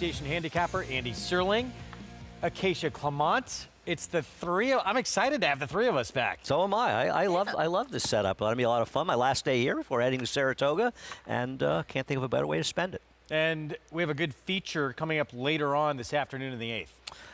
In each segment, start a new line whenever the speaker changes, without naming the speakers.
Station handicapper Andy Serling, Acacia Clement. It's the three. I'm excited to have the three of us back.
So am I. I love this setup. It'll be a lot of fun. My last day here before heading to Saratoga, and can't think of a better way to spend it.
And we have a good feature coming up later on this afternoon in the 8th.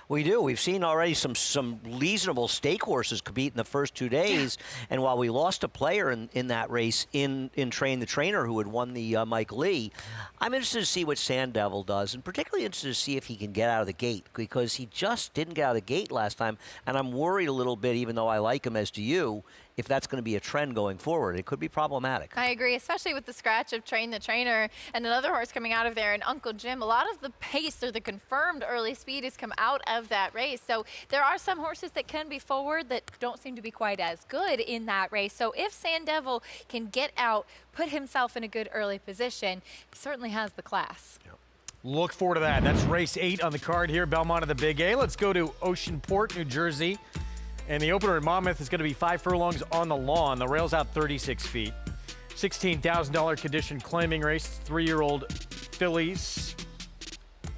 We do. We've seen already some reasonable stake horses compete in the first 2 days. And while we lost a player in that race in Train the Trainer who had won the Mike Lee, I'm interested to see what Sand Devil does, and particularly interested to see if he can get out of the gate, because he just didn't get out of the gate last time. And I'm worried a little bit, even though I like him as do you, if that's going to be a trend going forward. It could be problematic.
I agree, especially with the scratch of Train the Trainer and another horse coming out of there, and Uncle Jim. A lot of the pace or the confirmed early speed has come out of that race. So there are some horses that can be forward that don't seem to be quite as good in that race. So if Sand Devil can get out, put himself in a good early position, he certainly has the class.
Yep.
Look forward to that. That's race 8 on the card here, Belmont of the Big A. Let's go to Oceanport, New Jersey. And the opener in Monmouth is going to be 5 furlongs on the lawn. The rail's out 36 feet. $16,000 condition claiming race, 3-year-old fillies.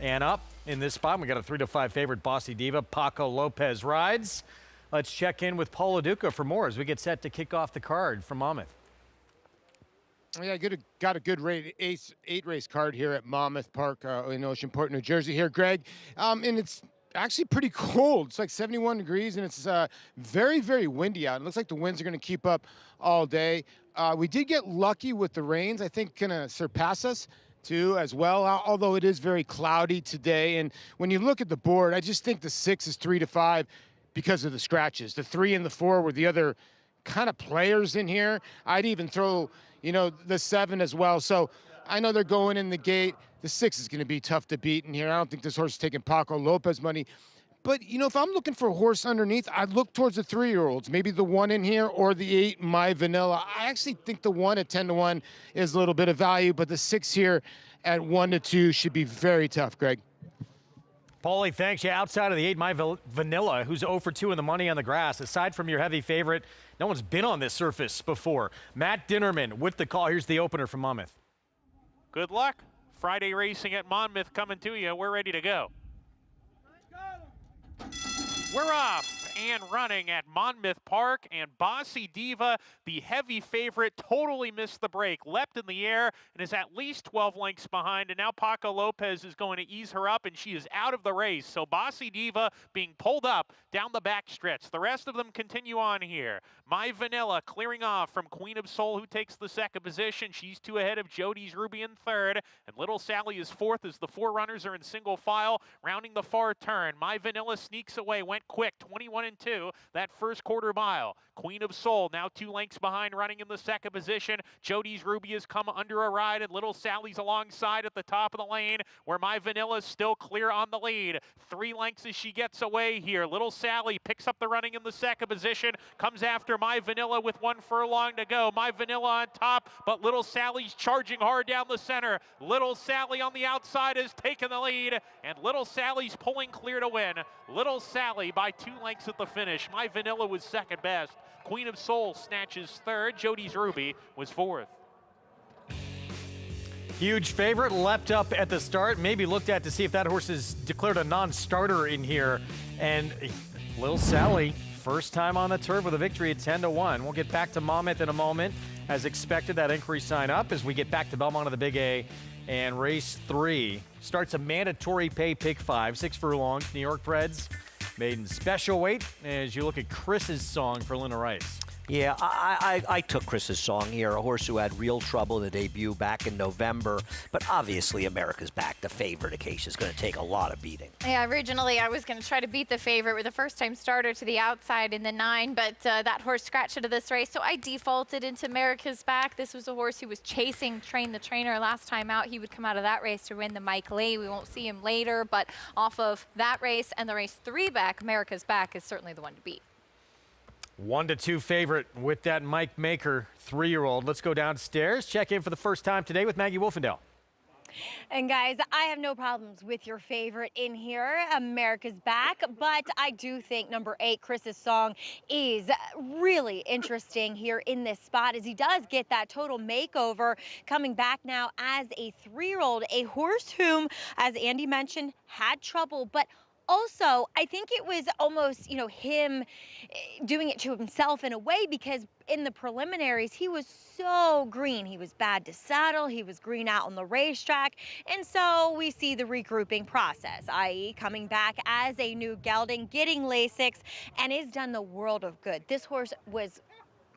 And up in this spot, we got a 3-5 favorite, Bossy Diva. Paco Lopez rides. Let's check in with Paul Duca for more as we get set to kick off the card from Monmouth.
Yeah, got a good 8-race card here at Monmouth Park in Oceanport, New Jersey here, Greg. And it's actually pretty cold. It's like 71 degrees, and it's very, very windy out. It looks like the winds are going to keep up all day. We did get lucky with the rains. I think going to surpass us too as well, although it is very cloudy today. And when you look at the board, I just think the 6 is 3-5 because of the scratches. The 3 and the 4 were the other kind of players in here. I'd even throw, the 7 as well. So I know they're going in the gate. The 6 is going to be tough to beat in here. I don't think this horse is taking Paco Lopez money. But, if I'm looking for a horse underneath, I'd look towards the 3-year-olds. Maybe the 1 in here or the 8, My Vanilla. I actually think the 1 at 10-1 is a little bit of value, but the 6 here at 1-2 should be very tough, Greg.
Paulie, thanks. Yeah, outside of the 8, My Vanilla, who's 0 for 2 in the money on the grass, aside from your heavy favorite, no one's been on this surface before. Matt Dinnerman with the call. Here's the opener from Monmouth.
Good luck. Friday racing at Monmouth coming to you. We're ready to go. We're off and running at Monmouth Park, and Bossy Diva, the heavy favorite, totally missed the break, leapt in the air, and is at least 12 lengths behind, and now Paco Lopez is going to ease her up, and she is out of the race. So Bossy Diva being pulled up down the back stretch. The rest of them continue on here. My Vanilla clearing off from Queen of Soul, who takes the 2nd position. She's 2 ahead of Jody's Ruby in 3rd, and Little Sally is 4th as the 4 runners are in single file, rounding the far turn. My Vanilla sneaks away, went quick, 21-2, that first quarter mile. Queen of Soul now 2 lengths behind, running in the 2nd position. Jody's Ruby has come under a ride, and Little Sally's alongside at the top of the lane, where My Vanilla is still clear on the lead. 3 lengths as she gets away here. Little Sally picks up the running in the 2nd position, comes after My Vanilla with 1 furlong to go. My Vanilla on top, but Little Sally's charging hard down the center. Little Sally on the outside has taken the lead, and Little Sally's pulling clear to win. Little Sally by 2 lengths at the finish. My Vanilla was 2nd best. Queen of Soul snatches 3rd. Jody's Ruby was 4th.
Huge favorite, leapt up at the start, maybe looked at to see if that horse is declared a non-starter in here. And Little Sally, first time on the turf with a victory at 10-1. We'll get back to Monmouth in a moment. As expected, that inquiry sign up as we get back to Belmont of the Big A. And race 3 starts a mandatory pay pick 5, 6 furlongs, New York Preds. Maiden special weight as you look at Chris's song for Linda Rice.
Yeah, I took Chris's song here, a horse who had real trouble in the debut back in November. But obviously, America's Back, the favorite, Acacia, is going to take a lot of beating.
Yeah, originally I was going to try to beat the favorite with a first-time starter to the outside in the 9, but that horse scratched into this race, so I defaulted into America's Back. This was a horse who was chasing Train the Trainer last time out. He would come out of that race to win the Mike Lee. We won't see him later, but off of that race and the race 3 back, America's Back is certainly the one to beat.
1-2 favorite with that Mike Maker 3-year-old. Let's go downstairs, check in for the first time today with Maggie Wolfendale.
And guys, I have no problems with your favorite in here, America's Back, but I do think number 8, Chris's Song, is really interesting here in this spot as he does get that total makeover, coming back now as a 3-year-old, a horse whom, as Andy mentioned, had trouble, but also, I think it was almost, him doing it to himself in a way, because in the preliminaries, he was so green. He was bad to saddle. He was green out on the racetrack. And so we see the regrouping process, i.e. coming back as a new gelding, getting Lasix, and has done the world of good. This horse was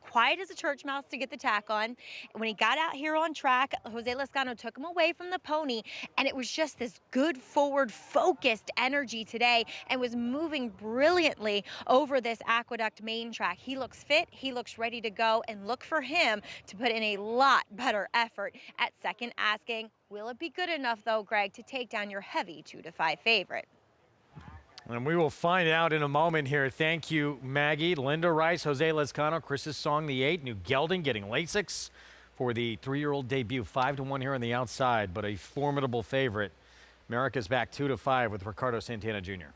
quiet as a church mouse to get the tack on. When he got out here on track, Jose Lezcano took him away from the pony, and it was just this good forward focused energy today and was moving brilliantly over this Aqueduct main track. He looks fit, he looks ready to go, and look for him to put in a lot better effort at second asking. Will it be good enough though, Greg, to take down your heavy 2-5 favorite?
And we will find out in a moment here. Thank you, Maggie. Linda Rice, Jose Lezcano, Chris's Song, the 8. New gelding getting Lasix for the 3-year-old debut. 5-1 here on the outside, but a formidable favorite. America's Back 2-5 with Ricardo Santana Jr.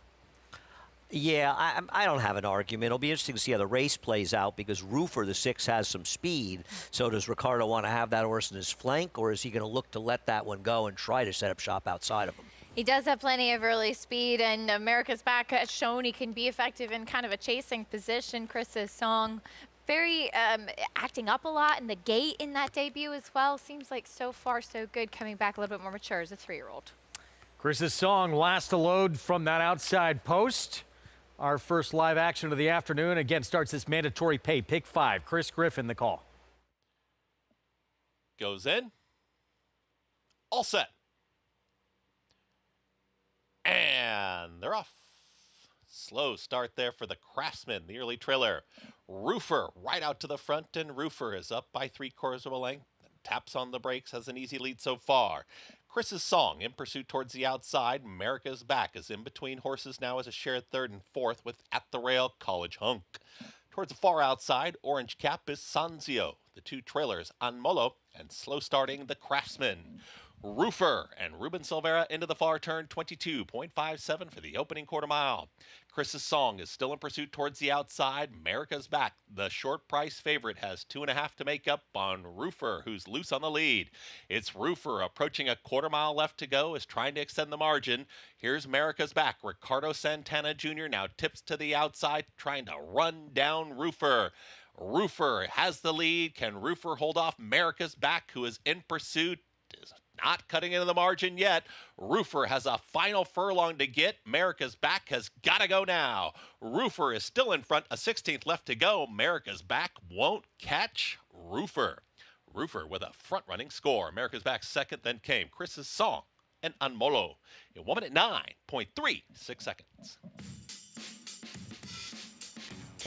Yeah, I don't have an argument. It'll be interesting to see how the race plays out because Roofer, the 6, has some speed. So does Ricardo want to have that horse in his flank, or is he going to look to let that one go and try to set up shop outside of him?
He does have plenty of early speed, and America's Back has shown he can be effective in kind of a chasing position. Chris's Song very acting up a lot, and the gait in that debut as well seems like so far so good, coming back a little bit more mature as a 3-year-old.
Chris's Song last to load from that outside post. Our first live action of the afternoon again starts this mandatory pay. Pick 5. Chris Griffin, the call.
Goes in. All set. And they're off. Slow start there for the Craftsman, the early trailer. Roofer right out to the front, and Roofer is up by 3/4 of a length. Taps on the brakes, has an easy lead so far. Chris's Song in pursuit towards the outside. America's Back is in between horses now as a shared 3rd and 4th with At the Rail, College Hunk. Towards the far outside, Orange Cap is Sanzio. The 2 trailers, Anmolo, and slow starting the Craftsman. Roofer and Ruben Silvera into the far turn, 22.57 for the opening quarter mile. Chris's Song is still in pursuit towards the outside. America's Back, the short price favorite, has 2.5 to make up on Roofer, who's loose on the lead. It's Roofer approaching a quarter mile left to go, is trying to extend the margin. Here's America's Back. Ricardo Santana Jr. now tips to the outside, trying to run down Roofer. Roofer has the lead. Can Roofer hold off America's Back, who is in pursuit? Is not cutting into the margin yet. Roofer has a final furlong to get. America's Back has got to go now. Roofer is still in front, a 16th left to go. America's Back won't catch Roofer. Roofer with a front-running score. America's Back second, then came Chris's Song and Anmolo in 1 minute 9.36 seconds.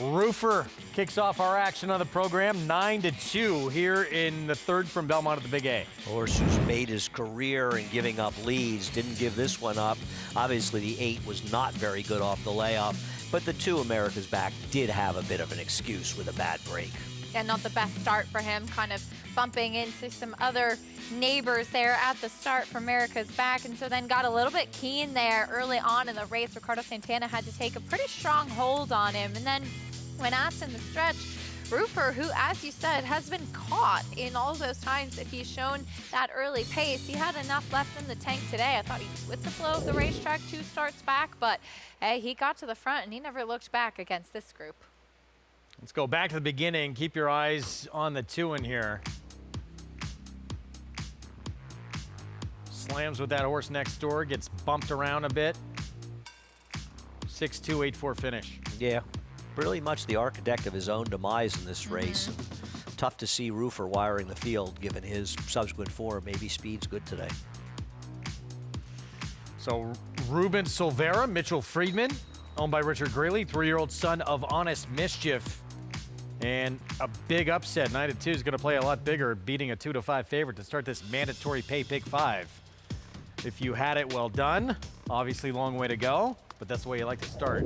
Roofer kicks off our action on the program, 9-2 here in the 3rd from Belmont at the Big A.
Horse who's made his career in giving up leads, didn't give this one up. Obviously, the 8 was not very good off the layoff, but the 2, America's Back, did have a bit of an excuse with a bad break.
Yeah, not the best start for him, kind of bumping into some other neighbors there at the start for America's Back, and so then got a little bit keen there early on in the race. Ricardo Santana had to take a pretty strong hold on him, and then when asked in the stretch, Roofer, who, as you said, has been caught in all those times that he's shown that early pace, he had enough left in the tank today. I thought he was with the flow of the racetrack 2 starts back, but hey, he got to the front and he never looked back against this group.
Let's go back to the beginning. Keep your eyes on the 2 in here. Slams with that horse next door, gets bumped around a bit. 6-2, 8-4 finish.
Yeah, really much the architect of his own demise in this race. Tough to see Roofer wiring the field given his subsequent form. Maybe speed's good today.
So Ruben Silvera, Mitchell Friedman, owned by Richard Greeley, 3-year-old son of Honest Mischief. And a big upset. 9-2 is going to play a lot bigger, beating a 2-5 favorite to start this mandatory pay pick 5. If you had it, well done. Obviously, long way to go, but that's the way you like to start.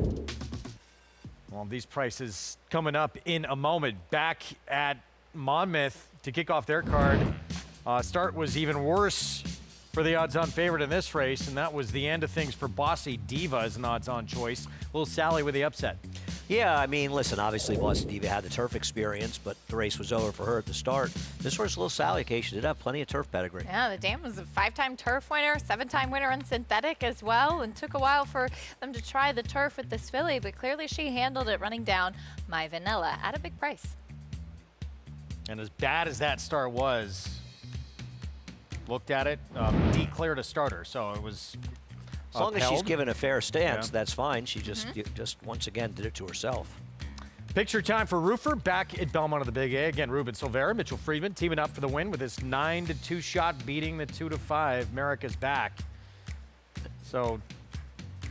Well, these prices coming up in a moment. Back at Monmouth to kick off their card. Start was even worse for the odds-on favorite in this race, and that was the end of things for Bossy Diva as an odds-on choice. Little Sally with the upset.
Yeah, I mean, listen, obviously Bossy Diva had the turf experience, but the race was over for her at the start. This horse, Little Sally, she did have plenty of turf pedigree.
Yeah, the dam was a 5-time turf winner, 7-time winner on synthetic as well, and took a while for them to try the turf with this filly, but clearly she handled it, running down My Vanilla at a big price.
And as bad as that start was, looked at it, declared a starter, so it was
As long as she's
upheld.
given a fair stance,
Yeah.
that's fine. She just once again did it to herself.
Picture time for Roofer back at Belmont of the Big A. Again, Ruben Silvera, Mitchell Friedman teaming up for the win with this 9-2 shot, beating the 2-5. America's back. So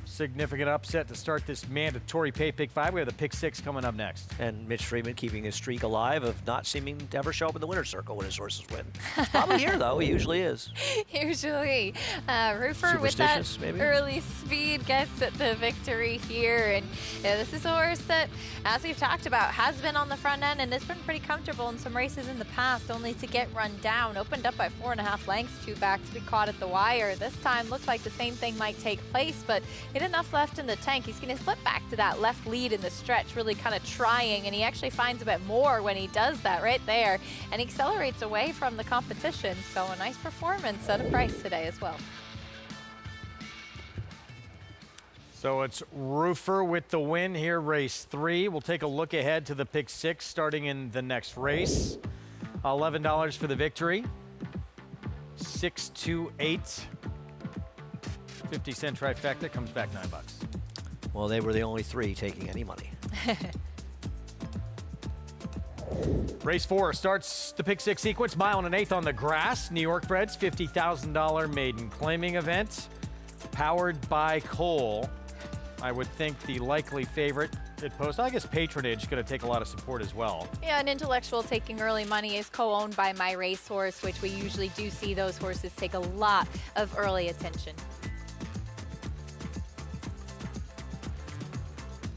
significant upset to start this mandatory pay pick 5. We have the pick 6 coming up next.
And Mitch Freeman keeping his streak alive of not seeming to ever show up in the winner's circle when his horses win. He's probably here, though. He usually is.
Usually, Roofer with that
Superstitious, maybe?
early speed gets at the victory here. And yeah, this is a horse that, as we've talked about, has been on the front end and has been pretty comfortable in some races in the past, only to get run down. Opened up by 4.5 lengths, 2 back to be caught at the wire. This time looks like the same thing might take place, but it enough left in the tank. He's going to slip back to that left lead in the stretch, really kind of trying, and he actually finds a bit more when he does that right there, and he accelerates away from the competition. So a nice performance at a price today as well.
So it's Roofer with the win here, race 3. We'll take a look ahead to the pick 6 starting in the next race. $11 for the victory. 6 to 8. 50-cent trifecta comes back $9.
Well, they were the only 3 taking any money.
Race 4 starts the pick 6 sequence, mile and an eighth on the grass. New York Breds, $50,000 maiden claiming event, powered by Cole. I would think the likely favorite at post. I guess Patronage going to take a lot of support as well.
Yeah, an intellectual taking early money is co-owned by My Racehorse, which we usually do see those horses take a lot of early attention.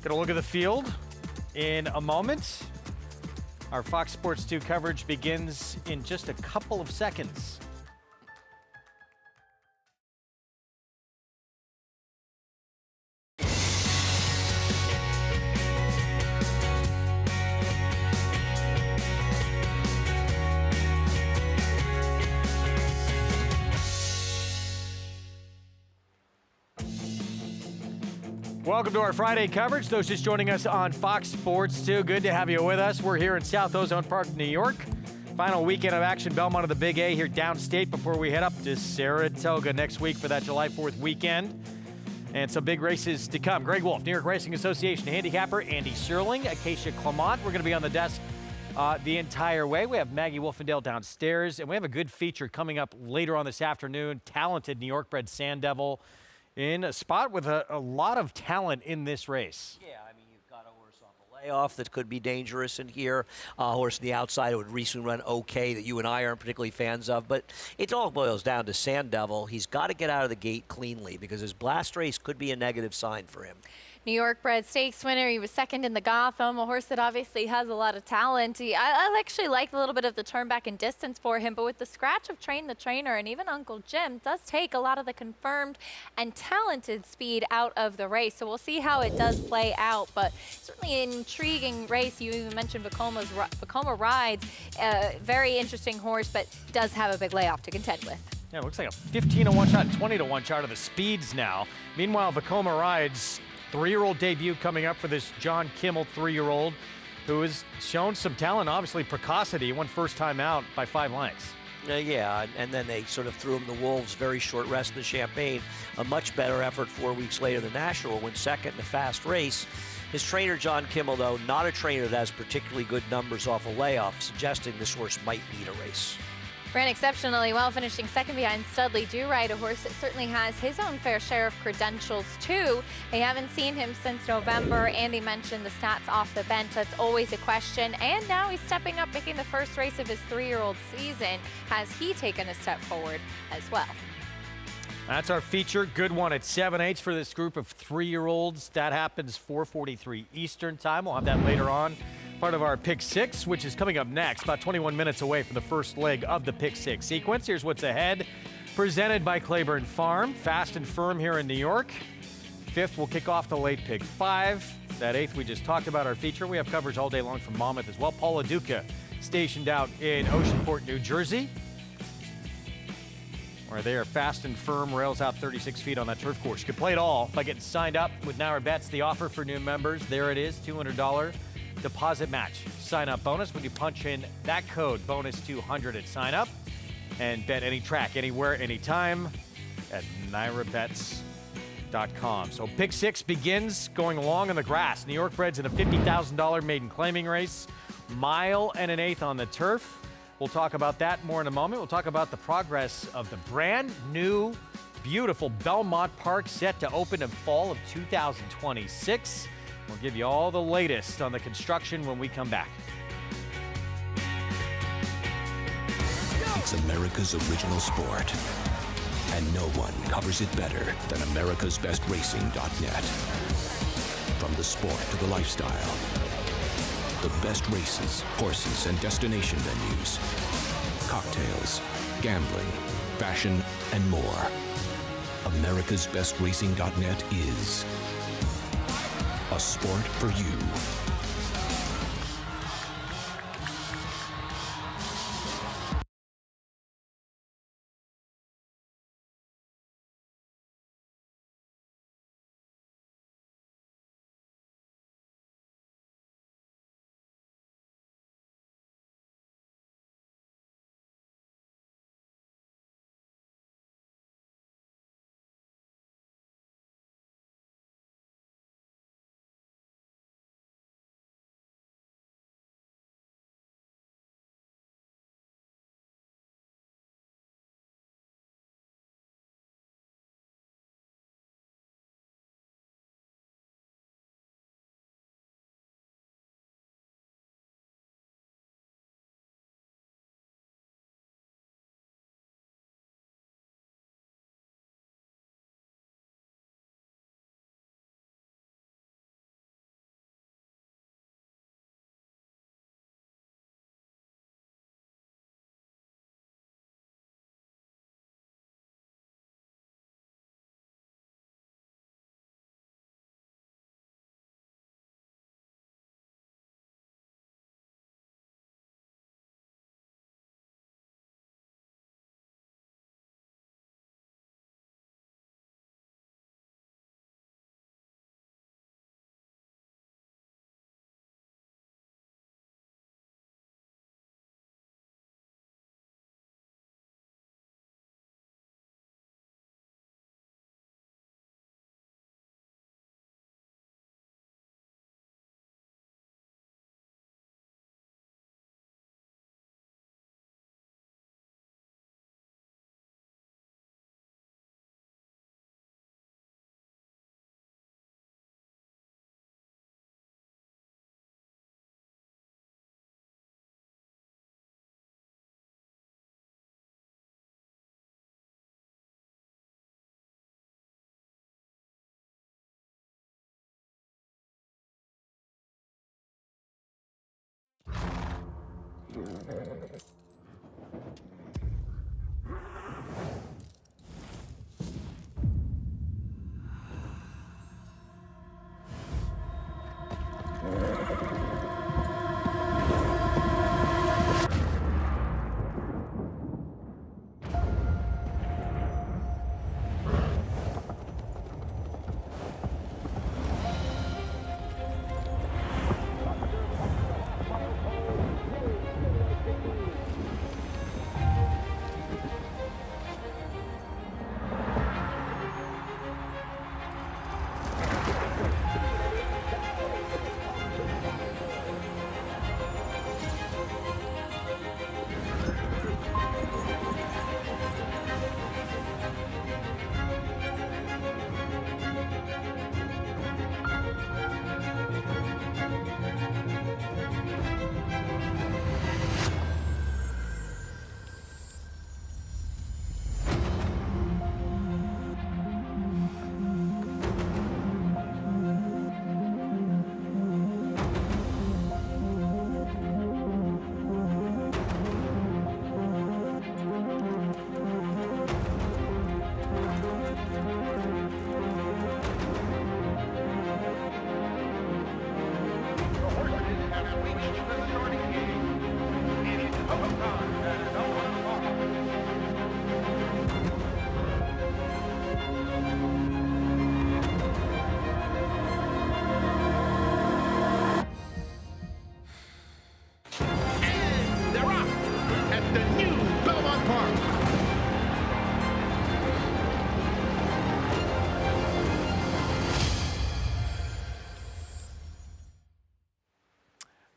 Gonna look at the field in a moment. Our Fox Sports 2 coverage begins in just a couple of seconds. Welcome to our Friday coverage. Those just joining us on Fox Sports 2, good to have you with us. We're here in South Ozone Park, New York. Final weekend of action, Belmont of the Big A here downstate before we head up to Saratoga next week for that July 4th weekend. And some big races to come. Greg Wolf, New York Racing Association handicapper, Andy Sherling, Acacia Clement. We're going to be on the desk the entire way. We have Maggie Wolfendale downstairs, and we have a good feature coming up later on this afternoon. Talented New York bred Sand Devil in a spot with a lot of talent in this race.
Yeah, I mean, you've got a horse on the layoff that could be dangerous in here. A horse on the outside that would recently run okay that you and I aren't particularly fans of. But it all boils down to Sand Devil. He's got to get out of the gate cleanly because his blast race could be a negative sign for him.
New York bred stakes winner. He was second in the Gotham, a horse that obviously has a lot of talent. I actually like a little bit of the turn back and distance for him, but with the scratch of Train the Trainer and even Uncle Jim, does take a lot of the confirmed and talented speed out of the race. So we'll see how it does play out, but certainly an intriguing race. You even mentioned Vekoma Rides, very interesting horse, but does have a big layoff to contend with.
Yeah, it looks like a 15-to-1 shot, 20-to-1 shot of the speeds now. Meanwhile, Vekoma Rides, 3-year-old debut coming up for this John Kimmel 3-year-old who has shown some talent, obviously precocity. He won first time out by 5 lengths.
Yeah, and then they sort of threw him the Wolves, very short rest in the Champagne. A much better effort 4 weeks later. The National went second in a fast race. His trainer, John Kimmel, though, not a trainer that has particularly good numbers off a layoff, suggesting this horse might need a race.
Ran exceptionally well, finishing second behind Studley Do Right, a horse that certainly has his own fair share of credentials too. They haven't seen him since November. Andy mentioned the stats off the bench. That's always a question. And now he's stepping up, making the first race of his 3-year-old season. Has he taken a step forward as well?
That's our feature. Good one at 7/8 for this group of 3-year-olds. That happens 4:43 Eastern time. We'll have that later on. Part of our Pick 6, which is coming up next, about 21 minutes away from the first leg of the Pick 6 sequence. Here's what's ahead presented by Claiborne Farm. Fast and Firm here in New York. 5th will kick off the late pick 5. That 8th we just talked about our feature. We have coverage all day long from Monmouth as well. Paula Duca stationed out in Oceanport, New Jersey, where they are fast and firm, rails out 36 feet on that turf course. You can play it all by getting signed up with Now Our Bets. The offer for new members, there it is, $200 deposit match. Sign up bonus when you punch in that code, bonus 200 at sign up, and bet any track, anywhere, anytime at NYRABets.com. So Pick 6 begins going along on the grass. New York breds in a $50,000 maiden claiming race. Mile and an 1/8 on the turf. We'll talk about that more in a moment. We'll talk about the progress of the brand new, beautiful Belmont Park set to open in fall of 2026. We'll give you all the latest on the construction when we come back.
It's America's original sport, and no one covers it better than americasbestracing.net. From the sport to the lifestyle, the best races, horses, and destination venues, cocktails, gambling, fashion, and more. americasbestracing.net is a sport for you.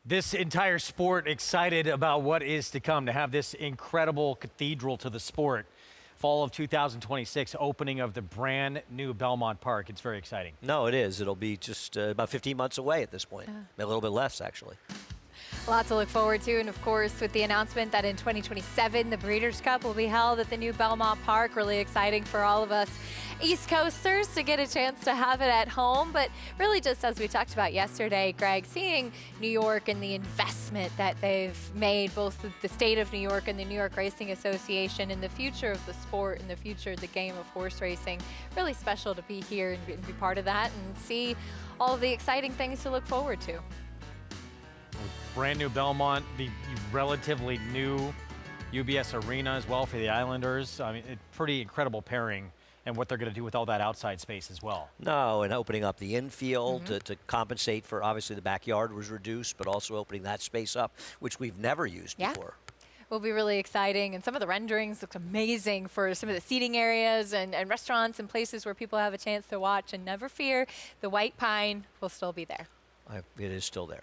This entire sport excited about what is to come, to have this incredible cathedral to the sport. Fall of 2026, opening of the brand new Belmont Park. It's very exciting.
No, it is. It'll be just about 15 months away at this point. A little bit less, actually.
A lot to look forward to, and of course, with the announcement that in 2027, the Breeders' Cup will be held at the new Belmont Park. Really exciting for all of us East Coasters to get a chance to have it at home. But really, just as we talked about yesterday, Greg, seeing New York and the investment that they've made, both the state of New York and the New York Racing Association, and the future of the sport and the future of the game of horse racing, really special to be here and be part of that and see all of the exciting things to look forward to.
Brand new Belmont, the relatively new UBS Arena as well for the Islanders. I mean, pretty incredible pairing, and what they're going to do with all that outside space as well.
No, and opening up the infield to compensate for, obviously, the backyard was reduced, but also opening that space up, which we've never used before.
Will be really exciting, and some of the renderings look amazing for some of the seating areas and restaurants and places where people have a chance to watch. And never fear, the white pine will still be there.
It is still there.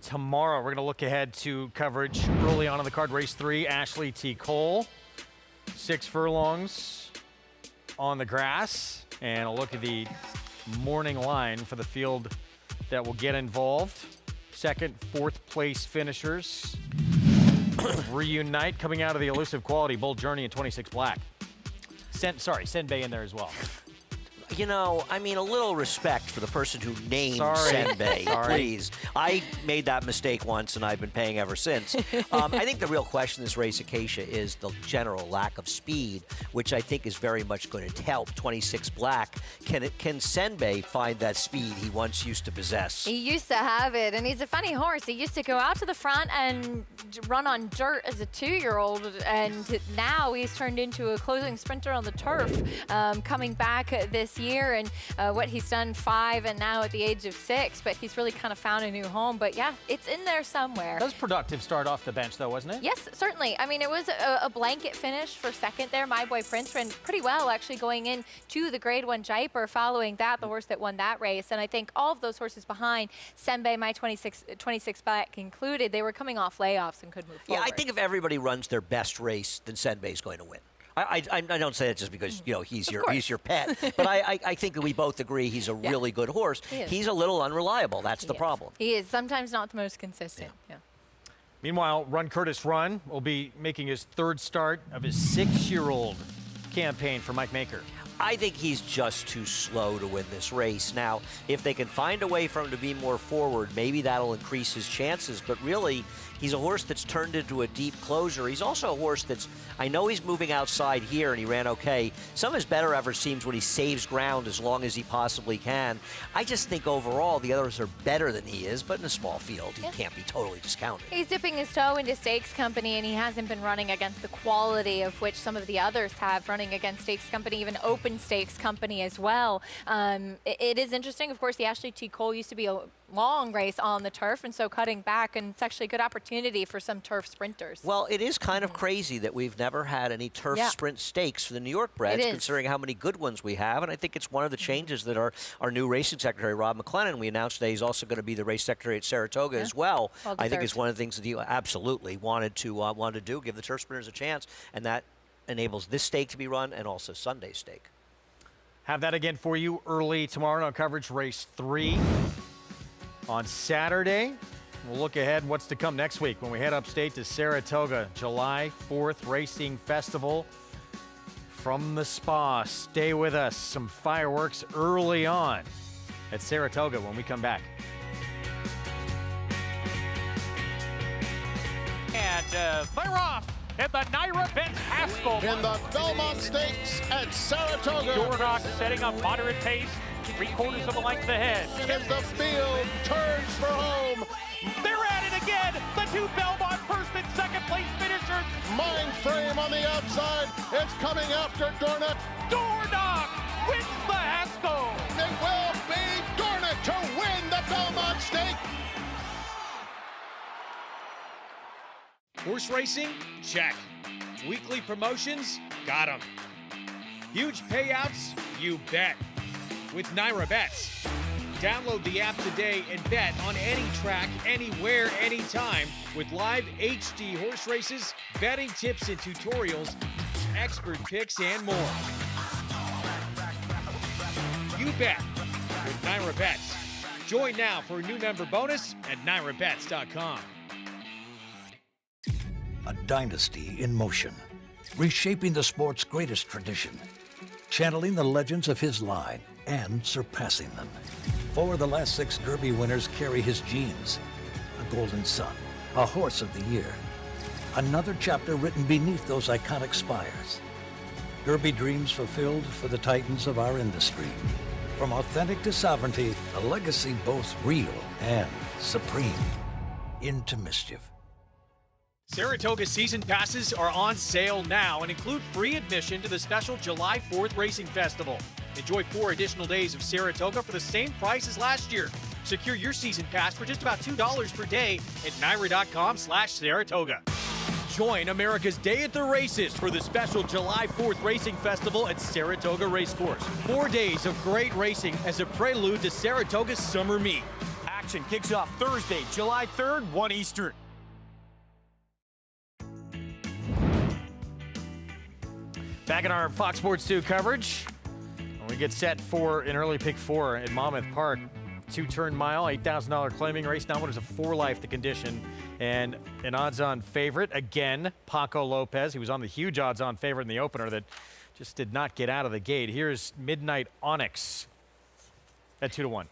Tomorrow, we're going to look ahead to coverage early on in the card. Race 3, Ashley T. Cole. 6 furlongs on the grass. And a look at the morning line for the field that will get involved. Second, fourth place finishers reunite coming out of the elusive quality Bold Journey in 26 black. Senbei in there as well.
You know, I mean, a little respect for the person who named Senbei, please. I made that mistake once, and I've been paying ever since. I think the real question in this race, Acacia, is the general lack of speed, which I think is very much going to help 26 black. Can Senbei find that speed he once used to possess?
He used to have it, and he's a funny horse. He used to go out to the front and run on dirt as a 2-year-old, and now he's turned into a closing sprinter on the turf, coming back this year, and what he's done 5 and now at the age of 6, but he's really kind of found a new home. But yeah, it's in there somewhere.
That was productive start off the bench, though, wasn't it?
Yes, certainly. I mean, it was a blanket finish for second there. My Boy Prince ran pretty well, actually, going into the Grade 1 Jaipur. Following that, the horse that won that race. And I think all of those horses behind, Senbei, my 26 black included, they were coming off layoffs and could move forward.
Yeah, I think if everybody runs their best race, then Senbei's going to win. I don't say that just because, you know, he's your pet, but I think that we both agree he's a really good horse. He's a little unreliable. That's the problem.
He is sometimes not the most consistent. Yeah.
Meanwhile, Run Curtis Run will be making his 3rd start of his 6-year-old campaign for Mike Maker.
I think he's just too slow to win this race. Now, if they can find a way for him to be more forward, maybe that'll increase his chances. But really, he's a horse that's turned into a deep closer. He's also a horse that's, I know he's moving outside here and he ran okay. Some of his better efforts seems when he saves ground as long as he possibly can. I just think overall the others are better than he is, but in a small field, he can't be totally discounted.
He's dipping his toe into stakes company, and he hasn't been running against the quality of which some of the others have, running against stakes company, even open stakes company as well. It is interesting. Of course, the Ashley T. Cole used to be a long race on the turf, and so cutting back, and it's actually a good opportunity for some turf sprinters.
Well, it is kind of crazy that we've never had any turf sprint stakes for the New York breds, considering how many good ones we have, and I think it's one of the changes that our new racing secretary, Rob McLennan, we announced today he's also going to be the race secretary at Saratoga as well. I think it's one of the things that he absolutely wanted to do, give the turf sprinters a chance, and that enables this stake to be run and also Sunday's stake.
Have that again for you early tomorrow on coverage. Race 3 on Saturday. We'll look ahead what's to come next week when we head upstate to Saratoga, July 4th Racing Festival from the Spa. Stay with us. Some fireworks early on at Saratoga when we come back.
And they're off at the Naira Benz Haskell.
In the Belmont Stakes at Saratoga.
Dornock setting up moderate pace, 3/4 of a length ahead.
As the field turns for home.
They're at it again. The 2 Belmont first and second place finishers.
Mind frame on the outside. It's coming after Dornock.
Dornock wins the Haskell.
It will be Dornock to win the Belmont Stake.
Horse racing? Check. Weekly promotions? Got 'em. Huge payouts? You bet. With Naira Bets. Download the app today and bet on any track, anywhere, anytime with live HD horse races, betting tips and tutorials, expert picks, and more. You bet with Naira Bets. Join now for a new member bonus at NairaBets.com.
A dynasty in motion, reshaping the sport's greatest tradition, channeling the legends of his line and surpassing them. 4 of the last 6 Derby winners carry his genes. A Golden Son, a Horse of the Year. Another chapter written beneath those iconic spires. Derby dreams fulfilled for the titans of our industry. From authentic to sovereignty, a legacy both real and supreme. Into mischief.
Saratoga season passes are on sale now and include free admission to the special July 4th Racing Festival. Enjoy 4 additional days of Saratoga for the same price as last year. Secure your season pass for just about $2 per day at Naira.com/Saratoga. Join America's Day at the Races for the special July 4th Racing Festival at Saratoga Racecourse. 4 days of great racing as a prelude to Saratoga's summer meet.
Action kicks off Thursday, July 3rd, 1 Eastern. Back in our Fox Sports 2 coverage, we get set for an early pick 4 at Monmouth Park. 2-turn mile, $8,000 claiming race. Now winners of 4 Life, the condition. And an odds-on favorite, again, Paco Lopez. He was on the huge odds-on favorite in the opener that just did not get out of the gate. Here's Midnight Onyx at 2-1.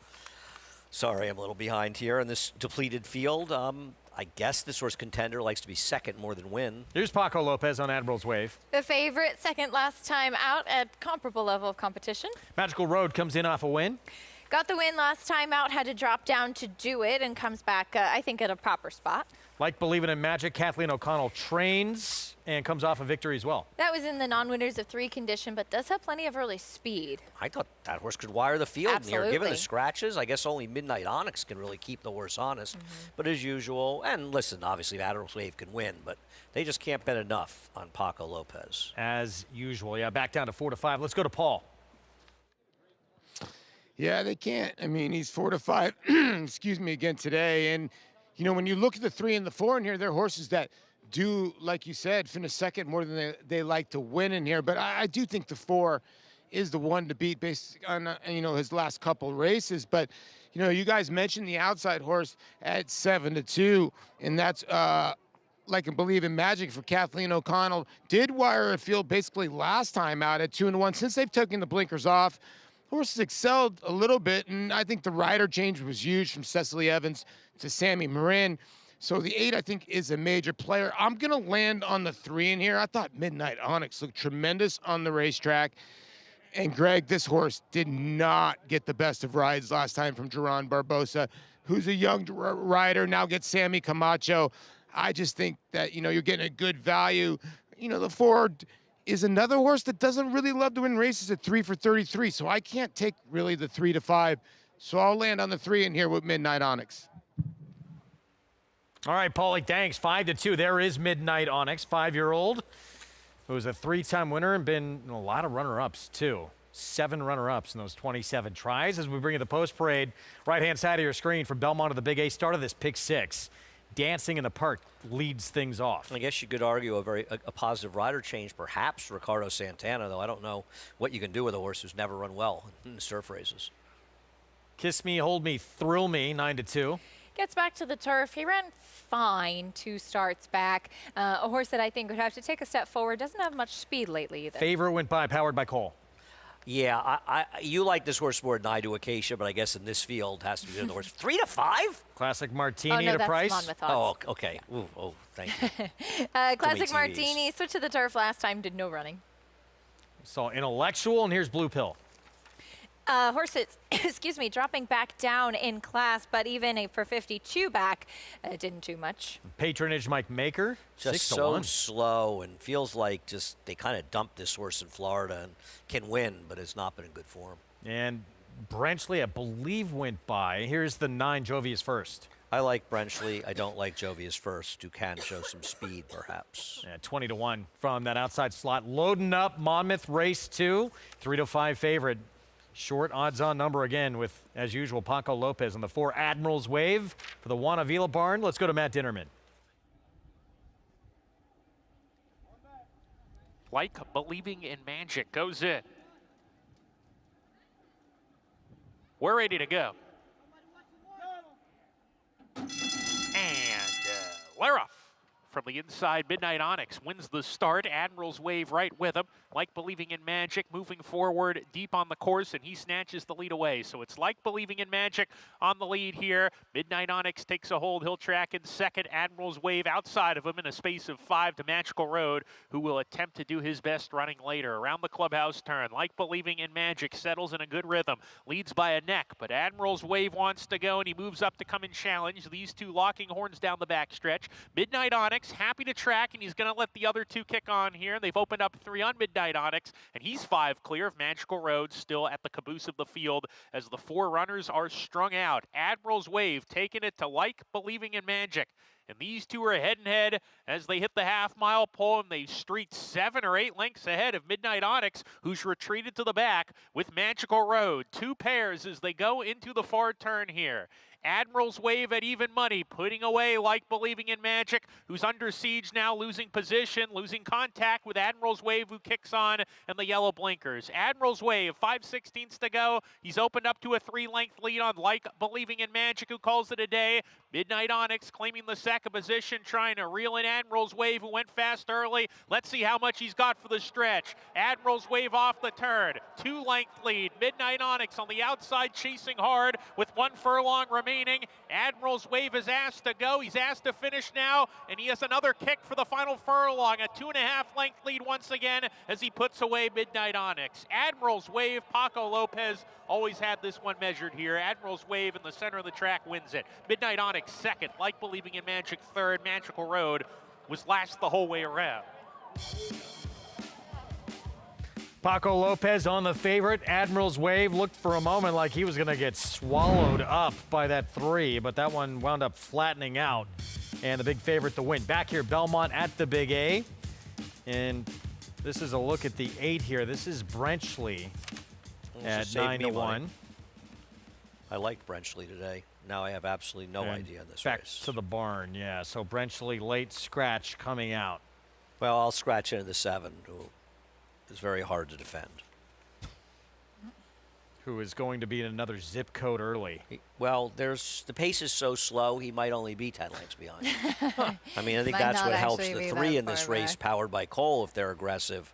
Sorry, I'm a little behind here in this depleted field. I guess this horse Contender likes to be second more than win.
Here's Paco Lopez on Admiral's Wave.
The favorite, second last time out at comparable level of competition.
Magical Road comes in off a win.
Got the win last time out, had to drop down to do it, and comes back, I think, at a proper spot.
Like Believing in Magic, Kathleen O'Connell trains and comes off a victory as well.
That was in the non-winners of 3 condition, but does have plenty of early speed.
I thought that horse could wire the field in here. Given
Absolutely.
the scratches, I guess only Midnight Onyx can really keep the horse honest. But as usual, and listen, obviously Admiral's Wave can win, but they just can't bet enough on Paco Lopez.
As usual, yeah, back down to 4-5. Let's go to Paul.
Yeah, they can't. I mean, he's 4-5, excuse me, again today. And, you know, when you look at the 3 and the 4 in here, they're horses that do, like you said, finish second more than they like to win in here. But I do think the 4 is the one to beat based on, you know, his last couple races. But, you know, you guys mentioned the outside horse at 7-2, and that's like a Believe in Magic for Kathleen O'Connell. Did wire a field basically last time out at 2-1. Since they've taken the blinkers off, horses excelled a little bit, and I think the rider change was huge from Cecily Evans to Sammy Marin. So the 8, I think, is a major player. I'm going to land on the 3 in here. I thought Midnight Onyx looked tremendous on the racetrack. And, Greg, this horse did not get the best of rides last time from Geron Barbosa, who's a young rider, now gets Sammy Camacho. I just think that, you know, you're getting a good value. You know, the 4 is another horse that doesn't really love to win races at 3 for 33, so I can't take really the 3-5. So I'll land on the 3 in here with Midnight Onyx.
All right, Paulie, thanks. 5-2. There is Midnight Onyx, 5-year-old, who was a 3-time winner and been in a lot of runner-ups, too. 7 runner-ups in those 27 tries. As we bring you the post parade, right-hand side of your screen from Belmont to the Big A, start of this pick 6. Dancing in the Park leads things off.
I guess you could argue a positive rider change, perhaps Ricardo Santana, though I don't know what you can do with a horse who's never run well in the surf races.
Kiss Me, Hold Me, Thrill Me, 9-2.
Gets back to the turf. He ran fine 2 starts back. A horse that I think would have to take a step forward. Doesn't have much speed lately either.
Favorite went by, powered by Cole.
Yeah, you like this horse more than I do, Acacia, but I guess in this field has to be the horse. 3-5?
Classic Martini
oh, no,
at a
that's
price.
Monmouth odds.
Oh, okay. Ooh, oh, thank you.
Classic
TVs.
Martini switched to the turf last time, did no running.
So Intellectual, and here's Blue Pill.
Horses, excuse me, dropping back down in class, but even a for 52 back didn't do much.
Patronage, Mike Maker,
Just
6-1.
so slow and feels like just they kind of dumped this horse in Florida and can win, but it's not been in good form.
And Brenchley, I believe, went by. Here's the 9, Jovius First.
I like Brenchley. I don't like Jovius First, who can show some speed, perhaps.
Yeah, 20-1 from that outside slot. Loading up Monmouth race 2, 3-5 favorite. Short odds-on number again with, as usual, Paco Lopez on the 4 Admiral's Wave for the Juan Avila barn. Let's go to Matt Dinnerman.
Like Believing in Magic goes in. We're ready to go. And Lera from the inside. Midnight Onyx wins the start. Admiral's Wave right with him. Like Believing in Magic moving forward deep on the course, and he snatches the lead away. So it's Like Believing in Magic on the lead here. Midnight Onyx takes a hold. He'll track in second. Admiral's Wave outside of him in a space of 5 to Magical Road, who will attempt to do his best running later. Around the clubhouse turn, Like Believing in Magic settles in a good rhythm. Leads by a neck, but Admiral's Wave wants to go, and he moves up to come and challenge. These two locking horns down the backstretch. Midnight Onyx happy to track, and he's going to let the other two kick on here. They've opened up 3 on Midnight Onyx, and he's 5 clear of Magical Road, still at the caboose of the field as the 4 runners are strung out. Admiral's Wave taking it to Like Believing in Magic. And these two are head and head as they hit the half-mile pole, and they streak 7 or 8 lengths ahead of Midnight Onyx, who's retreated to the back with Magical Road. 2 pairs as they go into the far turn here. Admiral's Wave at even money, putting away Like Believing in Magic, who's under siege now, losing position, losing contact with Admiral's Wave, who kicks on, and the yellow blinkers. Admiral's Wave, 5/16 to go. He's opened up to a 3-length lead on Like Believing in Magic, who calls it a day. Midnight Onyx claiming the second position, trying to reel in Admiral's Wave, who went fast early. Let's see how much he's got for the stretch. Admiral's Wave off the turn, 2-length lead. Midnight Onyx on the outside, chasing hard with 1 furlong remaining. Admiral's Wave is asked to go. He's asked to finish now, and he has another kick for the final furlong. A 2.5-length lead once again as he puts away Midnight Onyx. Admiral's Wave, Paco Lopez always had this one measured here. Admiral's Wave in the center of the track wins it. Midnight Onyx second. Like Believing in Magic third. Magical Road was last the whole way around.
Paco Lopez on the favorite. Admiral's Wave looked for a moment like he was going to get swallowed up by that 3, but that one wound up flattening out. And the big favorite to win. Back here, Belmont at the Big A. And this is a look at the 8 here. This is Brenchley at 9-1.
I like Brenchley today. Now I have absolutely no idea in this
back
race.
to the barn, yeah. So Brenchley late scratch coming out.
Well, I'll scratch into the 7, who is very hard to defend.
Who is going to be in another zip code early.
Well, the pace is so slow, he might only be 10 lengths behind. I mean, I think
Might
that's
not
what helps
actually
the
be
3
that
in this
far
race,
back.
powered by Cole, if they're aggressive.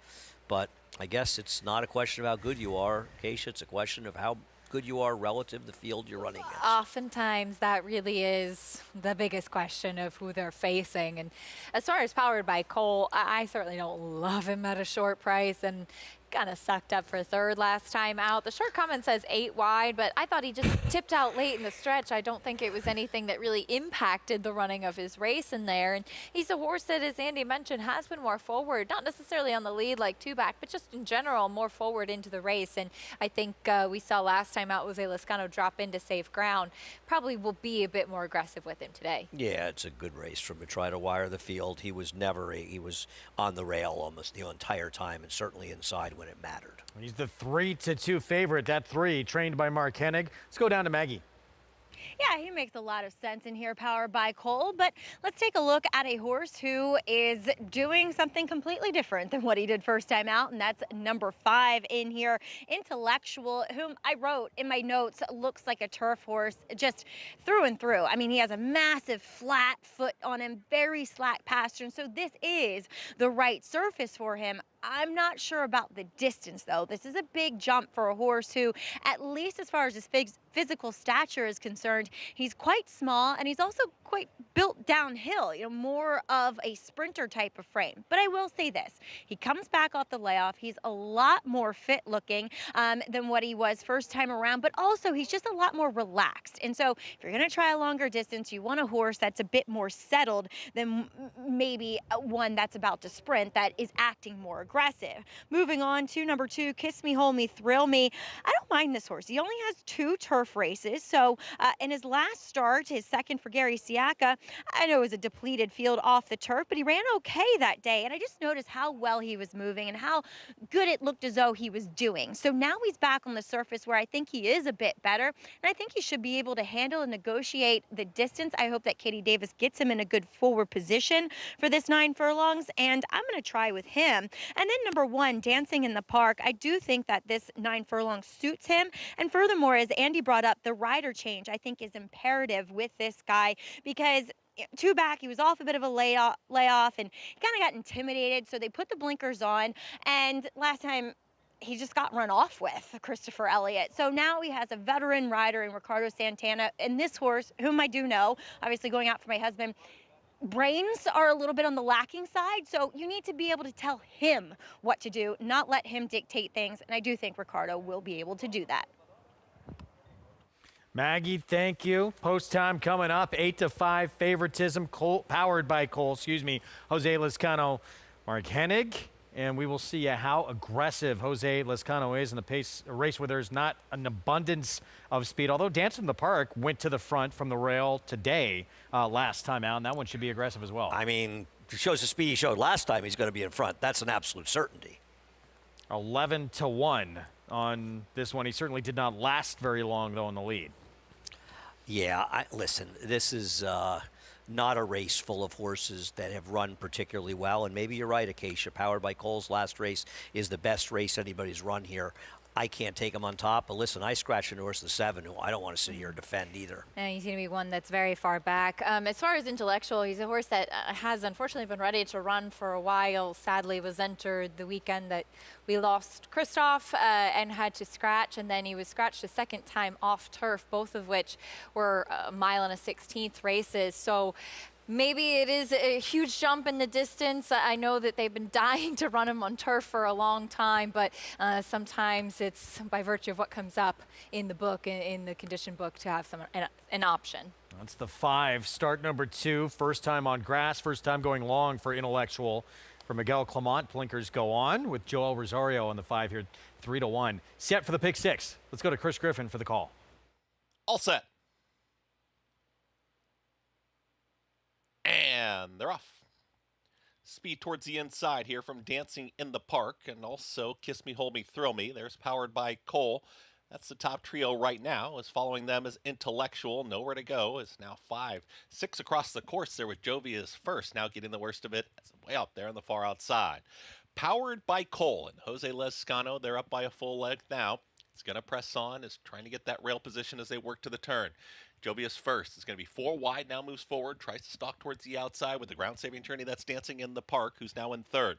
But I guess it's not a question of how good you are, Keisha. It's a question of how good you are relative to the field you're running against.
Oftentimes, that really is the biggest question of who they're facing. And as far as powered by Cole, I certainly don't love him at a short price, and kind of sucked up for third last time out. The short comment says 8 wide, but I thought he just tipped out late in the stretch. I don't think it was anything that really impacted the running of his race in there. And he's a horse that, as Andy mentioned, has been more forward, not necessarily on the lead like 2-back, but just in general more forward into the race. And I think we saw last time out Jose Lezcano drop into safe ground. Probably will be a bit more aggressive with him today.
Yeah, it's a good race from to try to wire the field. He was he was on the rail almost the entire time, and certainly inside when it mattered.
He's the 3-2 favorite. That 3 trained by Mark Hennig. Let's go down to Maggie.
Yeah, he makes a lot of sense in here, powered by Cole. But let's take a look at a horse who is doing something completely different than what he did first time out, and that's number 5 in here, Intellectual, whom I wrote in my notes looks like a turf horse just through and through. I mean, he has a massive flat foot on him, very slack pasture, and so this is the right surface for him. I'm not sure about the distance, though. This is a big jump for a horse who, at least as far as his physical stature is concerned, he's quite small, and he's also quite built downhill, you know, more of a sprinter type of frame. But I will say this, he comes back off the layoff. He's a lot more fit looking than what he was first time around, but also he's just a lot more relaxed. And so if you're going to try a longer distance, you want a horse that's a bit more settled than maybe one that's about to sprint that is acting more aggressive. aggressive. Moving on to number 2, Kiss Me, Hold Me, Thrill Me. I don't mind this horse. He only has 2 turf races. So in his last start, his second for Gary Siaka, I know it was a depleted field off the turf, but he ran okay that day. And I just noticed how well he was moving and how good it looked as though he was doing. So now he's back on the surface where I think he is a bit better. And I think he should be able to handle and negotiate the distance. I hope that Katie Davis gets him in a good forward position for this 9 furlongs. And I'm going to try with him. And then number 1, Dancing in the Park. I do think that this 9 furlongs suits him. And furthermore, as Andy brought up, the rider change I think is imperative with this guy, because 2 back, he was off a bit of a layoff and he kind of got intimidated. So they put the blinkers on, and last time he just got run off with, Christopher Elliott. So now he has a veteran rider in Ricardo Santana, and this horse, whom I do know, obviously going out for my husband, brains are a little bit on the lacking side, so you need to be able to tell him what to do, not let him dictate things, and I do think Ricardo will be able to do that.
Maggie, thank you. Post time coming up. 8-5 favoritism, powered by Cole. Jose Lezcano, Mark Hennig, and we will see how aggressive Jose Lezcano is in the race where there's not an abundance of speed. Although Dancing in the Park went to the front from the rail today last time out, and that one should be aggressive as well.
I mean, it shows the speed he showed last time. He's going to be in front. That's an absolute certainty.
11-1 on this one. He certainly did not last very long, though, in the lead.
Yeah, listen, this is not a race full of horses that have run particularly well. And maybe you're right, Acacia. Powered by Cole's last race is the best race anybody's run here. I can't take him on top, but listen, I scratched a horse the 7 who I don't want to sit here and defend either.
And he's going to be one that's very far back. As far as intellectual, he's a horse that has unfortunately been ready to run for a while. Sadly, was entered the weekend that we lost Christoph and had to scratch, and then he was scratched a second time off turf, both of which were a 1 1/16 races. So maybe it is a huge jump in the distance. I know that they've been dying to run him on turf for a long time, but sometimes it's by virtue of what comes up in the book, in the condition book, to have an option.
That's the 5. Start number 2. First time on grass. First time going long for Intellectual. For Miguel Clement, blinkers go on with Joel Rosario on the 5 here, 3-1. Set for the pick 6. Let's go to Chris Griffin for the call.
All set. And they're off. Speed towards the inside here from Dancing in the Park, and also Kiss Me, Hold Me, Thrill Me. There's Powered by Cole. That's the top trio right now. As following them is Intellectual. Nowhere to go is now 5. 6 across the course there with Jovia's First. Now getting the worst of it. It's way out there on the far outside. Powered by Cole and Jose Lezcano. They're up by a full length now. It's going to press on, is trying to get that rail position as they work to the turn. Jovia's First is going to be 4 wide, now moves forward, tries to stalk towards the outside with the ground-saving journey. That's Dancing in the Park, who's now in 3rd.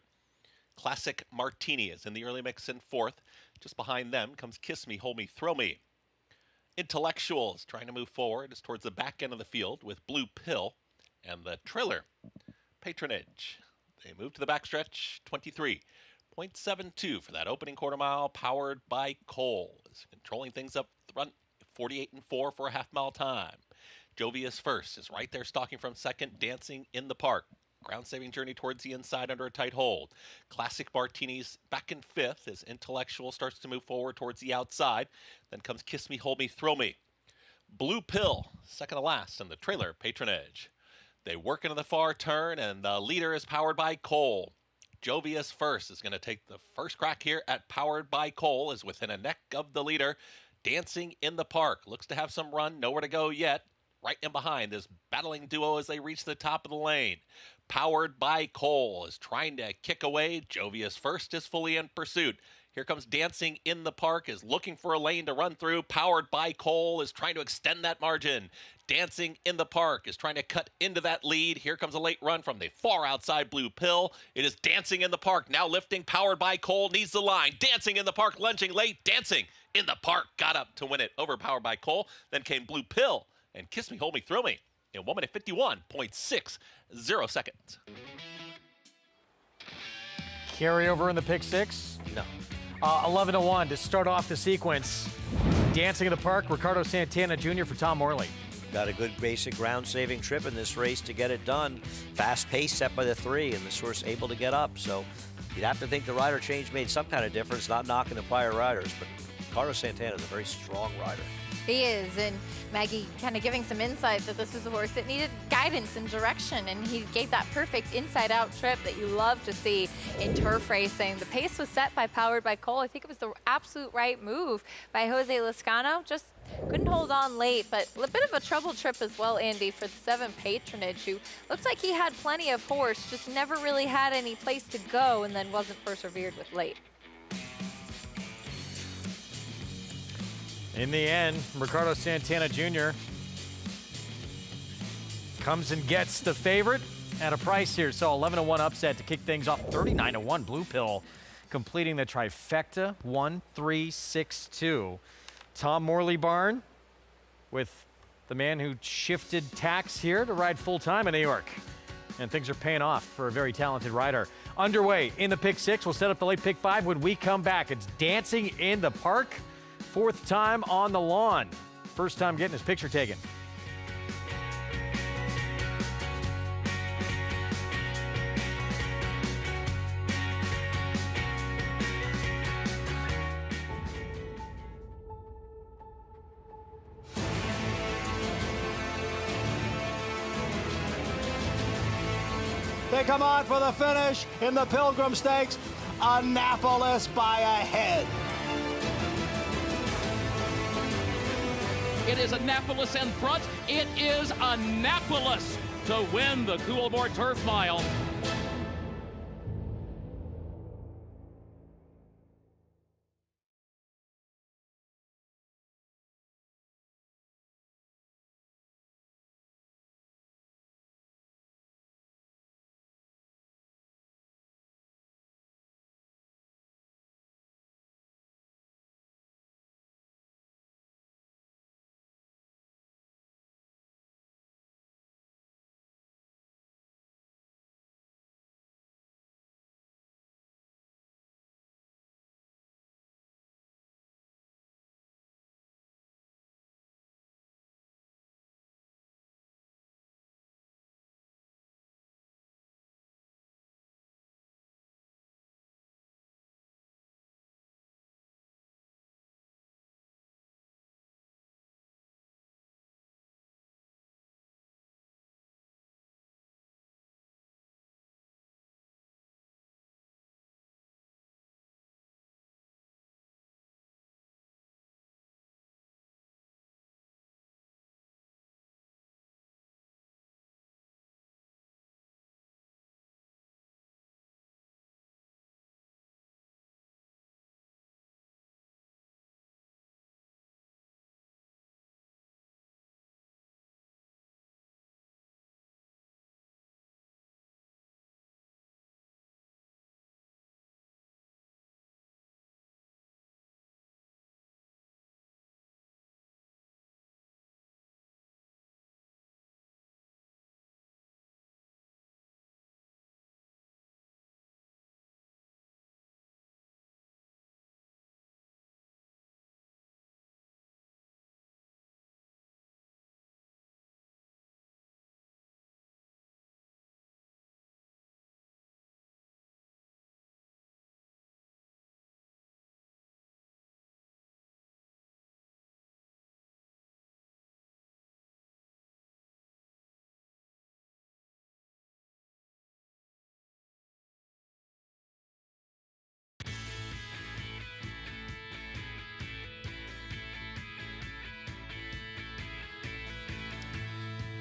Classic Martini is in the early mix in 4th. Just behind them comes Kiss Me, Hold Me, Thrill Me. Intellectual is trying to move forward, is towards the back end of the field with Blue Pill and the Triller. Patronage. They move to the backstretch, 23.72 for that opening quarter mile, Powered by Cole. Is controlling things up front, 48-4 for a half-mile time. Jovia's First is right there stalking from 2nd, Dancing in the Park. Ground-saving journey towards the inside under a tight hold. Classic Martini's back in 5th as Intellectual starts to move forward towards the outside. Then comes Kiss Me, Hold Me, Thrill Me. Blue Pill, second to last, and the Trailer, Patronage. They work into the far turn, and the leader is Powered by Cole. Jovia's First is going to take the first crack here at Powered by Cole, is within a neck of the leader. Dancing in the Park looks to have some run, nowhere to go yet. Right in behind this battling duo as they reach the top of the lane. Powered by Cole is trying to kick away. Jovia's First is fully in pursuit. Here comes Dancing in the Park, is looking for a lane to run through. Powered by Cole is trying to extend that margin. Dancing in the Park is trying to cut into that lead. Here comes a late run from the far outside Blue Pill. It is Dancing in the Park now lifting. Powered by Cole needs the line. Dancing in the Park lunging late. Dancing in the Park got up to win it over Powered by Cole. Then came Blue Pill and Kiss Me, Hold Me, Thrill Me in 1 minute 51.60 seconds.
Carryover in the pick 6?
No.
11-1 to start off the sequence. Dancing in the Park, Ricardo Santana Jr. for Tom Morley.
Got a good basic ground-saving trip in this race to get it done. Fast pace set by the 3, and this horse able to get up. So You'd have to think the rider change made some kind of difference, not knocking the prior riders, but Carlos Santana is a very strong rider.
He is, and Maggie kind of giving some insight that this was a horse that needed guidance and direction, and he gave that perfect inside-out trip that you love to see in turf racing. The pace was set by Powered by Cole. I think it was the absolute right move by Jose Lezcano. Just couldn't hold on late, but a bit of a trouble trip as well, Andy, for the 7 Patronage, who looks like he had plenty of horse, just never really had any place to go, and then wasn't persevered with late.
In the end, Ricardo Santana Jr. comes and gets the favorite at a price here. So 11-1 upset to kick things off. 39-1 Blue Pill, completing the trifecta. 1-3-6-2. Tom Morley Barn with the man who shifted tacks here to ride full-time in New York. And things are paying off for a very talented rider. Underway in the pick 6. We'll set up the late pick 5 when we come back. It's Dancing in the Park. 4th time on the lawn. First time getting his picture taken.
They come on for the finish in the Pilgrim Stakes. Annapolis by a head.
It is Annapolis in front. It is Annapolis to win the Coolmore Turf Mile.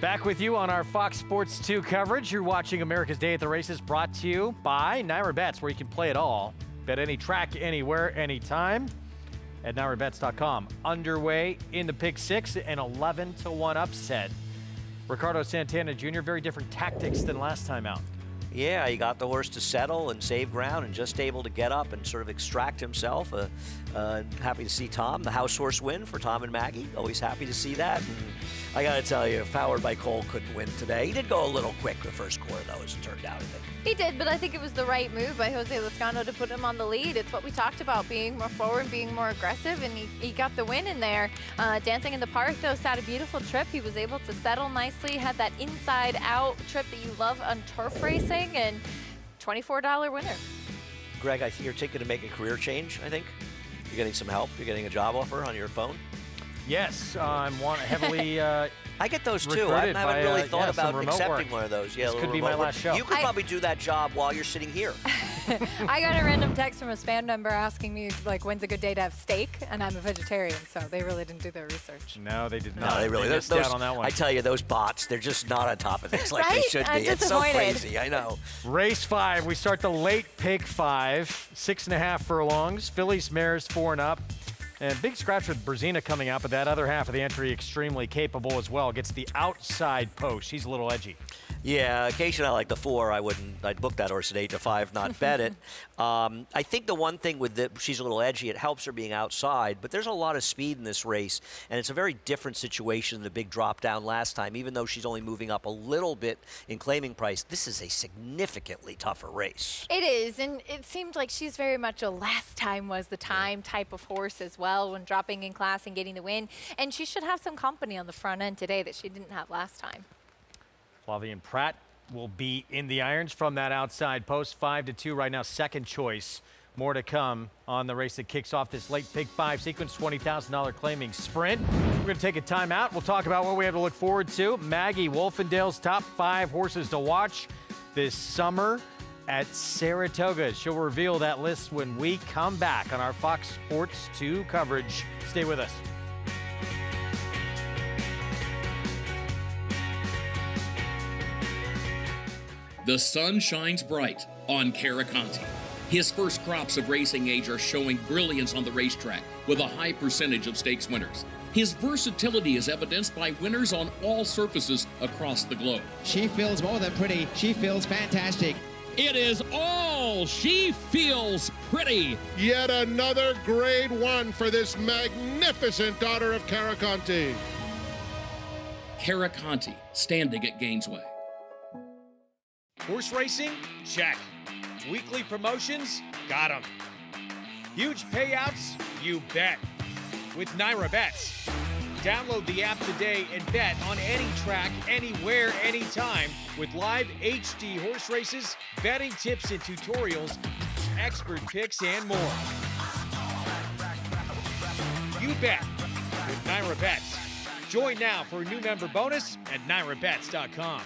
Back with you on our Fox Sports 2 coverage. You're watching America's Day at the Races, brought to you by Naira Bets, where you can play it all. Bet any track, anywhere, anytime at nairabets.com. Underway in the pick 6, an 11-1 upset. Ricardo Santana Jr., very different tactics than last time out.
Yeah, he got the horse to settle and save ground and just able to get up and sort of extract himself. Happy to see Tom, the house horse, win for Tom and Maggie. Always happy to see that. And I got to tell you, Powered by Cole couldn't win today. He did go a little quick the first quarter, though, as it turned out, I think.
He did, but I think it was the right move by Jose Lezcano to put him on the lead. It's what we talked about, being more forward, being more aggressive, and he got the win in there. Dancing in the Park, though, had a beautiful trip. He was able to settle nicely, had that inside-out trip that you love on turf racing, and $24 winner.
Greg, I see you're taking to make a career change, I think. You're getting some help. You're getting a job offer on your phone.
Yes, I'm heavily
I get those too. I
recruited
haven't
by,
really thought
some
about
remote
accepting
work.
one of those. Yeah,
This
a
could
little
be my
remote work.
last show.
You could probably do that job while you're sitting here.
I got a random text from a spam number asking me, like, when's a good day to have steak? And I'm a vegetarian, so they really didn't do their research.
No, they did
No,
not.
they really
missed
those,
out on that one.
I tell you, those bots, they're just not on top of things like they
Right?
should
I'm
be. It's so
disappointed.
crazy, I know.
Race 5, we start the late pick 5, 6.5 furlongs. Fillies, mares, 4 and up. And big scratch with Brzezina coming out, but that other half of the entry extremely capable as well. Gets the outside post. She's a little edgy.
Yeah, occasionally I like the 4. I'd book that horse at 8 to 5, not bet it. I think the one thing with she's a little edgy, it helps her being outside, but there's a lot of speed in this race, and it's a very different situation than the big drop down last time. Even though she's only moving up a little bit in claiming price, this is a significantly tougher race.
It is, and it seemed like she's very much a last time was the time type of horse as well when dropping in class and getting the win. And she should have some company on the front end today that she didn't have last time.
Flavien Prat will be in the irons from that outside post. 5-2 right now, second choice. More to come on the race that kicks off this late pick 5 sequence, $20,000 claiming sprint. We're going to take a timeout. We'll talk about what we have to look forward to. Maggie Wolfendale's top 5 horses to watch this summer at Saratoga. She'll reveal that list when we come back on our Fox Sports 2 coverage. Stay with us.
The sun shines bright on Caraconte. His first crops of racing age are showing brilliance on the racetrack with a high percentage of stakes winners. His versatility is evidenced by winners on all surfaces across the globe.
She feels more than pretty. She feels fantastic.
It is all She Feels Pretty.
Yet another grade 1 for this magnificent daughter of Caraconte.
Caraconte, standing at Gainesway.
Horse racing? Check. Weekly promotions? Got 'em. Huge payouts? You bet. With Naira Bets. Download the app today and bet on any track, anywhere, anytime with live HD horse races, betting tips and tutorials, expert picks, and more. You bet with Naira Bets. Join now for a new member bonus at NairaBets.com.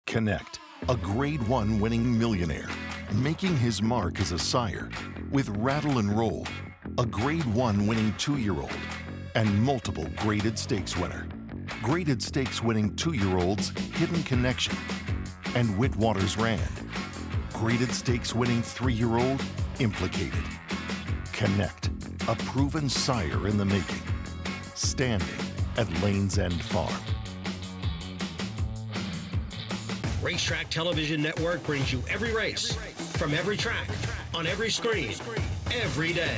Connect, a grade 1 winning millionaire, making his mark as a sire with Rattle and Roll, a grade 1 winning 2-year-old, and multiple graded stakes winner. Graded stakes winning 2-year-olds, Hidden Connection, and Whitwater's Rand. Graded stakes winning 3-year-old, Implicated. Connect, a proven sire in the making, standing at Lane's End Farm.
Racetrack Television Network brings you every race, from every track, on every screen, every day.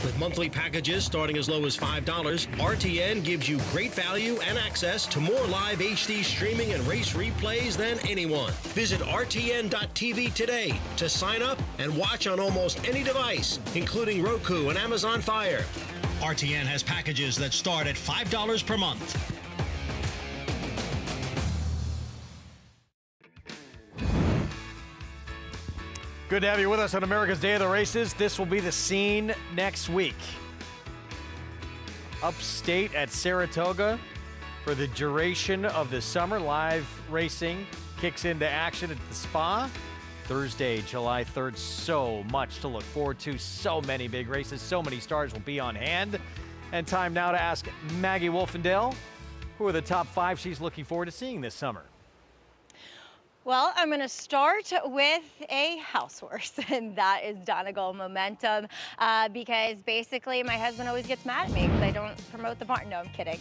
With monthly packages starting as low as $5, RTN gives you great value and access to more live HD streaming and race replays than anyone. Visit RTN.tv today to sign up and watch on almost any device, including Roku and Amazon Fire. RTN has packages that start at $5 per month.
Good to have you with us on America's Day of the Races. This will be the scene next week. Upstate at Saratoga for the duration of the summer. Live racing kicks into action at the Spa Thursday, July 3rd. So much to look forward to. So many big races. So many stars will be on hand. And time now to ask Maggie Wolfendale, who are the top 5 she's looking forward to seeing this summer?
Well, I'm going to start with a house horse, and that is Donegal Momentum, because basically my husband always gets mad at me because I don't promote the barn. No, I'm kidding.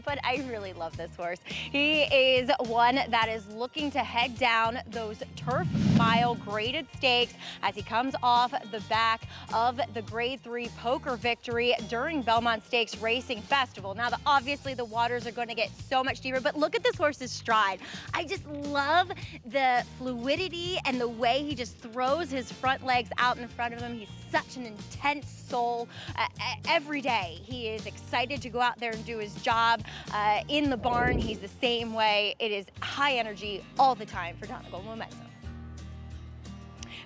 But I really love this horse. He is one that is looking to head down those turf mile graded stakes as he comes off the back of the grade 3 poker victory during Belmont Stakes Racing Festival. Now, obviously the waters are going to get so much deeper, but look at this horse's stride. I just love the fluidity and the way he just throws his front legs out in front of him. He's such an intense soul. Every day he is excited to go out there and do his job. In the barn, he's the same way. It is high energy all the time for Donegal Momentum.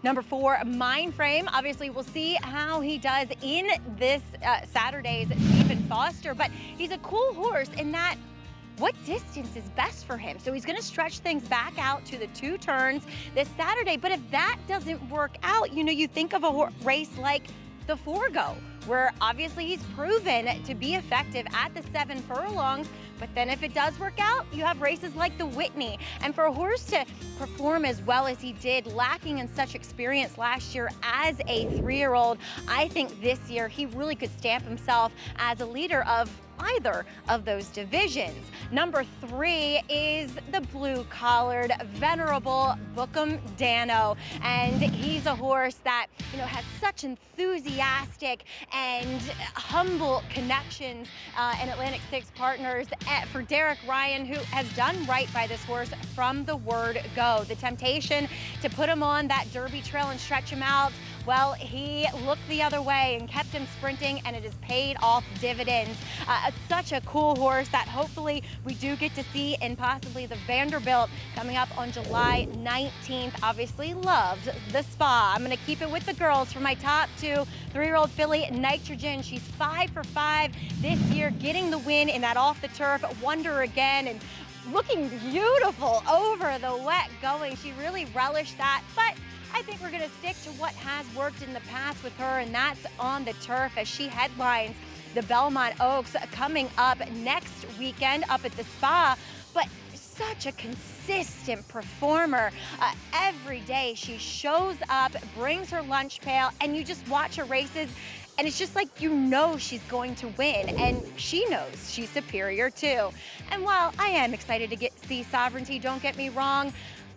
Number 4, Mindframe. Obviously, we'll see how he does in this Saturday's Stephen Foster, but he's a cool horse in that what distance is best for him. So he's going to stretch things back out to the 2 turns this Saturday. But if that doesn't work out, you know, you think of a race like the Forgo, where obviously he's proven to be effective at the 7 furlongs. But then if it does work out, you have races like the Whitney. And for a horse to perform as well as he did, lacking in such experience last year as a 3-year-old, I think this year he really could stamp himself as a leader of either of those divisions. Number 3 is the blue-collared, venerable Bookham Dano. And he's a horse that, you know, has such enthusiastic and humble connections and Atlantic Six partners for Derek Ryan, who has done right by this horse from the word go. The temptation to put him on that Derby trail and stretch him out, well, he looked the other way and kept him sprinting, and it has paid off dividends. Such a cool horse that hopefully we do get to see in possibly the Vanderbilt coming up on July 19th. Obviously loved the Spa. I'm going to keep it with the girls for my top 2. 3-year-old filly, Nitrogen. She's 5 for 5 this year, getting the win in that off the turf Wonder Again, and looking beautiful over the wet going. She really relished that, but I think we're going to stick to what has worked in the past with her, and that's on the turf as she headlines the Belmont Oaks coming up next weekend up at the Spa. But such a consistent performer. Every day she shows up, brings her lunch pail, and you just watch her races, and it's just like, you know, she's going to win, and she knows she's superior too. And while I am excited to see Sovereignty, don't get me wrong,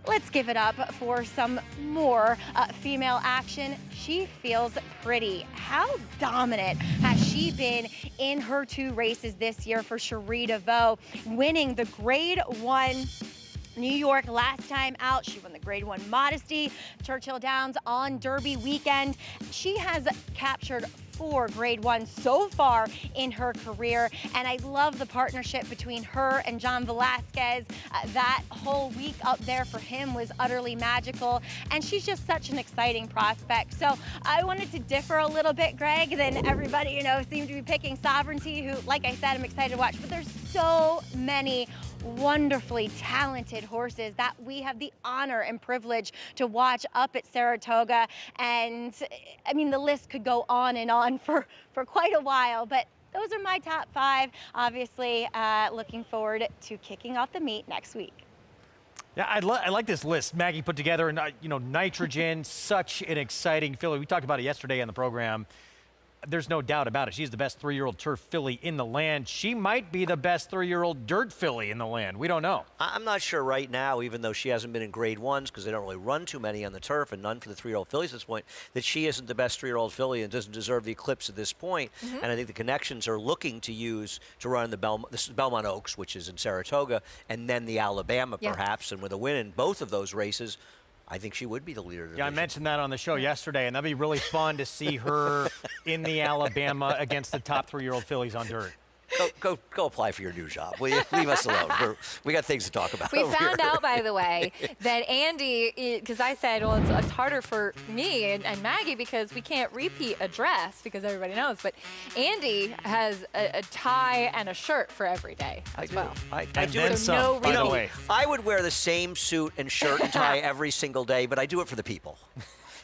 let's give it up for some more female action. She feels pretty. How dominant has she been in her 2 races this year for Cherie DeVoe, winning the Grade 1 New York last time out. She won the Grade 1 Modesty, Churchill Downs on Derby weekend. She has captured 4 Grade 1 so far in her career, and I love the partnership between her and John Velasquez. That whole week up there for him was utterly magical, and she's just such an exciting prospect. So I wanted to differ a little bit, Greg, than everybody, you know, seemed to be picking Sovereignty, who, like I said, I'm excited to watch, but there's so many wonderfully talented horses that we have the honor and privilege to watch up at Saratoga. And I mean, the list could go on and on for quite a while, but those are my top 5. Obviously, looking forward to kicking off the meet next week.
Yeah, I like this list Maggie put together, and you know, Nitrogen, such an exciting filly. We talked about it yesterday on the program. There's no doubt about it. She's the best 3-year-old turf filly in the land. She might be the best 3-year-old dirt filly in the land. We don't know.
I'm not sure right now, even though she hasn't been in Grade 1s because they don't really run too many on the turf and none for the 3-year-old fillies at this point, that she isn't the best 3-year-old filly and doesn't deserve the eclipse at this point. And I think the connections are looking to use to run the Belmont Oaks, which is in Saratoga, and then the Alabama perhaps. And with a win in both of those races, I think she would be the leader of the division.
I mentioned that on the show yesterday, and that'd be really fun to see her in the Alabama against the top 3-year-old fillies on dirt.
Go apply for your new job. Will you leave us alone? We got things to talk about.
We found out, by the way, that Andy, because I said, well, it's harder for me and Maggie because we can't repeat a dress because everybody knows. But Andy has a tie and a shirt for every day as well.
I do it.
So no
by the
repeats.
way, I would wear the same suit and shirt and tie every single day, but I do it for the people.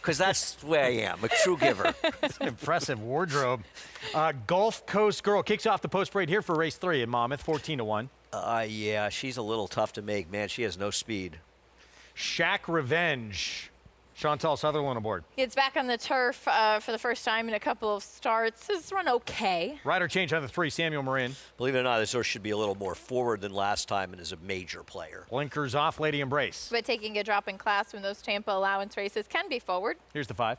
Because that's the way I am, a true giver.
It's an impressive wardrobe. Gulf Coast Girl kicks off the post parade here for race 3 in Monmouth, 14-1.
Yeah, she's a little tough to make, man. She has no speed.
Shack Revenge. Chantal Sutherland aboard.
It's back on the turf for the first time in a couple of starts. It's run okay.
Rider change on the 3, Samuel Marin.
Believe it or not, this horse should be a little more forward than last time and is a major player.
Blinkers off, Lady Embrace.
But taking a drop in class when those Tampa allowance races can be forward.
Here's the 5.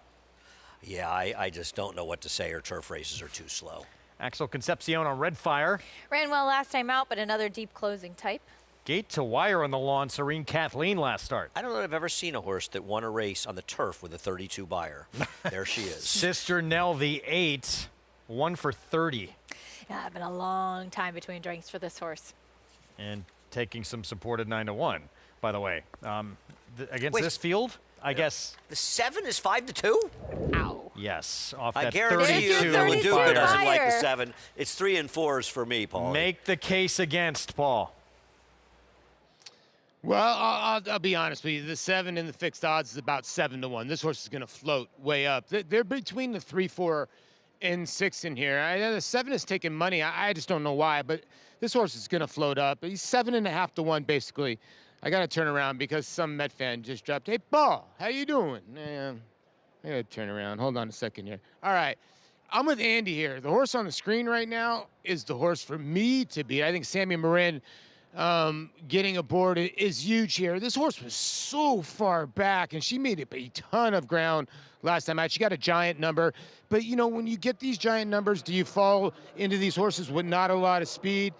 Yeah, I just don't know what to say. Her turf races are too slow.
Axel Concepcion on Red Fire.
Ran well last time out, but another deep closing type.
Gate to wire on the lawn, Serene Kathleen last start.
I don't know that I've ever seen a horse that won a race on the turf with a 32 buyer. There she is.
Sister Nell, the 8, 1 for 30.
Yeah, it's been a long time between drinks for this horse.
And taking some support at 9-1, by the way. Against this field? I guess.
The 7 is 5-2?
Ow.
Yes, off
I
that
guarantee you
32
the Laduca doesn't
fire.
like the 7. It's 3 and 4s for me, Paul.
Make the case against, Paul.
Well, I'll be honest with you. The 7 in the fixed odds is about 7-1. This horse is going to float way up. They're between the 3, 4, and 6 in here. The 7 is taking money. I just don't know why, but this horse is going to float up. He's 7.5-1, basically. I got to turn around because some Met fan just dropped. Hey, Paul, how you doing? I got to turn around. Hold on a second here. All right. I'm with Andy here. The horse on the screen right now is the horse for me to beat. I think Sammy Marin getting aboard is huge here. This horse was so far back, and she made a ton of ground last time out. She got a giant number. But, you know, when you get these giant numbers, do you fall into these horses with not a lot of speed?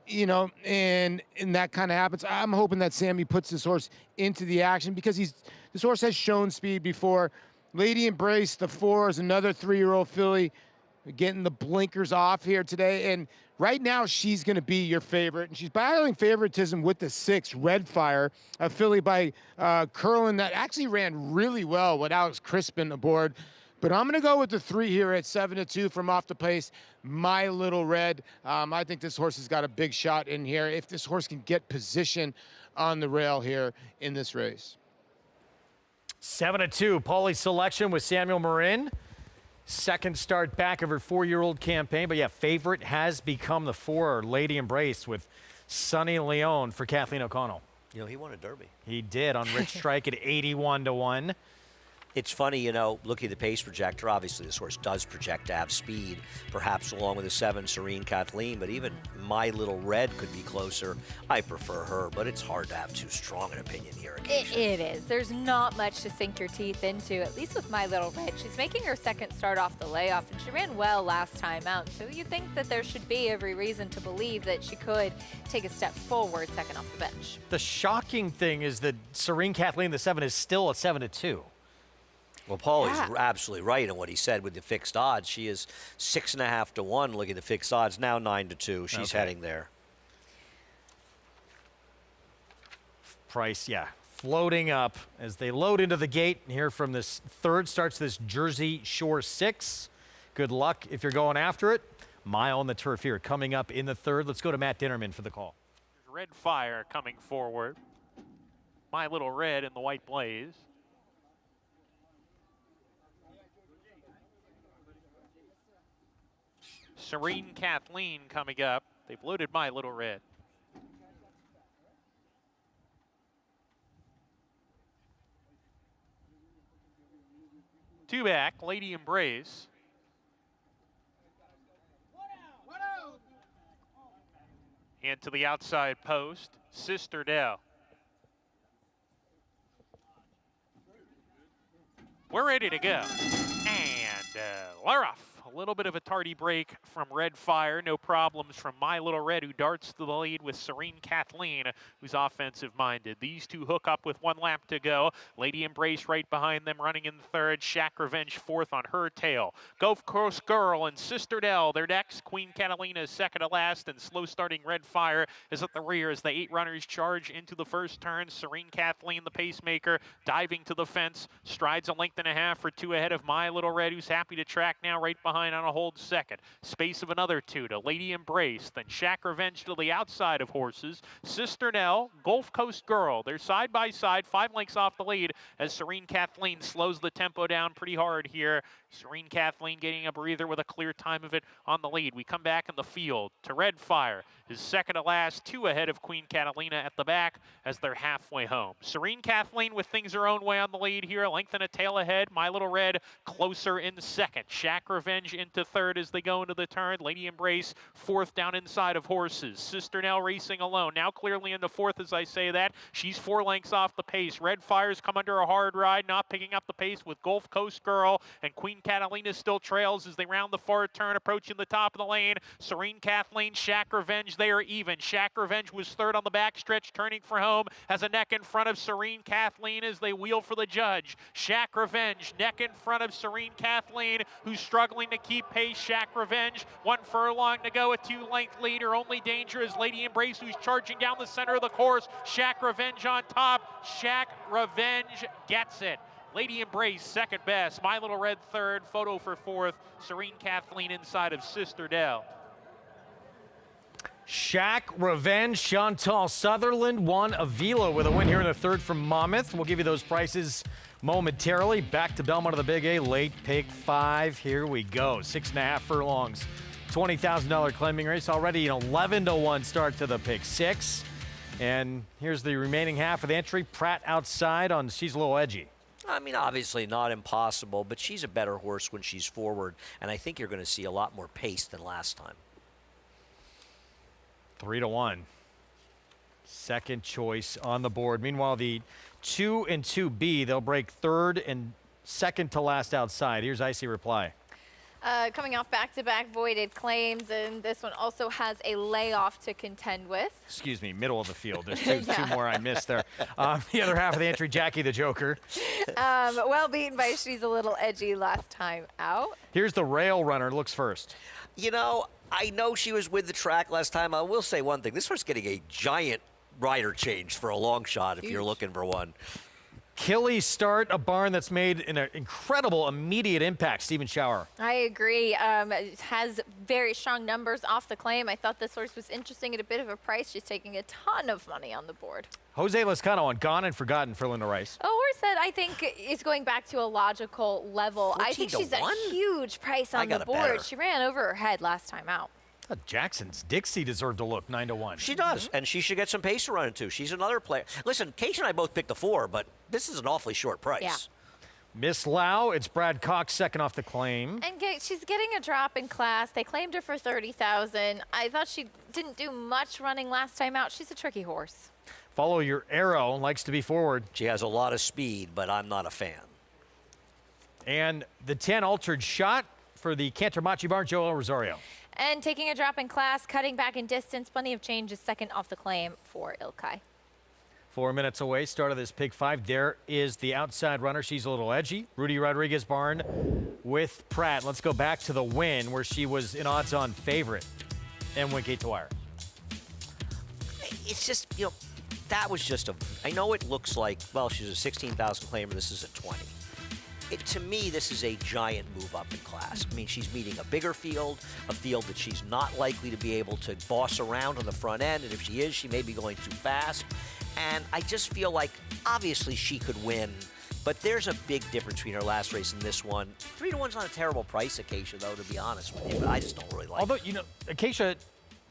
You know, and that kind of happens. I'm hoping that Sammy puts this horse into the action because this horse has shown speed before. Lady Embrace, the 4, is another 3-year-old filly getting the blinkers off here today. And right now, she's going to be your favorite. And she's battling favoritism with the 6, Red Fire, a filly by Curlin that actually ran really well with Alex Crispin aboard. But I'm going to go with the 3 here at 7-2 from off the pace, My Little Red. I think this horse has got a big shot in here if this horse can get position on the rail here in this race.
7-2, Paulie's selection with Samuel Marin. Second start back of her 4-year-old campaign. But, yeah, favorite has become the 4, Lady Embrace, with Sonny Leone for Kathleen O'Connell.
You know, he won a Derby.
He did on Rich Strike at 81-1.
It's funny, you know, looking at the pace projector, obviously this horse does project to have speed, perhaps along with the 7, Serene Kathleen, but even My Little Red could be closer. I prefer her, but it's hard to have too strong an opinion here occasionally.
It is. There's not much to sink your teeth into, at least with My Little Red. She's making her second start off the layoff, and she ran well last time out, so you think that there should be every reason to believe that she could take a step forward second off the bench.
The shocking thing is that Serene Kathleen, the 7, is still at 7-2.
Well, Paul is absolutely right in what he said with the fixed odds. She is 6.5-1. Look at the fixed odds now, 9-2. She's heading there.
Price, yeah, floating up as they load into the gate here from this 3rd. Starts this Jersey Shore 6. Good luck if you're going after it. Mile on the turf here coming up in the 3rd. Let's go to Matt Dinnerman for the call.
Red Fire coming forward. My Little Red in the white blaze. Serene Kathleen coming up. They've loaded My Little Red. Two back, Lady Embrace. And to the outside post, Sister Dell. We're ready to go. And we're off. A little bit of a tardy break from Red Fire. No problems from My Little Red, who darts to the lead with Serene Kathleen, who's offensive-minded. These two hook up with 1 lap to go. Lady Embrace right behind them, running in 3rd. Shack Revenge 4th on her tail. Gulf Coast Girl and Sister Dell, they're next. Queen Catalina is second to last, and slow-starting Red Fire is at the rear as the 8 runners charge into the first turn. Serene Kathleen, the pacemaker, diving to the fence, strides a length and a half or 2 ahead of My Little Red, who's happy to track now right behind on a hold second. Space of another 2 to Lady Embrace, then Shack Revenge to the outside of horses. Sister Nell, Gulf Coast Girl. They're side by side, 5 lengths off the lead as Serene Kathleen slows the tempo down pretty hard here. Serene Kathleen getting a breather with a clear time of it on the lead. We come back in the field to Red Fire, is second to last, 2 ahead of Queen Catalina at the back as they're halfway home. Serene Kathleen with things her own way on the lead here, a length and a tail ahead. My Little Red closer in second. Shack Revenge into 3rd as they go into the turn. Lady Embrace 4th down inside of horses. Sister Nell racing alone, now clearly into 4th as I say that. She's 4 lengths off the pace. Red Fire's come under a hard ride, not picking up the pace with Gulf Coast Girl, and Queen Catalina still trails as they round the far turn, approaching the top of the lane. Serene Kathleen, Shack Revenge, they are even. Shack Revenge was 3rd on the backstretch, turning for home, has a neck in front of Serene Kathleen as they wheel for the judge. Shack Revenge, neck in front of Serene Kathleen, who's struggling to keep pace. Shack Revenge, 1 furlong to go, a 2-length lead. Her only danger is Lady Embrace, who's charging down the center of the course. Shack Revenge on top. Shack Revenge gets it. Lady Embrace, second best. My Little Red, third. Photo for fourth. Serene Kathleen inside of Sister Dell.
Shack Revenge, Chantal Sutherland won Avila with a win here in the third from Monmouth. We'll give you those prices momentarily. Back to Belmont of the Big A, late pick 5. Here we go. 6.5 furlongs, $20,000 claiming race. Already an 11-1 start to the pick 6. And here's the remaining half of the entry. Pratt outside on She's a Little Edgy.
I mean, obviously not impossible, but she's a better horse when she's forward, and I think you're going to see a lot more pace than last time.
3-1. Second choice on the board. Meanwhile, the 2 and 2B, they'll break third and second to last outside. Here's Icy Reply.
Coming off back-to-back voided claims, and this one also has a layoff to contend with.
Excuse me, middle of the field. There's two more I missed there. The other half of the entry, Jackie the Joker.
Well beaten by She's a Little Edgy last time out.
Here's the rail runner, looks first.
You know, I know she was with the track last time. I will say one thing. This one's getting a giant rider change for a long shot if you're looking for one.
Killy start, a barn that's made an incredible immediate impact. Stephen Shower.
I agree. It has very strong numbers off the claim. I thought this horse was interesting at a bit of a price. She's taking a ton of money on the board.
Jose Lezcano on Gone and Forgotten for Linda Rice.
A horse that I think is going back to a logical level. I think she's a huge price on the board. She ran over her head last time out.
Jackson's Dixie deserved a look, 9-1.
She does, and she should get some pace to run into. She's another player. Listen, Kate and I both picked the 4, but this is an awfully short price.
Yeah.
Miss Lau, it's Brad Cox second off the claim.
And she's getting a drop in class. They claimed her for $30,000. I thought she didn't do much running last time out. She's a tricky horse.
Follow Your Arrow, likes to be forward.
She has a lot of speed, but I'm not a fan.
And the 10 altered shot for the Cantermachi Barn, Joel Rosario.
And taking a drop in class, cutting back in distance, plenty of change is second off the claim for Ilkay.
4 minutes away, start of this pick 5. There is the outside runner. She's a Little Edgy. Rudy Rodriguez Barn with Pratt. Let's go back to the win where she was an odds-on favorite and went gate to wire.
It's just, you know, that was just I know it looks like, well, she's a 16,000 claimer. This is a 20. To me, this is a giant move up in class. I mean, she's meeting a bigger field, a field that she's not likely to be able to boss around on the front end, and if she is, she may be going too fast. And I just feel like, obviously, she could win, but there's a big difference between her last race and this one. 3-1's not a terrible price, Acacia, though, to be honest with you, but I just don't really like it.
Although, you know, Acacia,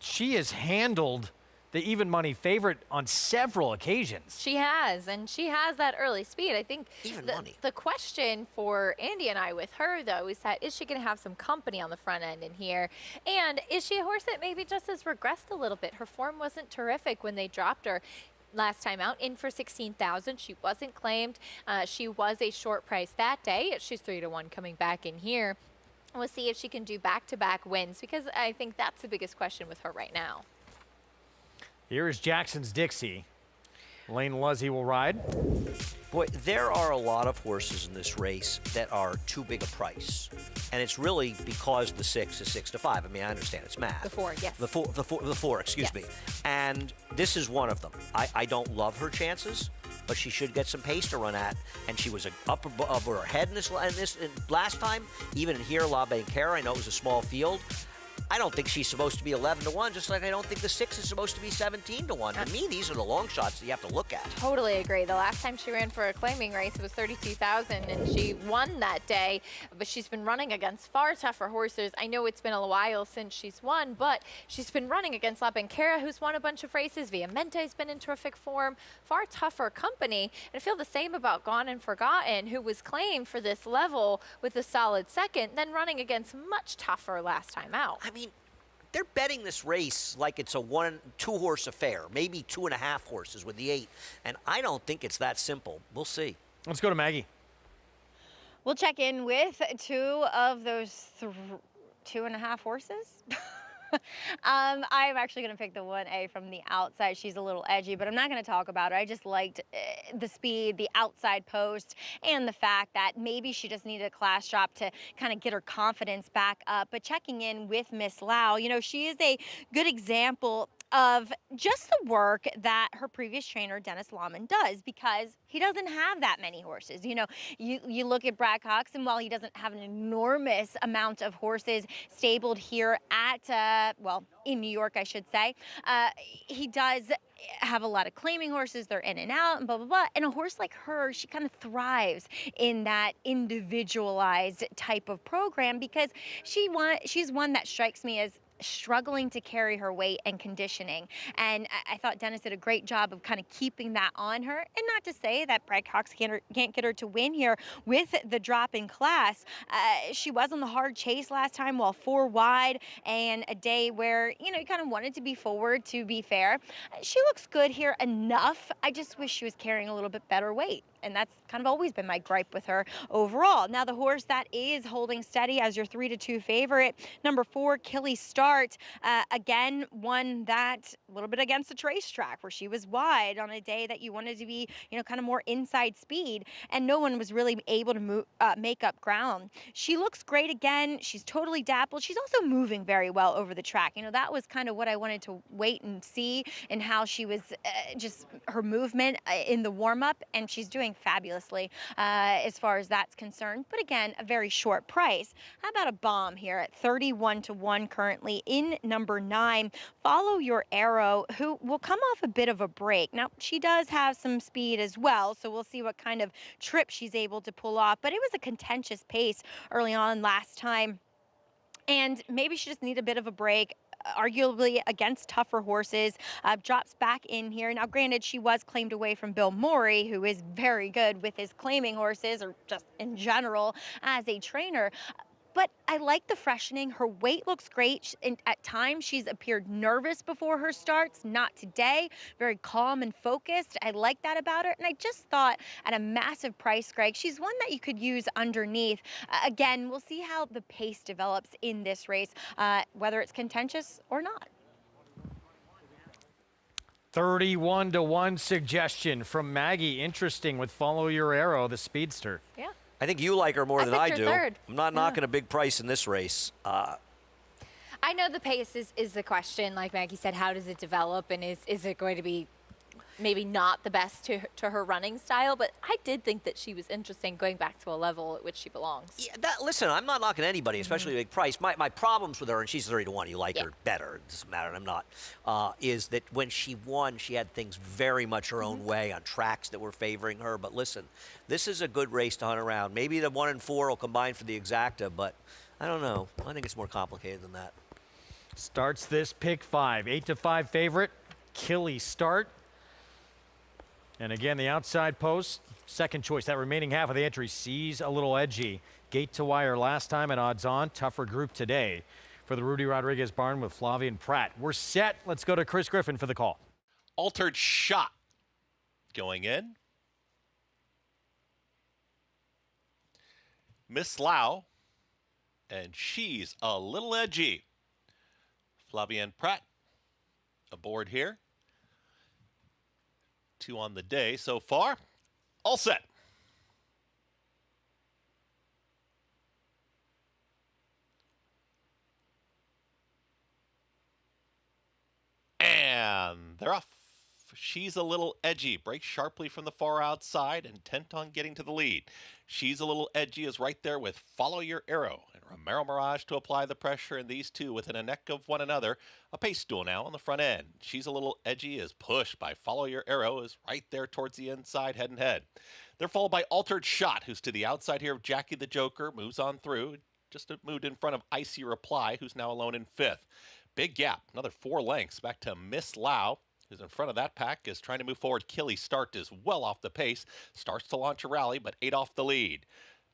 she has handled the even money favorite on several occasions.
She has, and she has that early speed. I think the question for Andy and I with her, though, is that is she going to have some company on the front end in here? And is she a horse that maybe just has regressed a little bit? Her form wasn't terrific when they dropped her last time out, in for 16,000. She wasn't claimed. She was a short price that day. She's 3-1 coming back in here. We'll see if she can do back-to-back wins, because I think that's the biggest question with her right now.
Here is Jackson's Dixie. Lane Luzzy will ride.
Boy, there are a lot of horses in this race that are too big a price. And it's really because the 6 is 6 to 5. I mean, I understand it's math.
The 4, yes.
The four, excuse me. And this is one of them. I don't love her chances, but she should get some pace to run at. And she was up above her head in this last time. Even in here, La Banquera, I know it was a small field. I don't think she's supposed to be 11-1, just like I don't think the 6 is supposed to be 17-1. To me, these are the long shots that you have to look at.
Totally agree. The last time she ran for a claiming race, it was 32,000, and she won that day. But she's been running against far tougher horses. I know it's been a while since she's won, but she's been running against La Banquera, who's won a bunch of races. Viamente's been in terrific form. Far tougher company. And I feel the same about Gone and Forgotten, who was claimed for this level with a solid second, then running against much tougher last time out.
I mean, they're betting this race like it's a 1-2 horse affair, maybe 2.5 horses with the 8. And I don't think it's that simple. We'll see.
Let's go to Maggie.
We'll check in with 2 of those 2.5 horses. I'm actually going to pick the 1A from the outside. She's a little edgy, but I'm not going to talk about her. I just liked the speed, the outside post, and the fact that maybe she just needed a class drop to kind of get her confidence back up. But checking in with Miss Lau, you know, she is a good example of just the work that her previous trainer, Dennis Lawman, does, because he doesn't have that many horses. You know, you look at Brad Cox, and while he doesn't have an enormous amount of horses stabled here at, well, in New York, I should say, he does have a lot of claiming horses. They're in and out and blah, blah, blah. And a horse like her, she kind of thrives in that individualized type of program because she's one that strikes me as struggling to carry her weight and conditioning. And I thought Dennis did a great job of kind of keeping that on her. And not to say that Brad Cox can't get her to win here with the drop in class. She was on the hard chase last time while 4 wide and a day where, you know, you kind of wanted to be forward, to be fair. She looks good here enough. I just wish she was carrying a little bit better weight. And that's kind of always been my gripe with her overall. Now, the horse that is holding steady as your 3-2 favorite, number 4, Killy Start, again, one that a little bit against the tracetrack where she was wide on a day that you wanted to be, you know, kind of more inside speed, and no one was really able to make up ground. She looks great again. She's totally dappled. She's also moving very well over the track. You know, that was kind of what I wanted to wait and see, and how she was just her movement in the warm-up, and she's doing fabulously as far as that's concerned. But again, a very short price. How about a bomb here at 31-1 currently in number 9, Follow Your Arrow, who will come off a bit of a break. Now, she does have some speed as well, so we'll see what kind of trip she's able to pull off. But it was a contentious pace early on last time, and maybe she just needed a bit of a break, arguably against tougher horses. Drops back in here. Now, granted, she was claimed away from Bill Morey, who is very good with his claiming horses, or just in general as a trainer. But I like the freshening. Her weight looks great. At times, she's appeared nervous before her starts. Not today. Very calm and focused. I like that about her. And I just thought at a massive price, Greg, she's one that you could use underneath. Again, we'll see how the pace develops in this race, whether it's contentious or not.
31-1 suggestion from Maggie. Interesting with Follow Your Arrow, the speedster.
Yeah.
I think you like her more than I do.
Third.
I'm not knocking a big price in this race.
I know the pace is the question. Like Maggie said, how does it develop, and is it going to be maybe not the best to her running style? But I did think that she was interesting, going back to a level at which she belongs.
Yeah, listen, I'm not knocking anybody, especially a big price. My problems with her, and she's 30-1, you like her better, it doesn't matter, and I'm not, is that when she won, she had things very much her own way on tracks that were favoring her. But listen, this is a good race to hunt around. Maybe the 1 and 4 will combine for the exacta, but I don't know. I think it's more complicated than that.
Starts this pick 5, 8-5 favorite, Killy Start. And again, the outside post, second choice. That remaining half of the entry sees a little edgy. Gate to wire last time at odds on. Tougher group today for the Rudy Rodriguez barn with Flavian Pratt. We're set. Let's go to Chris Griffin for the call.
Altered Shot going in. Miss Lau, and she's a little edgy. Flavian Pratt aboard here. 2 on the day so far. All set. And they're off. She's a little edgy. Breaks sharply from the far outside, intent on getting to the lead. She's a little edgy is right there with Follow Your Arrow. And Romero Mirage to apply the pressure, and these two within a neck of one another. A pace duel now on the front end. She's a little edgy is pushed by Follow Your Arrow, is right there towards the inside, head and head. They're followed by Altered Shot, who's to the outside here of Jackie the Joker, moves on through. Just moved in front of Icy Reply, who's now alone in 5th. Big gap, another 4 lengths back to Miss Lau, who's in front of that pack, is trying to move forward. Killy Start is well off the pace, starts to launch a rally, but 8 off the lead.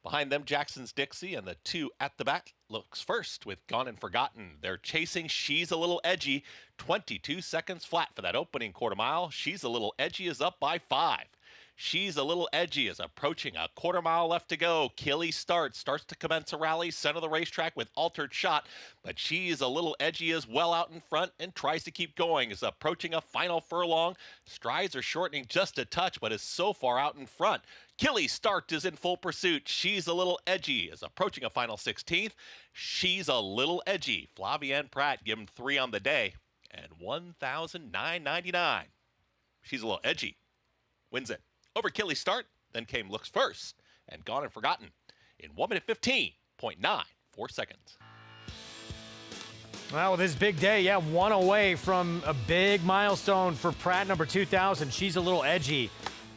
Behind them, Jackson's Dixie, and the 2 at the back looks first with Gone and Forgotten. They're chasing She's a Little Edgy, 22 seconds flat for that opening quarter mile. She's a Little Edgy is up by 5. She's a Little Edgy is approaching a quarter mile left to go. Killy starts to commence a rally, center of the racetrack with Altered Shot, but She's a Little Edgy is well out in front and tries to keep going. Is approaching a final furlong. Strides are shortening just a touch, but is so far out in front. Killy Start is in full pursuit. She's a Little Edgy is approaching a final 16th. She's a Little Edgy. Flavienne Pratt give him 3 on the day and $1,999. She's a Little Edgy wins it over Killy Start. Then came Looks First and Gone and Forgotten in 1 minute 15.94 seconds.
Well, with this big day, yeah, 1 away from a big milestone for Pratt, number 2,000. She's a Little Edgy.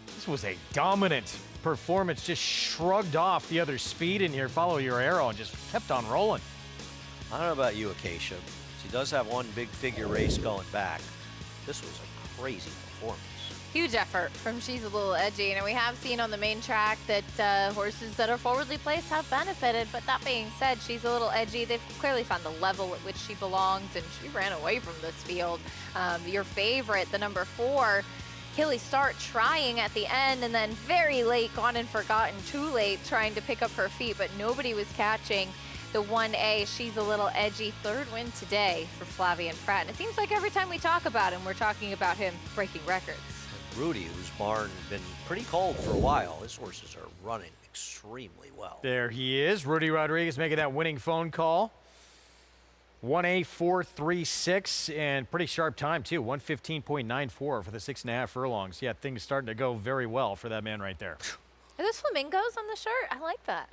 This was a dominant performance, just shrugged off the other speed in here, follow your arrow, and just kept on rolling.
I don't know about you, Acacia. She does have one big figure race going back. This was a crazy performance.
Huge effort from She's a Little Edgy. And we have seen on the main track that horses that are forwardly placed have benefited. But that being said, She's a Little Edgy. They've clearly found the level at which she belongs, and she ran away from this field. Your favorite, the number 4, Killy Start, trying at the end, and then very late, Gone and Forgotten, too late, trying to pick up her feet, but nobody was catching the 1A. She's a Little Edgy. 3rd win today for Flavienne Pratt. And it seems like every time we talk about him, we're talking about him breaking records.
Rudy, whose barn been pretty cold for a while, his horses are running extremely well.
There he is, Rudy Rodriguez making that winning phone call. 1A436, and pretty sharp time too, 115.94 for the 6.5 furlongs. Yeah, things starting to go very well for that man right there.
Are those flamingos on the shirt? I like that.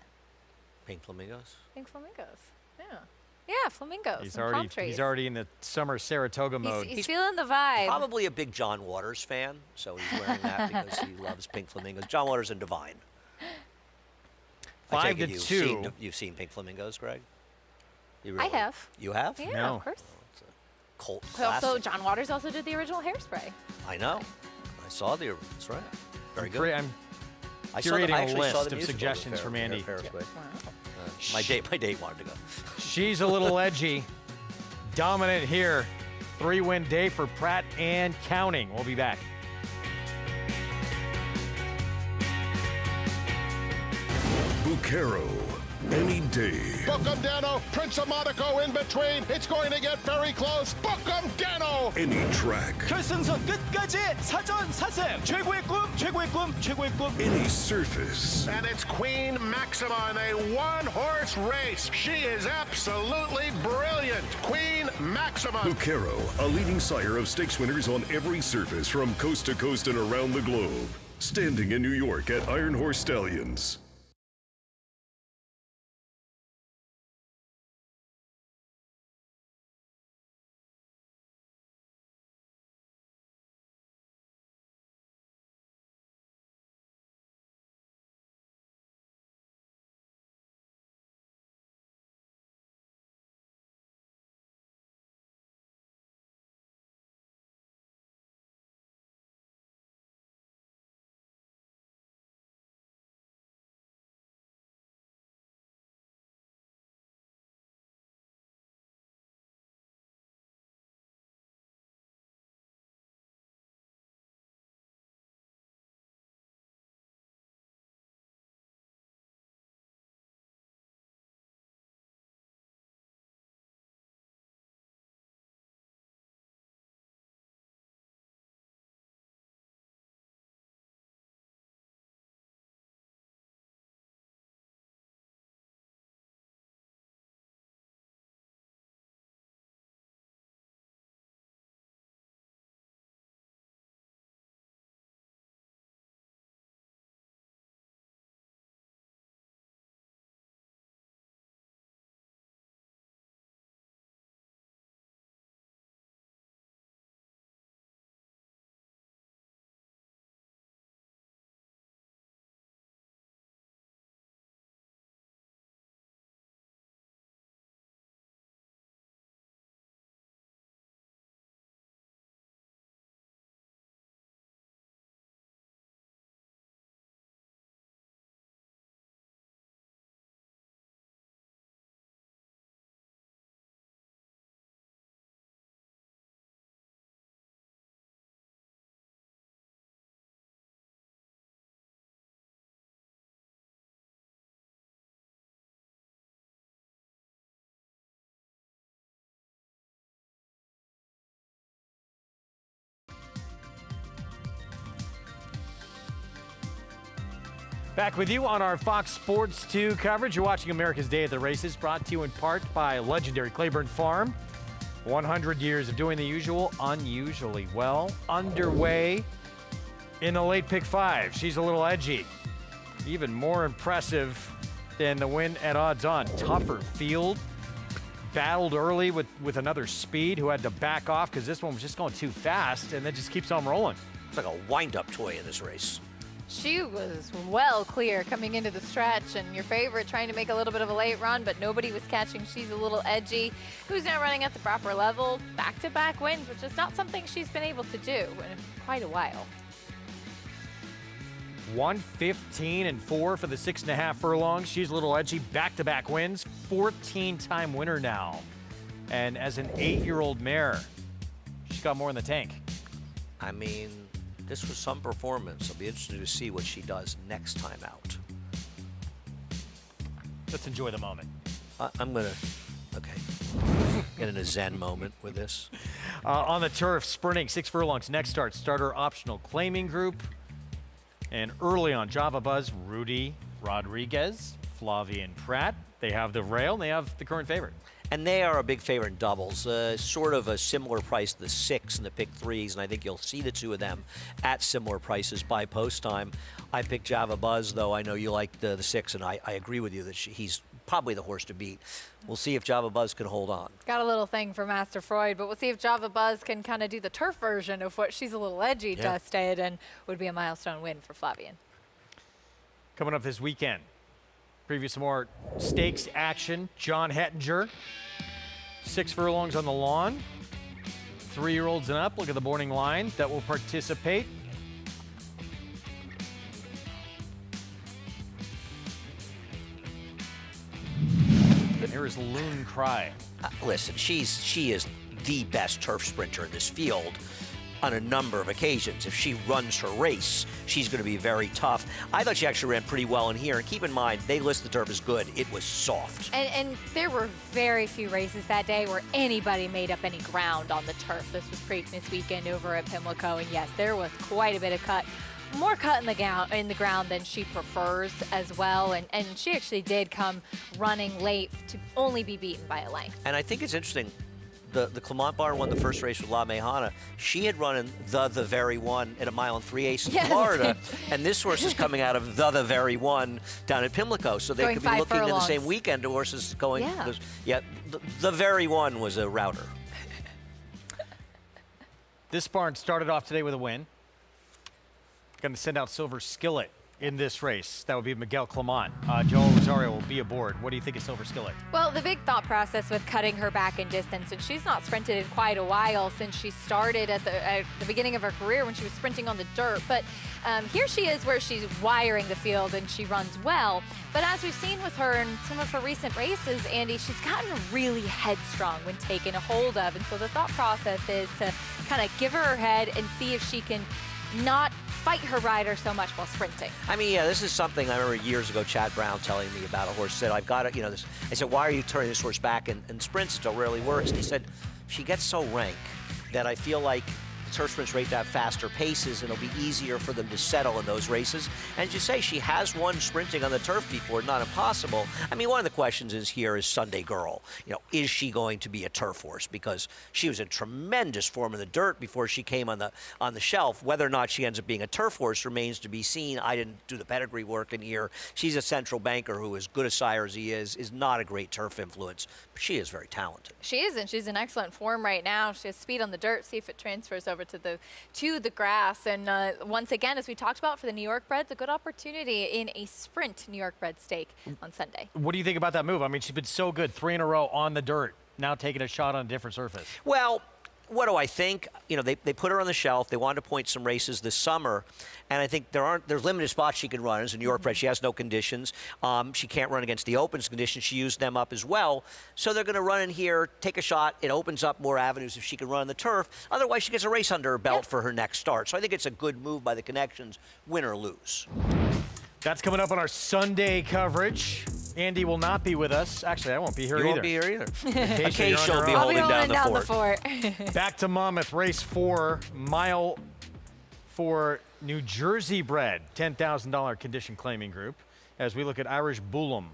Pink flamingos?
Pink flamingos, yeah. Yeah, flamingos
He's
and palm trees.
he's already in the summer Saratoga mode.
He's feeling the vibe.
Probably a big John Waters fan, so he's wearing that because he loves pink flamingos. John Waters and Divine.
5 to 2.
You've seen Pink Flamingos, Greg?
I have.
You have?
Yeah,
No.
of course.
It's a cult
Also,
classic.
John Waters also did the original Hairspray.
I know. I saw the. That's right. Very good.
I'm
I saw the-
curating
I
a
actually saw
list
the
of
musical
suggestions from Andy.
Hairspray. My date wanted to go.
She's a Little Edgy. Dominant here. 3-win day for Pratt and counting. We'll be back.
Bucaro, any day.
Book 'em, Dano. Prince of Monaco in between. It's going to get very close. Book 'em, Dano.
Any track.
결승선 끝까지 사전 사승 최고의 꿈 최고의 꿈 최고의 꿈.
Any surface.
And it's Queen Maxima in a one-horse race. She is absolutely brilliant. Queen Maxima.
Bucaro, a leading sire of stakes winners on every surface from coast to coast and around the globe. Standing in New York at Iron Horse Stallions.
Back with you on our Fox Sports 2 coverage. You're watching America's Day at the Races, brought to you in part by legendary Claiborne Farm. 100 years of doing the usual unusually well. Underway in the late pick 5. She's a little edgy. Even more impressive than the win at odds on. Tougher field. Battled early with another speed who had to back off because this one was just going too fast, and then just keeps on rolling.
It's like a wind-up toy in this race.
She was well clear coming into the stretch, and your favorite trying to make a little bit of a late run, but nobody was catching. She's a little edgy. Who's now running at the proper level? Back-to-back wins, which is not something she's been able to do in quite a while.
1:15 and 4 for the 6.5 furlongs. She's a little edgy. Back-to-back wins. 14-time winner now. And as an 8-year-old mare, she's got more in the tank.
I mean, this was some performance. I'll be interested to see what she does next time out.
Let's enjoy the moment.
I'm going to, get in a zen moment with this.
On the turf, sprinting, 6 furlongs. Next start, starter optional claiming group. And early on, Java Buzz, Rudy Rodriguez, Flavian Pratt. They have the rail, and they have the current favorite.
And they are a big favorite in doubles, sort of a similar price to the 6 and the pick 3s, and I think you'll see the two of them at similar prices by post time. I picked Java Buzz, though I know you like the 6, and I agree with you that he's probably the horse to beat. We'll see if Java Buzz can hold on.
Got a little thing for Master Freud, but we'll see if Java Buzz can kind of do the turf version of what She's a Little Edgy just did, and would be a milestone win for Flavian.
Coming up this weekend, preview some more stakes action. John Hettinger, 6 furlongs on the lawn. 3-year-olds and up. Look at the morning line that will participate. And here is Loon Cry.
Listen, she is the best turf sprinter in this field on a number of occasions. If she runs her race, she's going to be very tough. I thought she actually ran pretty well in here. And keep in mind, they list the turf as good. It was soft.
And there were very few races that day where anybody made up any ground on the turf. This was Preakness weekend over at Pimlico, and yes, there was quite a bit of cut. More cut in the ground than she prefers as well, and she actually did come running late to only be beaten by a length.
And I think it's interesting. The Clement Bar won the first race with La Mejana. She had run in the very one at a 1 3/8 in Florida, and this horse is coming out of the very one down at Pimlico. So they
Going
could be
5
looking at the
furlongs.
same weekend to horses going. The very one was a router.
This barn started off today with a win. Going to send out Silver Skillet in this race. That would be Miguel Clement. Joel Rosario will be aboard. What do you think of Silver Skillet?
Well, the big thought process with cutting her back in distance, and she's not sprinted in quite a while since she started at the beginning of her career when she was sprinting on the dirt. But here she is where she's wiring the field and she runs well. But as we've seen with her in some of her recent races, Andy, she's gotten really headstrong when taken a hold of. And so the thought process is to kind of give her head and see if she can not fight her rider so much while sprinting.
I mean, this is something I remember years ago, Chad Brown telling me about a horse. Said, I've got to, this. I said, why are you turning this horse back and sprints? It rarely works. And he said, she gets so rank that I feel like turf sprints rate to have faster paces, and it'll be easier for them to settle in those races. And as you say, she has won sprinting on the turf before, not impossible. I mean, one of the questions is here is Sunday Girl. Is she going to be a turf horse? Because she was in tremendous form in the dirt before she came on the shelf. Whether or not she ends up being a turf horse remains to be seen. I didn't do the pedigree work in here. She's a central banker who, as good a sire as he is not a great turf influence, but she is very talented.
She is, and she's in excellent form right now. She has speed on the dirt. See if it transfers over to the grass. And once again, as we talked about for the New York Breds, a good opportunity in a sprint New York Bred stake on Sunday.
What do you think about that move? I mean, she's been so good, 3 in a row on the dirt, now taking a shot on a different surface.
Well, what do I think? They put her on the shelf. They wanted to point some races this summer, and I think there's limited spots she can run. As a New York Bred, she has no conditions. She can't run against the Opens conditions. She used them up as well. So they're going to run in here, take a shot. It opens up more avenues if she can run on the turf. Otherwise, she gets a race under her belt for her next start. So I think it's a good move by the connections, win or lose.
That's coming up on our Sunday coverage. Andy will not be with us. Actually, I won't be here either.
You won't be here either.
Occasionally,
she'll be holding down the fort.
Back to Monmouth, race 4, mile for New Jersey bred $10,000 condition claiming group as we look at Irish Bullum.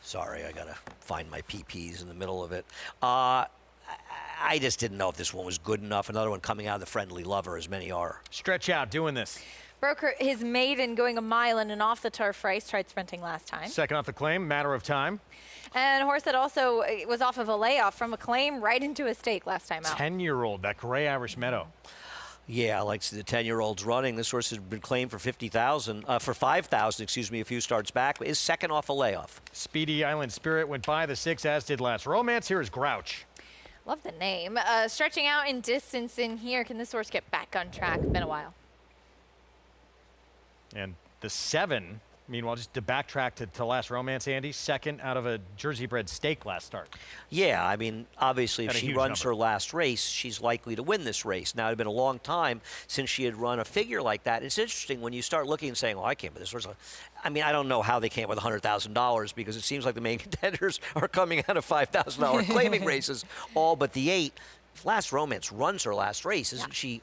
Sorry, I got to find my PPs in the middle of it. I just didn't know if this one was good enough. Another one coming out of the Friendly Lover, as many are.
Stretch out doing this.
Broke his maiden going a mile in an off-the-turf race. Tried sprinting last time.
Second off the claim, matter of time.
And a horse that also was off of a layoff from a claim right into a stake last time out.
10-year-old, that gray Irish Meadow.
Yeah, like the 10-year-old's running. This horse has been claimed for 50,000, for 5,000, excuse me, a few starts back. Is second off a layoff.
Speedy Island Spirit went by the 6, as did Last Romance. Here is Grouch.
Love the name. Stretching out in distance in here. Can this horse get back on track? Been a while.
And the 7, meanwhile, just to backtrack to Last Romance, Andy, second out of a Jersey-bred stake last start.
Yeah, I mean, obviously, if
At a
she
huge
runs
number.
her last race, she's likely to win this race. Now, it had been a long time since she had run a figure like that. It's interesting when you start looking and saying, oh, I came with this horse. I mean, I don't know how they came with $100,000 because it seems like the main contenders are coming out of $5,000 claiming races, all but the 8. If Last Romance runs her last race, isn't she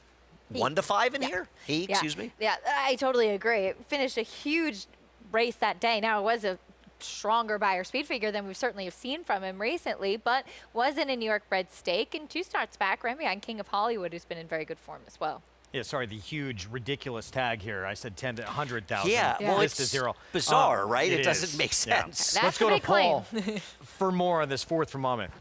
1 to 5 in here? Excuse me?
Yeah, I totally agree. It finished a huge race that day. Now, it was a stronger buyer speed figure than we certainly have seen from him recently, but was in a New York bred stake and 2 starts back, ran behind King of Hollywood, who's been in very good form as well.
Yeah, sorry, the huge, ridiculous tag here. I said 10 to 100,000.
Yeah, well,
This
it's
to 0.
bizarre, right? It
is.
doesn't make
Yeah.
sense.
That's
Let's go
a
to
big claim.
Paul for more on this 4th from Monmouth.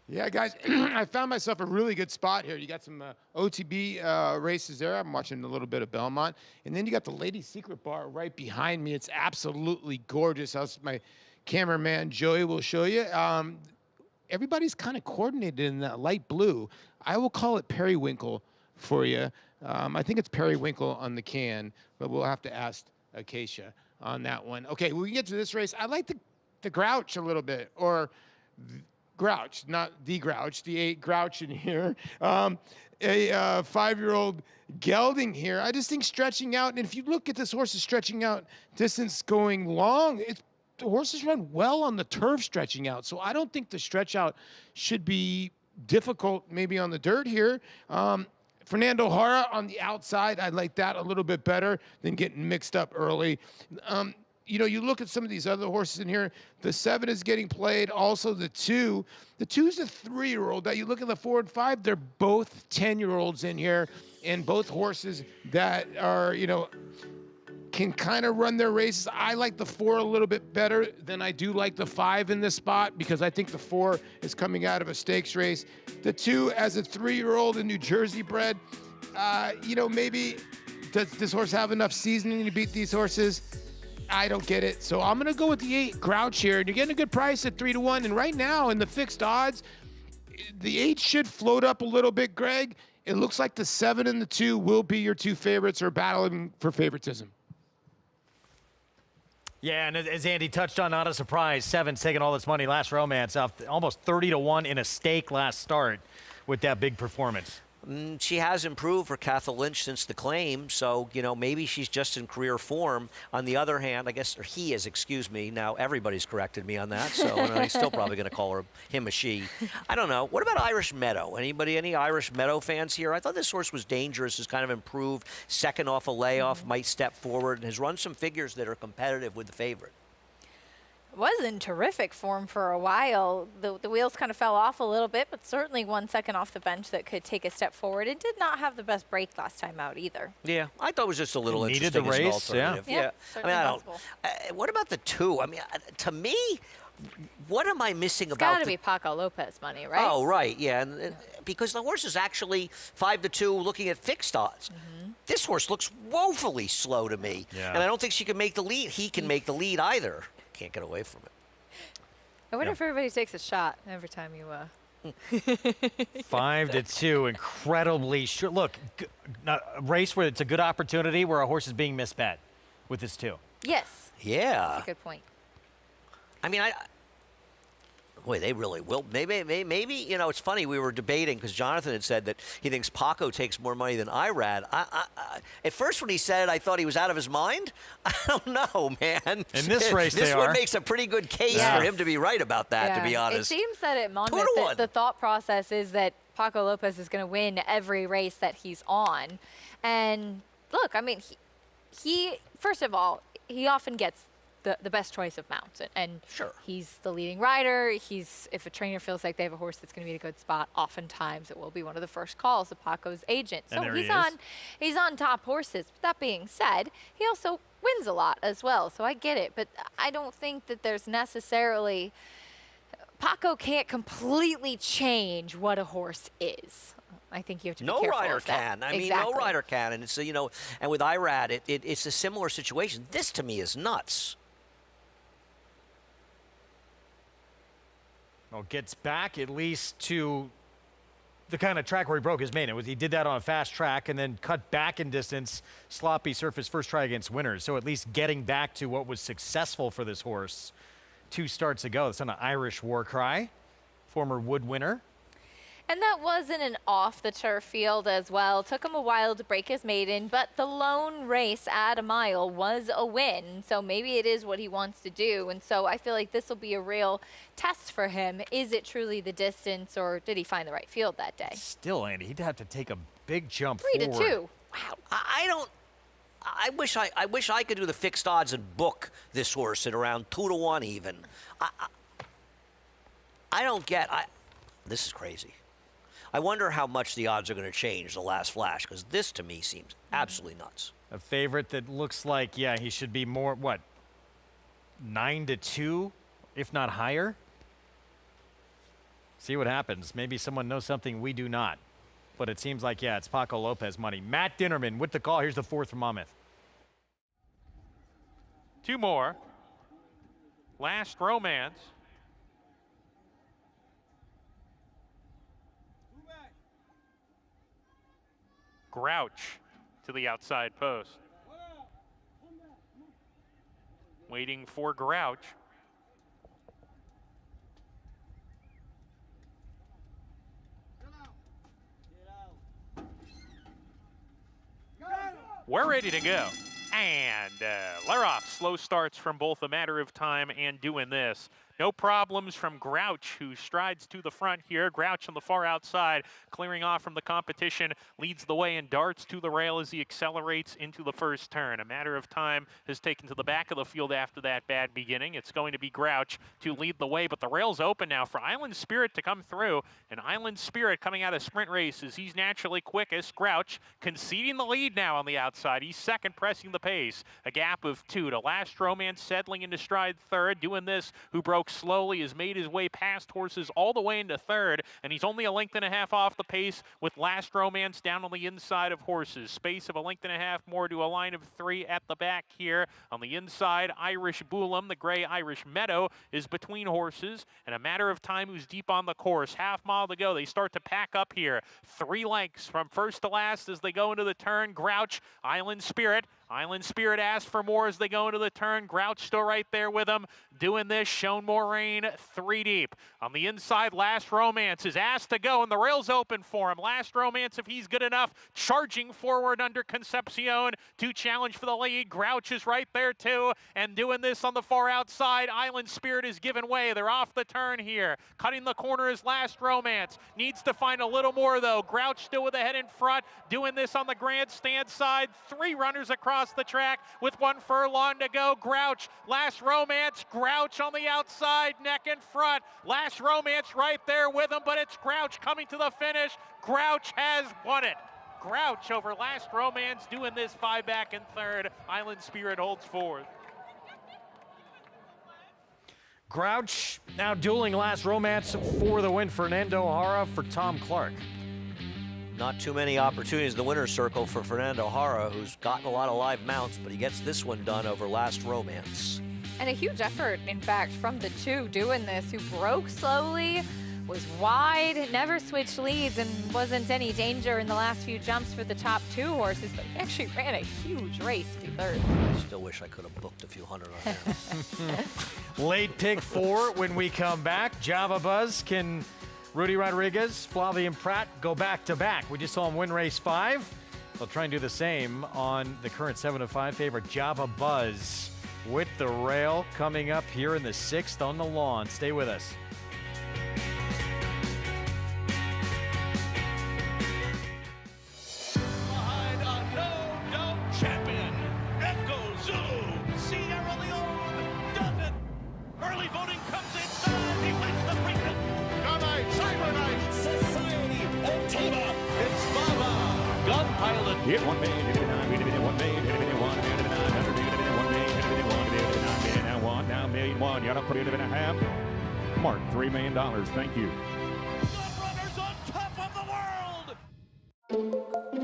Yeah, guys, I found myself a really good spot here. You got some OTB races there. I'm watching a little bit of Belmont. And then you got the Lady Secret Bar right behind me. It's absolutely gorgeous. My cameraman, Joey, will show you. Everybody's kind of coordinated in that light blue. I will call it periwinkle for you. I think it's periwinkle on the can, but we'll have to ask Acacia on that one. Okay, when we get to this race, I like the Grouch a little bit, or Grouch, not the Grouch, the 8 Grouch in here. A 5-year-old gelding here. I just think stretching out, and if you look at this horse's stretching out distance going long, the horses run well on the turf stretching out. So I don't think the stretch out should be difficult maybe on the dirt here. Fernando Hara on the outside, I like that a little bit better than getting mixed up early. You know, you look at some of these other horses in here, the 7 is getting played, also the 2. The 2's a 3-year-old. Now you look at the 4 and 5, they're both 10-year-olds in here, and both horses that are, you know, can kind of run their races. I like the 4 a little bit better than I do like the 5 in this spot because I think the 4 is coming out of a stakes race. The 2 as a 3-year-old in New Jersey bred, you know, maybe does this horse have enough seasoning to beat these horses? I don't get it. So I'm going to go with the 8 Grouch here. And you're getting a good price at 3 to 1. And right now in the fixed odds, the 8 should float up a little bit, Greg. It looks like the 7 and the 2 will be your 2 favorites or battling for favoritism.
Yeah, and as Andy touched on, not a surprise. 7's taking all this money. Last Romance off almost 30 to 1 in a stake last start with that big performance.
She has improved for Cathal Lynch since the claim, so, you know, maybe she's just in career form. On the other hand, I guess, or he is, excuse me. Now everybody's corrected me on that, so he's still probably going to call him a she. I don't know. What about Irish Meadow? Any Irish Meadow fans here? I thought this horse was dangerous, has kind of improved. Second off a layoff, might step forward, and has run some figures that are competitive with the favorite.
Was in terrific form for a while. The wheels kind of fell off a little bit, but certainly 1 second off the bench that could take a step forward. It did not have the best break last time out either.
Yeah, I thought it was just a little
Needed
interesting
the
as an
race,
alternative.
Yeah,
I mean, I don't. What about the 2? I mean, to me, what am I missing
It's
about
got to be Paco Lopez money, right?
Oh, right, yeah. And because the horse is actually 5 to 2 looking at fixed odds. This horse looks woefully slow to me.
Yeah.
And I don't think she can make the lead. He can make the lead either. Can't get away from it.
I wonder if everybody takes a shot every time you
5 to 2, incredibly short. Look, a race where it's a good opportunity where a horse is being misbet with this 2.
Yes.
Yeah.
That's a good point.
I mean, boy, they really will. Maybe, you know, it's funny. We were debating because Jonathan had said that he thinks Paco takes more money than Irad. At first, when he said it, I thought he was out of his mind. I don't know, man.
In this race,
this
they
one
are.
makes a pretty good case
Yes.
for him to be right about that, to be honest.
It seems that at
2
Monmouth,
to 1.
the thought process is that Paco Lopez is going to win every race that he's on. And look, I mean, he first of all, he often gets the best choice of mounts, and
sure,
he's the leading rider. If a trainer feels like they have a horse that's going to be in a good spot, oftentimes it will be one of the first calls of Paco's agent. So he's on top horses. That being said, he also wins a lot as well, so I get it. But I don't think that there's necessarily, Paco can't completely change what a horse is. I think you have to be careful.
No rider can. I mean, no rider can. And it's, you know, and with Irad, it's a similar situation. This to me is nuts.
Well, gets back at least to the kind of track where he broke his main. He did that on a fast track and then cut back in distance. Sloppy surface first try against winners. So at least getting back to what was successful for this horse 2 starts ago. That's on an Irish war cry. Former Wood winner.
And that wasn't an off-the-turf field as well. Took him a while to break his maiden, but the lone race at a mile was a win. So maybe it is what he wants to do. And so I feel like this will be a real test for him. Is it truly the distance, or did he find the right field that day?
Still, Andy, he'd have to take a big jump
3
forward.
to 2.
Wow. I wish I could do the fixed odds and book this horse at around 2 to 1 even. I don't get. This is crazy. I wonder how much the odds are going to change the last flash, because this to me seems absolutely nuts.
A favorite that looks like, yeah, he should be more, what, 9 to 2, if not higher? See what happens. Maybe someone knows something we do not. But it seems like, yeah, it's Paco Lopez money. Matt Dinnerman with the call. Here's the 4th from Monmouth.
2 more. Last Romance. Grouch to the outside post. Waiting for Grouch. We're ready to go. And they're off. Slow starts from both A Matter of Time and Doing This. No problems from Grouch, who strides to the front here. Grouch on the far outside, clearing off from the competition, leads the way and darts to the rail as he accelerates into the first turn. A Matter of Time has taken to the back of the field after that bad beginning. It's going to be Grouch to lead the way, but the rail's open now for Island Spirit to come through. And Island Spirit coming out of sprint races, he's naturally quickest. Grouch conceding the lead now on the outside. He's second, pressing the pace. A gap of 2 to Last Romance settling into stride third. Doing This, who broke slowly, has made his way past horses all the way into third, and he's only a length and a half off the pace with Last Romance down on the inside of horses. Space of a length and a half more to a line of 3 at the back here. On the inside, Irish Boolam, the gray Irish Meadow, is between horses, and A Matter of Time, who's deep on the course. Half mile to go. They start to pack up here. 3 lengths from first to last as they go into the turn. Grouch, Island Spirit. Island Spirit asks for more as they go into the turn. Grouch still right there with him. Doing This, Shown More Rain, 3 deep. On the inside, Last Romance is asked to go, and the rail's open for him. Last Romance, if he's good enough, charging forward under Concepcion to challenge for the lead. Grouch is right there too, and Doing This on the far outside. Island Spirit is giving way. They're off the turn here. Cutting the corner is Last Romance. Needs to find a little more though. Grouch still with a head in front. Doing This on the grandstand side. 3 runners across the track with 1 furlong to go. Grouch, Last Romance, Grouch on the outside, neck in front. Last Romance right there with him, but it's Grouch coming to the finish. Grouch has won it. Grouch over Last Romance, Doing This 5 back in third. Island Spirit holds fourth.
Grouch now dueling Last Romance for the win. Fernando Hara for Tom Clark.
Not too many opportunities in the winner's circle for Fernando Hara, who's gotten a lot of live mounts, but he gets this one done over Last Romance.
And a huge effort, in fact, from the 2 Doing This, who broke slowly, was wide, never switched leads, and wasn't any danger in the last few jumps for the top 2 horses, but he actually ran a huge race to third.
I still wish I could have booked a few hundred on him.
Late pick 4 when we come back. Java Buzz, can Rudy Rodriguez, Flavien Prat go back-to-back? We just saw him win race 5. They'll try and do the same on the current 7-5 favorite Java Buzz with the rail coming up here in the 6th on the lawn. Stay with us.
Hit 1 million, hit 1 million, hit 1 million, hit 1 million, hit 1 million, hit 1 million, hit 1 million, now one, now million one. You got to put it in a half. Mark, $3 million. Thank you.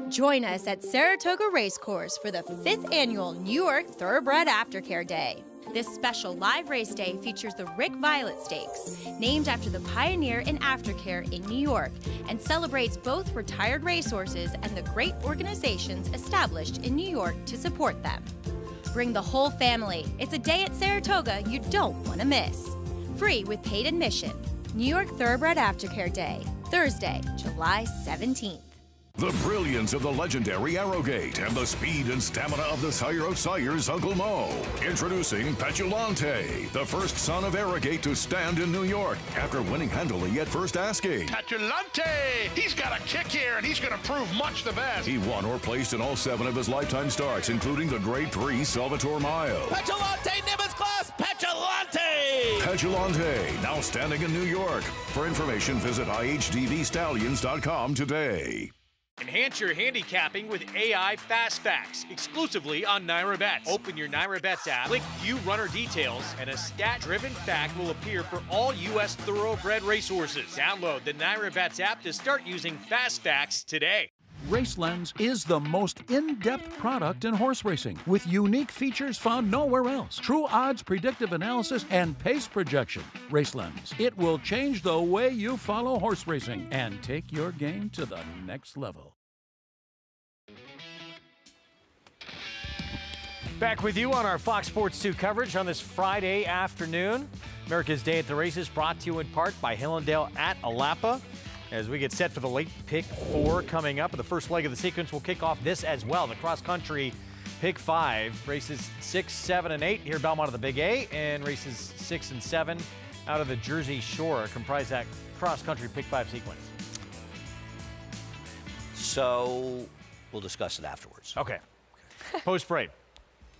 Join us at Saratoga Racecourse for the 5th annual New York Thoroughbred Aftercare Day. This special live race day features the Rick Violet Stakes, named after the pioneer in aftercare in New York, and celebrates both retired racehorses and the great organizations established in New York to support them. Bring the whole family. It's a day at Saratoga you don't want to miss. Free with paid admission. New York Thoroughbred Aftercare Day, Thursday, July 17th.
The brilliance of the legendary Arrowgate and the speed and stamina of the sire of sires, Uncle Mo. Introducing Petulante, the first son of Arrowgate to stand in New York after winning handily at first asking.
Petulante! He's got a kick here, and he's going to prove much the best.
He won or placed in all 7 of his lifetime starts, including the Grade 3 Salvatore Mile.
Petulante, Nimbus class, Petulante!
Petulante, now standing in New York. For information, visit IHDVStallions.com today.
Enhance your handicapping with AI Fast Facts, exclusively on Naira Bets. Open your Naira Bets app, click View Runner Details, and a stat-driven fact will appear for all U.S. thoroughbred racehorses. Download the Naira Bets app to start using Fast Facts today.
RaceLens is the most in-depth product in horse racing, with unique features found nowhere else. True odds, predictive analysis, and pace projection. RaceLens. It will change the way you follow horse racing and take your game to the next level.
Back with you on our Fox Sports 2 coverage on this Friday afternoon. America's Day at the Races brought to you in part by Hillendale at Alapa. As we get set for the late pick 4 coming up, the first leg of the sequence will kick off this as well. The cross-country pick 5, races 6, 7, and 8 here at Belmont of the Big A, and races 6 and 7 out of the Jersey Shore comprise that cross-country pick 5 sequence.
So we'll discuss it afterwards.
Okay. Post-break.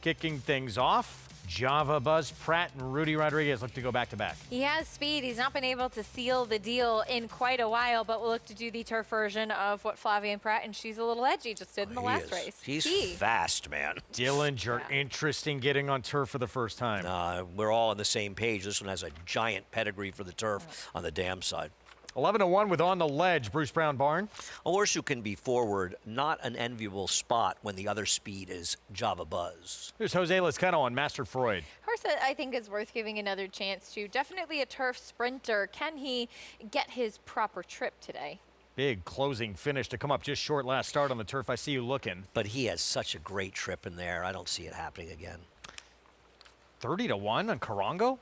Kicking things off, Java Buzz Pratt and Rudy Rodriguez look to go back-to-back.
He has speed. He's not been able to seal the deal in quite a while, but we'll look to do the turf version of what Flavia and Pratt, and she's a little edgy, just did in the last race.
He's fast, man.
Dillinger, interesting getting on turf for the first time.
We're all on the same page. This one has a giant pedigree for the turf on the dam side.
11-1 with On the Ledge, Bruce Brown Barn.
A horse who can be forward, not an enviable spot when the other speed is Java Buzz.
Here's Jose Lezcano on Master Freud.
Horse that I think is worth giving another chance to. Definitely a turf sprinter. Can he get his proper trip today?
Big closing finish to come up just short last start on the turf. I see you looking.
But he has such a great trip in there. I don't see it happening again.
30-1 on Carongo?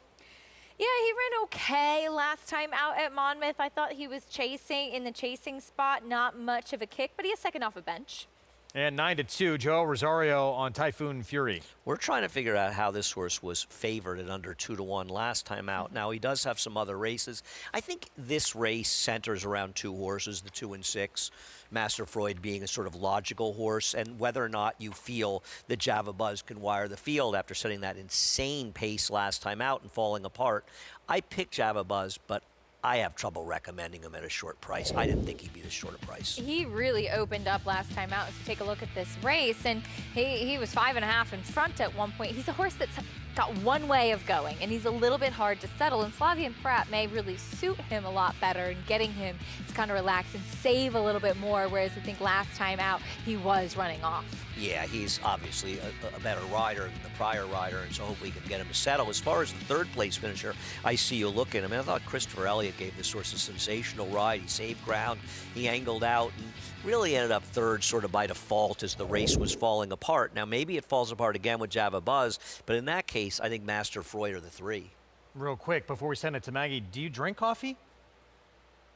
Yeah, he ran okay last time out at Monmouth. I thought he was chasing in the chasing spot, not much of a kick, but he is second off a bench.
And 9-2, Joel Rosario on Typhoon Fury.
We're trying to figure out how this horse was favored at under 2-1 last time out. Now, he does have some other races. I think this race centers around 2 horses, the 2 and 6. Master Freud being a sort of logical horse, and whether or not you feel that Java Buzz can wire the field after setting that insane pace last time out and falling apart. I picked Java Buzz, but I have trouble recommending him at a short price. I didn't think he'd be this short a price.
He really opened up last time out. If you take a look at this race, and he was 5.5 in front at one point. He's a horse that's got one way of going, and he's a little bit hard to settle. And Flavia Pratt may really suit him a lot better in getting him to kind of relax and save a little bit more, whereas I think last time out he was running off.
Yeah, he's obviously a better rider than the prior rider, and so hopefully he can get him to settle. As far as the third place finisher, I see you looking. I mean, I thought Christopher Elliott gave this horse a sensational ride. He saved ground, he angled out, and really ended up third sort of by default as the race was falling apart. Now, maybe it falls apart again with Java Buzz, but in that case, I think Master Freud are the 3.
Real quick, before we send it to Maggie, do you drink coffee?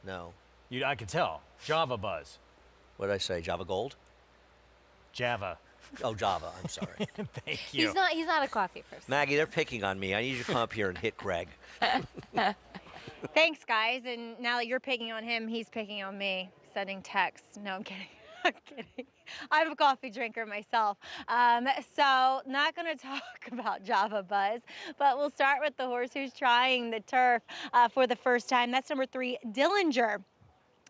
No.
I can tell. Java Buzz.
What did I say, Java Gold?
Java.
Oh, Java, I'm sorry.
Thank you.
He's not a coffee person.
Maggie, they're picking on me. I need you to come up here and hit Greg.
Thanks, guys. And now that you're picking on him, he's picking on me, sending texts. No, I'm kidding. I'm kidding. I'm a coffee drinker myself. So not going to talk about Java Buzz, but we'll start with the horse who's trying the turf for the first time. That's number 3, Dillinger.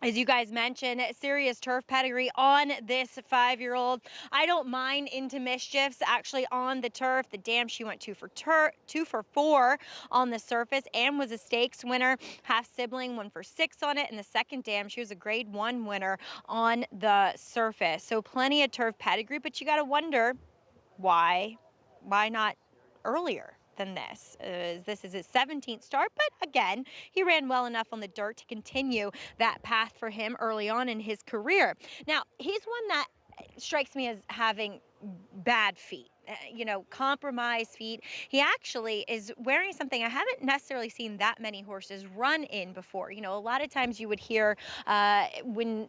As you guys mentioned, serious turf pedigree on this 5-year-old. I don't mind into mischiefs actually on the turf. The dam, she went 2 for 4 on the surface and was a stakes winner. Half sibling, 1 for 6 on it. And the second dam, she was a grade 1 winner on the surface. So plenty of turf pedigree, but you got to wonder why not earlier than this. This is his 17th start, but again, he ran well enough on the dirt to continue that path for him early on in his career. Now, he's one that strikes me as having bad feet. You know, compromised feet. He actually is wearing something I haven't necessarily seen that many horses run in before. You know, a lot of times you would hear when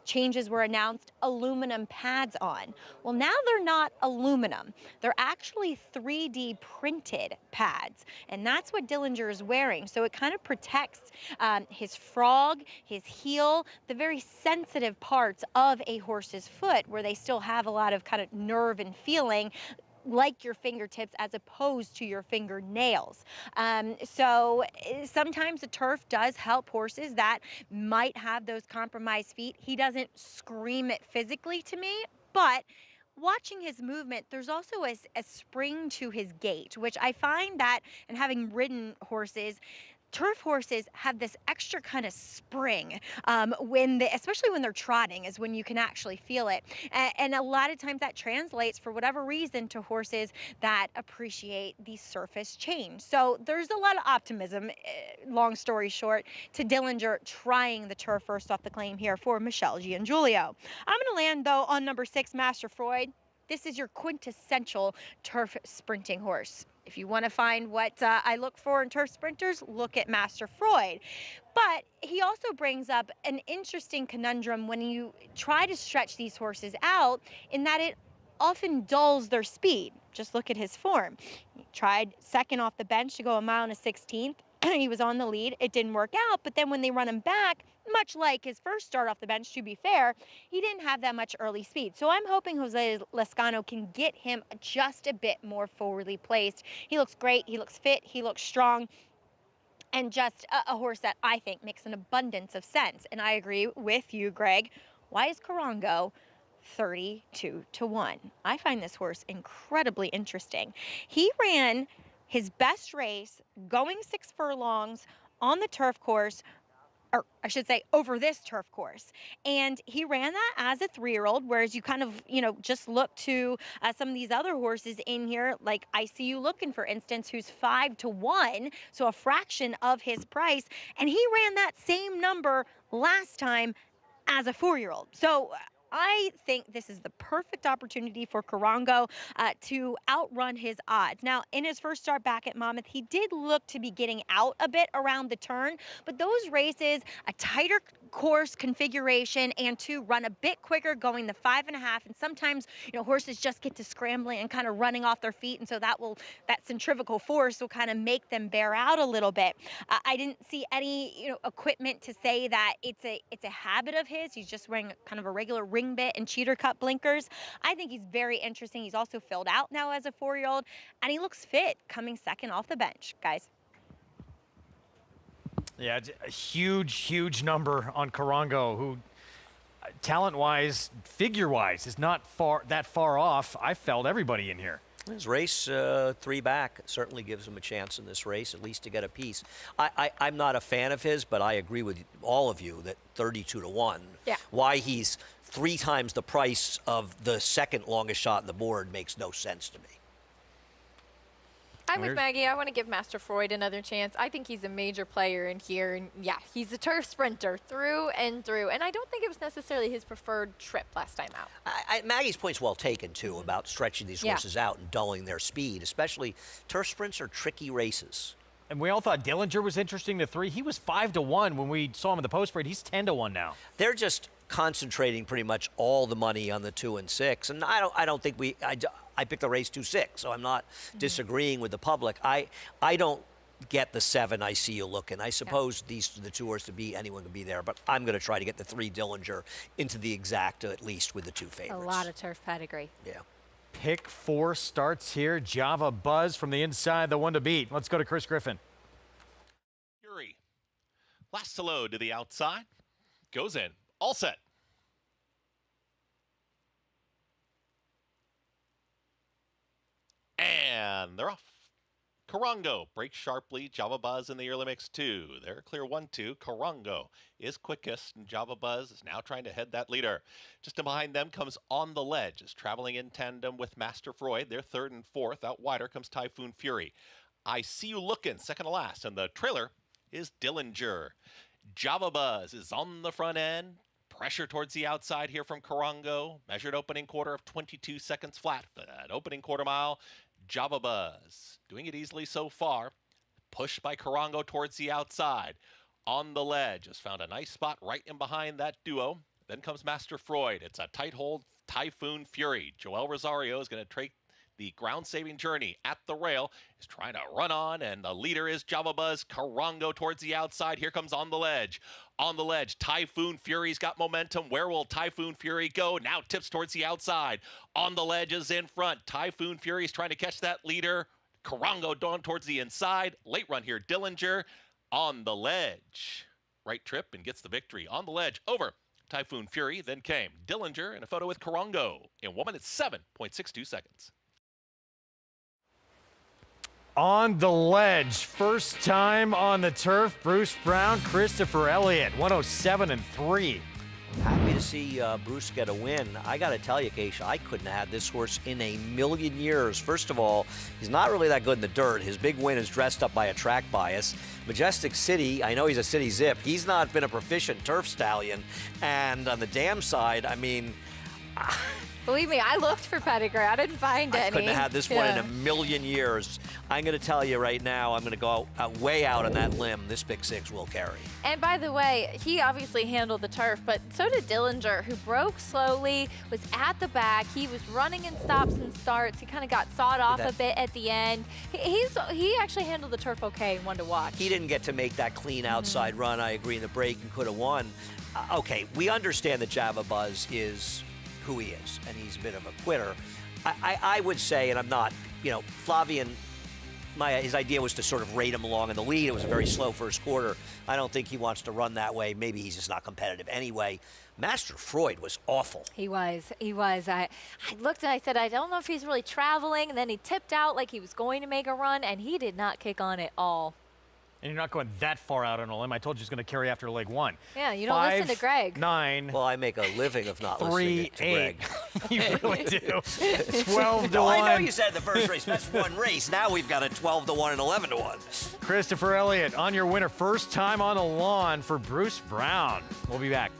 changes were announced, aluminum pads on. Well, now they're not aluminum. They're actually 3D printed pads, and that's what Dillinger is wearing. So it kind of protects his frog, his heel, the very sensitive parts of a horse's foot where they still have a lot of kind of nerve and feeling, like your fingertips as opposed to your fingernails. So sometimes the turf does help horses that might have those compromised feet. He doesn't scream it physically to me, but watching his movement, there's also a spring to his gait, which I find that, and having ridden horses, turf horses have this extra kind of spring especially when they're trotting, is when you can actually feel it. And a lot of times that translates, for whatever reason, to horses that appreciate the surface change. So there's a lot of optimism, long story short, to Dillinger trying the turf first off the claim here for Michelle Giangiulio. I'm going to land, though, on number 6, Master Freud. This is your quintessential turf sprinting horse. If you want to find what I look for in turf sprinters, look at Master Freud. But he also brings up an interesting conundrum when you try to stretch these horses out, in that it often dulls their speed. Just look at his form. He tried second off the bench to go a mile and a 16th. He was on the lead. It didn't work out, but then when they run him back, much like his first start off the bench, to be fair, he didn't have that much early speed. So I'm hoping Jose Lescano can get him just a bit more forwardly placed. He looks great. He looks fit. He looks strong. And just a horse that I think makes an abundance of sense. And I agree with you, Greg. Why is Carango 32-1? I find this horse incredibly interesting. He ran his best race going 6 furlongs on the turf course, or I should say over this turf course. And he ran that as a 3-year-old, whereas you kind of, you know, just look to some of these other horses in here, like I See You Looking, for instance, who's 5-1, so a fraction of his price. And he ran that same number last time as a 4-year-old. So I think this is the perfect opportunity for Carango to outrun his odds. Now, in his first start back at Monmouth, he did look to be getting out a bit around the turn, but those races, a tighter course configuration, and to run a bit quicker going the 5.5, and sometimes, you know, horses just get to scrambling and kind of running off their feet, and so that centrifugal force will kind of make them bear out a little bit. I didn't see any, you know, equipment to say that it's a habit of his. He's just wearing kind of a regular ring bit and cheater cut blinkers. I think he's very interesting. He's also filled out now as a 4-year-old, and he looks fit coming second off the bench, guys.
Yeah, it's a huge number on Carango, who talent-wise, figure-wise, is not that far off. I felt everybody in here.
His race 3 back certainly gives him a chance in this race, at least to get a piece. I'm not a fan of his, but I agree with all of you that 32-1.
Yeah.
Why he's 3 times the price of the second longest shot on the board makes no sense to me.
I'm with Maggie. I want to give Master Freud another chance. I think he's a major player in here. And yeah, he's a turf sprinter through and through. And I don't think it was necessarily his preferred trip last time out.
Maggie's point's well taken, too, about stretching these horses out and dulling their speed. Especially turf sprints are tricky races.
And we all thought Dillinger was interesting to 3. He was 5-1 when we saw him in the post parade. He's 10-1 now.
They're just concentrating pretty much all the money on the 2 and 6. And I don't think I picked the race 2-6, so I'm not disagreeing with the public. I don't get the 7 I See You Looking. I suppose the 2 horses to be, anyone can be there, but I'm going to try to get the 3 Dillinger into the exacta, at least with the 2 favorites.
A lot of turf pedigree.
Yeah.
Pick 4 starts here. Java Buzz from the inside, the one to beat. Let's go to Chris Griffin.
Yuri. Last to load to the outside. Goes in. All set. And they're off. Karango breaks sharply. Java Buzz in the early mix 2. They're clear 1-2. Karango is quickest, and Java Buzz is now trying to head that leader. Just behind them comes On the Ledge, is traveling in tandem with Master Freud. They're third and fourth. Out wider comes Typhoon Fury. I See You Looking, second to last, and the trailer is Dillinger. Java Buzz is on the front end. Pressure towards the outside here from Karango. Measured opening quarter of 22 seconds flat. But at opening quarter mile, Java Buzz doing it easily so far. Pushed by Karango towards the outside. On the Ledge has found a nice spot right in behind that duo. Then comes Master Freud. It's a tight hold. Typhoon Fury. Joel Rosario is going to take the ground-saving journey at the rail, is trying to run on, and the leader is Java Buzz. Karango towards the outside. Here comes On the Ledge. On the Ledge, Typhoon Fury's got momentum. Where will Typhoon Fury go? Now tips towards the outside. On the Ledge is in front. Typhoon Fury's trying to catch that leader. Karango down towards the inside. Late run here, Dillinger. On the Ledge. Right trip and gets the victory. On the Ledge, over Typhoon Fury. Then came Dillinger in a photo with Karango in 1 minute 7.62 seconds.
On the Ledge, first time on the turf, Bruce Brown, Christopher Elliott, 107-3.
Happy to see Bruce get a win. I got to tell you, Keisha, I couldn't have had this horse in a million years. First of all, he's not really that good in the dirt. His big win is dressed up by a track bias. Majestic City, I know he's a city zip. He's not been a proficient turf stallion. And on the dam side, I mean...
Believe me, I looked for pedigree. I didn't find any.
I couldn't have had this one in a million years. I'm going to tell you right now, I'm going to go way out on that limb. This Big Six will carry.
And by the way, he obviously handled the turf, but so did Dillinger, who broke slowly, was at the back. He was running in stops and starts. He kind of got sawed off a bit at the end. He actually handled the turf okay and one to watch.
He didn't get to make that clean outside run. I agree in the break and could have won. Okay, we understand that Java Buzz is who he is, and he's a bit of a quitter. I would say, and I'm not, Flavian, his idea was to sort of rate him along in the lead. It was a very slow first quarter. I don't think he wants to run that way. Maybe he's just not competitive anyway. Master Freud was awful.
He was. I looked and I said, I don't know if he's really traveling, and then he tipped out like he was going to make a run, and he did not kick on at all.
And you're not going that far out on a limb. I told you he's going to carry after leg 1.
Yeah, you don't listen to Greg.
9.
Well, I make a living of not
3,
listening to Greg.
8. You really do. 12-1.
No, I know you said the first race. That's one race. Now we've got a 12-1 and 11-1.
Christopher Elliott on your winner. First time on the lawn for Bruce Brown. We'll be back.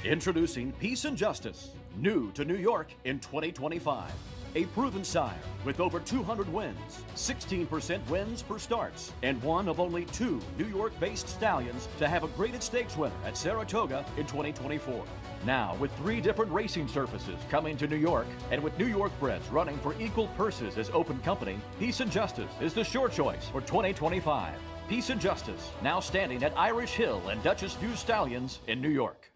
Introducing Peace and Justice, new to New York in 2025. A proven sire with over 200 wins, 16% wins per starts, and one of only 2 New York-based stallions to have a graded stakes winner at Saratoga in 2024. Now, with 3 different racing surfaces coming to New York, and with New York breds running for equal purses as open company, Peace and Justice is the sure choice for 2025. Peace and Justice, now standing at Irish Hill and Duchess View Stallions in New York.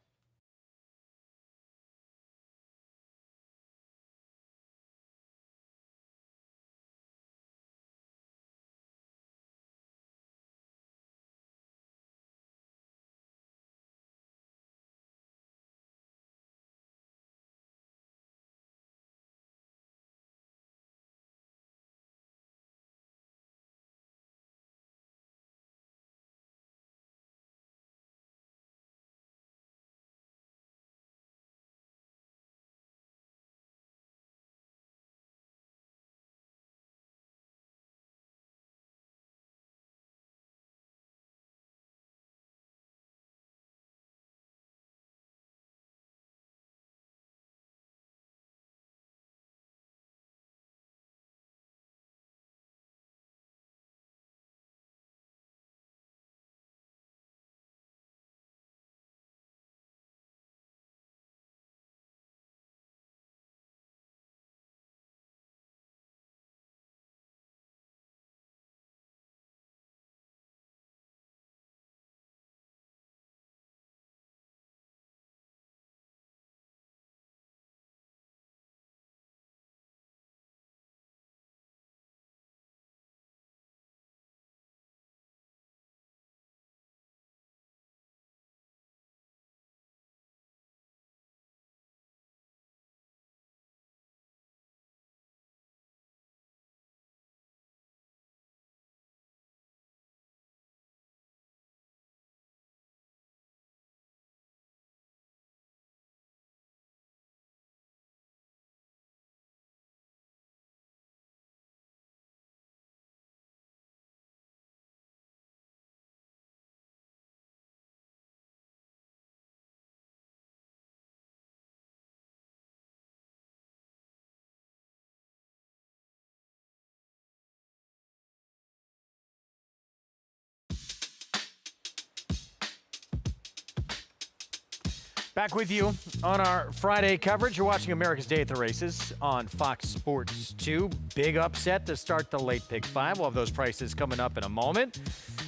Back with you on our Friday coverage. You're watching America's Day at the Races on Fox Sports 2. Big upset to start the late pick 5. We'll have those prices coming up in a moment.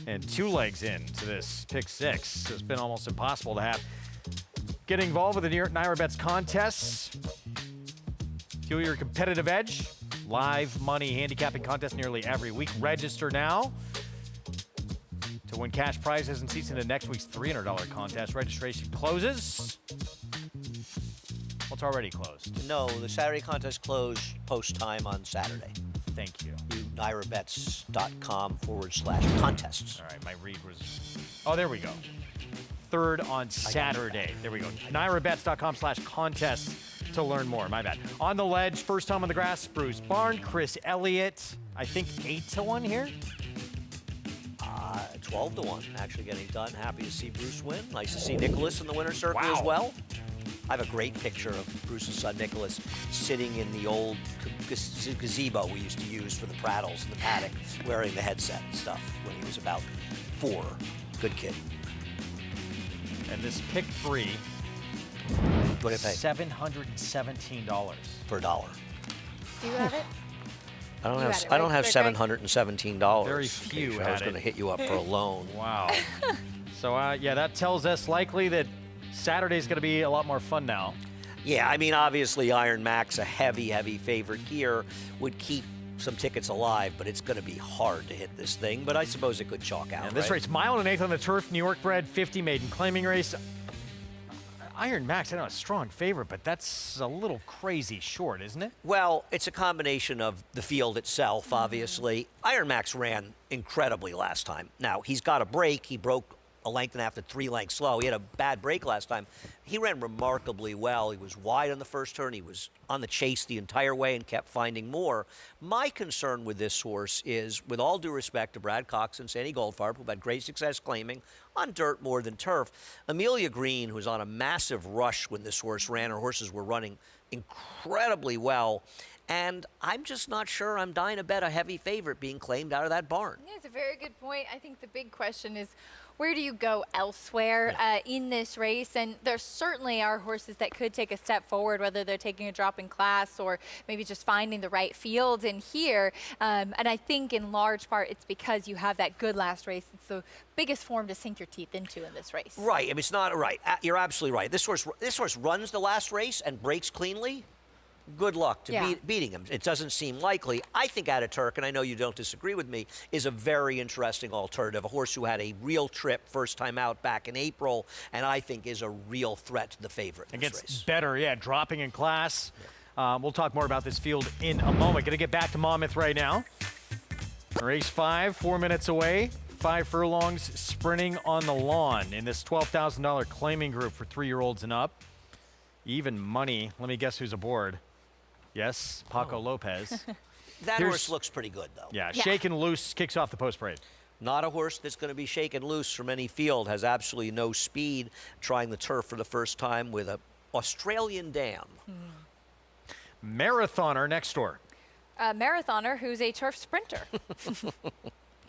And 2 legs into this pick 6. It's been almost impossible to have. Get involved with the New York Naira Bets contests. Fuel your competitive edge. Live money handicapping contest nearly every week. Register now to win cash prizes and seats into next week's $300 contest. Registration closes. Well, it's already closed.
No, the Saturday contest closed post time on Saturday.
Thank you.
NairaBets.com/contests.
All right, my read was... Oh, there we go. 3rd on Saturday. There we go. NairaBets.com/contests to learn more. My bad. On the ledge, first time on the grass, Bruce Barn, Chris Elliott. I think 8-1 here.
12-1 actually getting done. Happy to see Bruce win. Nice to see Nicholas in the winner's circle as well. I have a great picture of Bruce's son Nicholas sitting in the old gazebo we used to use for the prattles in the paddock, wearing the headset and stuff when he was about 4. Good kid.
And this pick 3,
what did it pay?
$717
per dollar.
Do you have it?
I don't have $717.
Very few.
I was going to hit you up for a loan.
Wow. So yeah, that tells us likely that Saturday's going to be a lot more fun now.
Yeah, I mean, obviously Iron Max, a heavy favorite here, would keep some tickets alive, but it's going to be hard to hit this thing. But I suppose it could chalk out.
And this race, 1 1/8 on the turf, New York bred, 50 maiden claiming race. Iron Max, I know, a strong favorite, but that's a little crazy short, isn't it?
Well, it's a combination of the field itself, obviously. Iron Max ran incredibly last time. Now, he's got a break. He broke a length and a half to 3 lengths slow. He had a bad break last time. He ran remarkably well. He was wide on the first turn. He was on the chase the entire way and kept finding more. My concern with this horse is, with all due respect to Brad Cox and Sandy Goldfarb, who've had great success claiming on dirt more than turf, Amelia Green, who was on a massive rush when this horse ran, her horses were running incredibly well. And I'm just not sure I'm dying to bet a heavy favorite being claimed out of that barn.
Yeah, it's a very good point. I think the big question is, where do you go elsewhere in this race? And there certainly are horses that could take a step forward, whether they're taking a drop in class or maybe just finding the right field in here. And I think in large part it's because you have that good last race. It's the biggest form to sink your teeth into in this race.
Right. I mean, it's not right. You're absolutely right. This horse runs the last race and breaks cleanly. Good luck to beating him. It doesn't seem likely. I think Ataturk, and I know you don't disagree with me, is a very interesting alternative. A horse who had a real trip first time out back in April, and I think is a real threat to the favorite in this race.
Better, dropping in class. We'll talk more about this field in a moment. Going to get back to Monmouth right now. Race 5, 4 minutes away. 5 furlongs sprinting on the lawn in this $12,000 claiming group for 3-year-olds and up. Even money. Let me guess who's aboard. Yes, Paco Lopez.
That horse looks pretty good, though.
Yeah, shaken loose, kicks off the post parade.
Not a horse that's going to be shaken loose from any field, has absolutely no speed, trying the turf for the first time with an Australian dam.
Marathoner next door.
A marathoner who's a turf sprinter.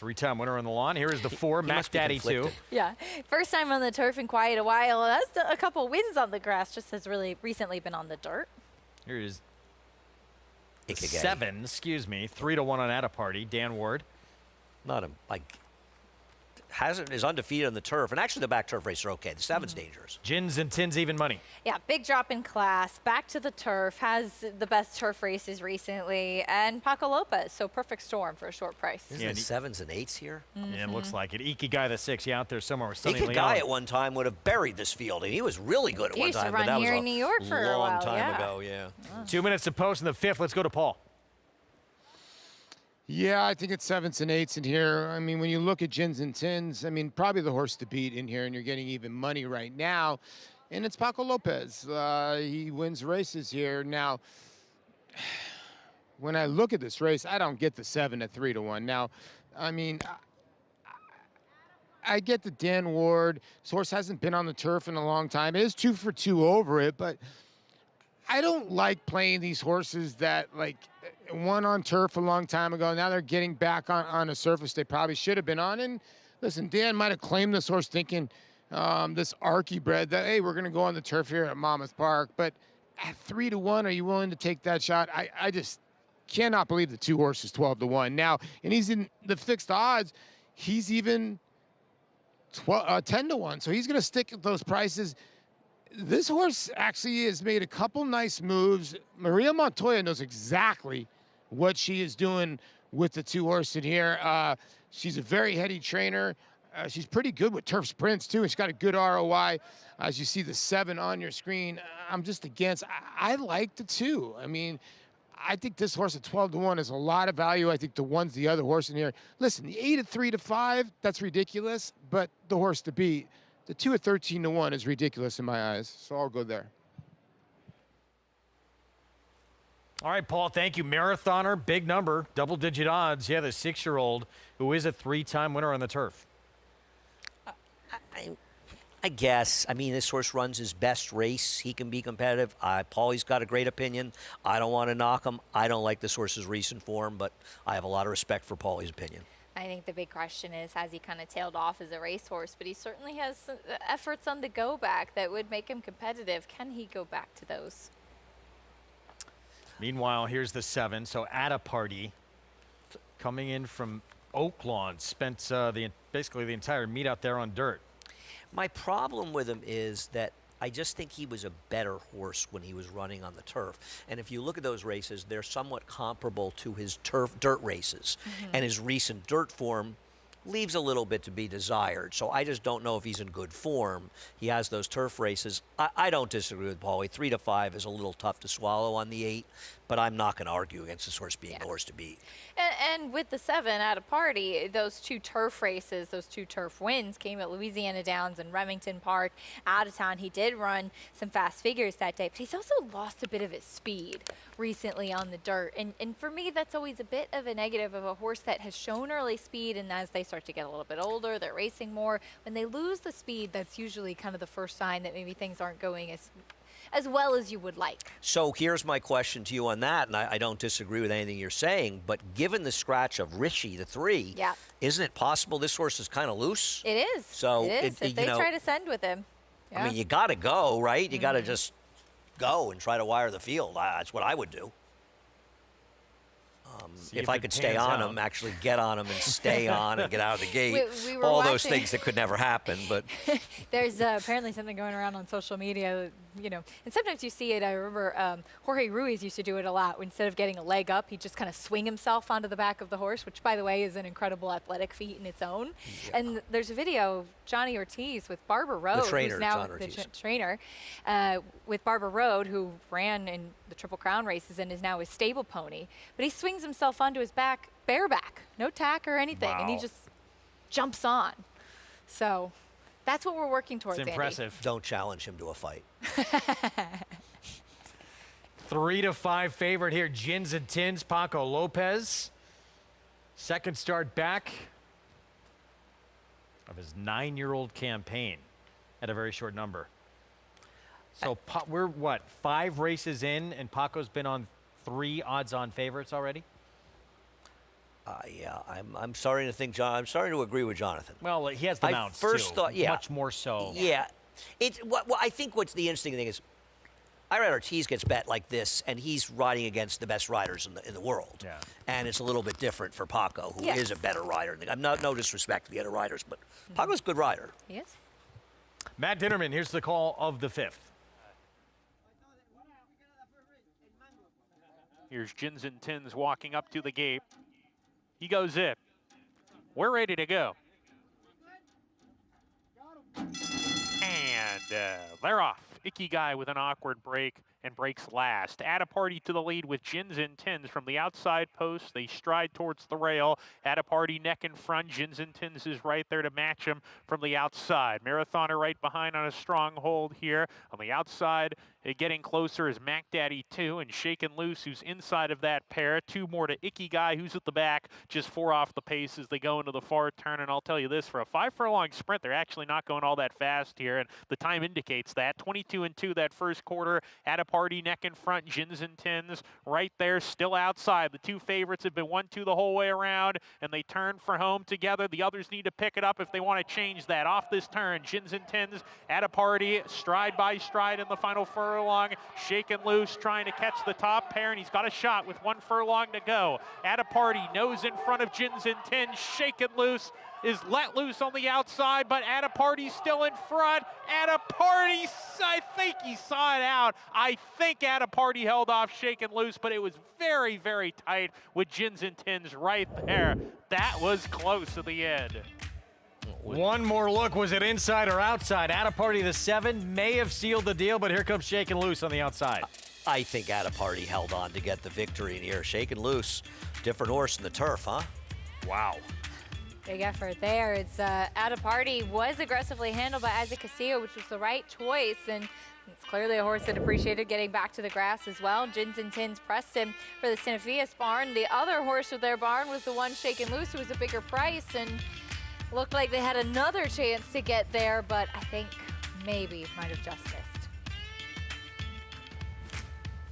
3-time winner on the lawn. Here is the 4, Mac Daddy 2.
Yeah, first time on the turf in quite a while. Has a couple wins on the grass, just has really recently been on the dirt.
Here is 7, 3-1 on Attaparty, Dan Ward.
Not him, is undefeated on the turf, and actually the back turf races are okay. The 7's dangerous.
Gins and Tins even money.
Yeah, big drop in class, back to the turf, has the best turf races recently, and Paco Lopez, so perfect storm for a short price.
Isn't it 7s and 8s here?
Yeah, it looks like it. Ikigai the 6, out there somewhere with Sonny Leon.
Ikigai at one time would have buried this field, and he was really good at one time.
But that was in New York for a
long
while,
time ago, yeah.
2 minutes to post in the 5th. Let's go to Paul.
Yeah, I think it's 7s and 8s in here. I mean, when you look at Gins and Tins, I mean, probably the horse to beat in here, and you're getting even money right now. And it's Paco Lopez. He wins races here. Now, when I look at this race, I don't get the 7 at 3-1. Now, I mean, I get the Dan Ward. This horse hasn't been on the turf in a long time. It is 2 for 2 over it, but I don't like playing these horses that, won on turf a long time ago. Now they're getting back on a surface they probably should have been on. And listen, Dan might have claimed this horse thinking this Arky bred that, hey, we're going to go on the turf here at Monmouth Park. But at 3-1, are you willing to take that shot? I just cannot believe the 2 horse is 12-1 now. And he's in the fixed odds. He's even 10-1. So he's going to stick at those prices. This horse actually has made a couple nice moves. Maria Montoya knows exactly what she is doing with the 2 horse in here. She's a very heady trainer. She's pretty good with turf sprints too. She's got a good ROI. As you see the 7 on your screen, I'm just against. I like the 2. I mean, I think this horse at 12-1 is a lot of value. I think the 1's the other horse in here. Listen, the 8 at 3-5, that's ridiculous, but the horse to beat. The 2 at 13-1 is ridiculous in my eyes, so I'll go there.
All right, Paul, thank you. Marathoner, big number, double-digit odds. Yeah, the 6-year-old who is a 3-time winner on the turf.
I guess. I mean, this horse runs his best race. He can be competitive. Paulie's got a great opinion. I don't want to knock him. I don't like this horse's recent form, but I have a lot of respect for Paulie's opinion.
I think the big question is, has he kind of tailed off as a racehorse? But he certainly has some efforts on the go back that would make him competitive. Can he go back to those?
Meanwhile, here's the 7. So at a party, coming in from Oaklawn, spent basically the entire meet out there on dirt.
My problem with him is that I just think he was a better horse when he was running on the turf. And if you look at those races, they're somewhat comparable to his dirt races. And his recent dirt form leaves a little bit to be desired. So I just don't know if he's in good form. He has those turf races. I don't disagree with Paulie. 3-5 is a little tough to swallow on the 8, but I'm not going to argue against this horse being the horse to beat.
And with the 7 at a party, those 2 turf races, those 2 turf wins came at Louisiana Downs and Remington Park. Out of town, he did run some fast figures that day, but he's also lost a bit of his speed recently on the dirt. And for me, that's always a bit of a negative of a horse that has shown early speed, and as they start to get a little bit older, they're racing more. When they lose the speed, that's usually kind of the first sign that maybe things aren't going as well as you would like.
So here's my question to you on that, and I don't disagree with anything you're saying, but given the scratch of Richie, the 3, isn't it possible this horse is kind of loose?
It is.
So
it is. If they try to send with him.
I mean, you got to go, right? You got to just go and try to wire the field. That's what I would do. If I could stay on him, actually get on him and stay on and get out of the gate.
We were
all
watching.
those things that could never happen. But
there's apparently something going around on social media, you know, and sometimes you see it. I remember Jorge Ruiz used to do it a lot. Instead of getting a leg up, he'd just kind of swing himself onto the back of the horse, which, by the way, is an incredible athletic feat in its own. Yeah. And there's a video of Johnny Ortiz with Barbara Road, who's now the trainer, with Barbara Road, who ran in the Triple Crown races and is now his stable pony. But he swings himself onto his back, bareback, no tack or anything, and he just jumps on. So that's what we're working towards.
It's impressive.
Andy. Don't challenge him to a fight.
3-5 favorite here, Gins and Tins, Paco Lopez. Second start back of his 9-year-old campaign at a very short number. So we're, what, 5 races in, and Paco's been on 3 odds-on favorites already?
Yeah, I'm starting to think, I'm starting to agree with Jonathan.
Well, he has the mounts,
first thought,
much more so.
Yeah. Well, I think what's the interesting thing is, Irad Ortiz gets bet like this, and he's riding against the best riders in the world. Yeah. And it's a little bit different for Paco, who is a better rider. I'm no disrespect to the other riders, but Paco's a good rider.
He is.
Matt Dinnerman, here's the call of the 5th.
Here's Gins and Tins walking up to the gate. He goes in. We're ready to go. And they're off. Icky Guy with an awkward break and breaks last. Add a party to the lead with Gins and Tins from the outside post. They stride towards the rail. Add a party neck in front. Gins and Tins is right there to match him from the outside. Marathoner right behind on a strong hold here. On the outside, getting closer is Mac Daddy 2 and Shaken Loose, who's inside of that pair. 2 more to Icky Guy, who's at the back. Just 4 off the pace as they go into the far turn. And I'll tell you this, for a 5-furlong sprint, they're actually not going all that fast here. And the time indicates that. 22-2 that first quarter. Add a Party neck in front. Gins and Tins right there, still outside. The two favorites have been 1-2 the whole way around, and they turn for home together. The others need to pick it up if they want to change that. Off this turn, Gins and Tins at a Party, stride by stride in the final furlong. Shaken Loose trying to catch the top pair, and he's got a shot with 1 furlong to go. At a Party, nose in front of Gins and Tins. Shaken Loose is let loose on the outside, but At a Party still in front. At a Party, I think he saw it out. I think At a Party held off Shaken Loose, but it was very, very tight with Gins and Tins right there. That was close at the end.
One more look. Was it inside or outside? At a Party, the 7 may have sealed the deal, but here comes Shaken Loose on the outside.
I think At a Party held on to get the victory in here. Shaken Loose, different horse in the turf, huh?
Wow.
Big effort there. It's At a Party was aggressively handled by Isaac Castillo, which was the right choice, and it's clearly a horse that appreciated getting back to the grass as well. Gins and Tins pressed him for the Sinafias barn. The other horse of their barn was the one Shaken Loose, who was a bigger price, and looked like they had another chance to get there, but I think maybe might have just missed.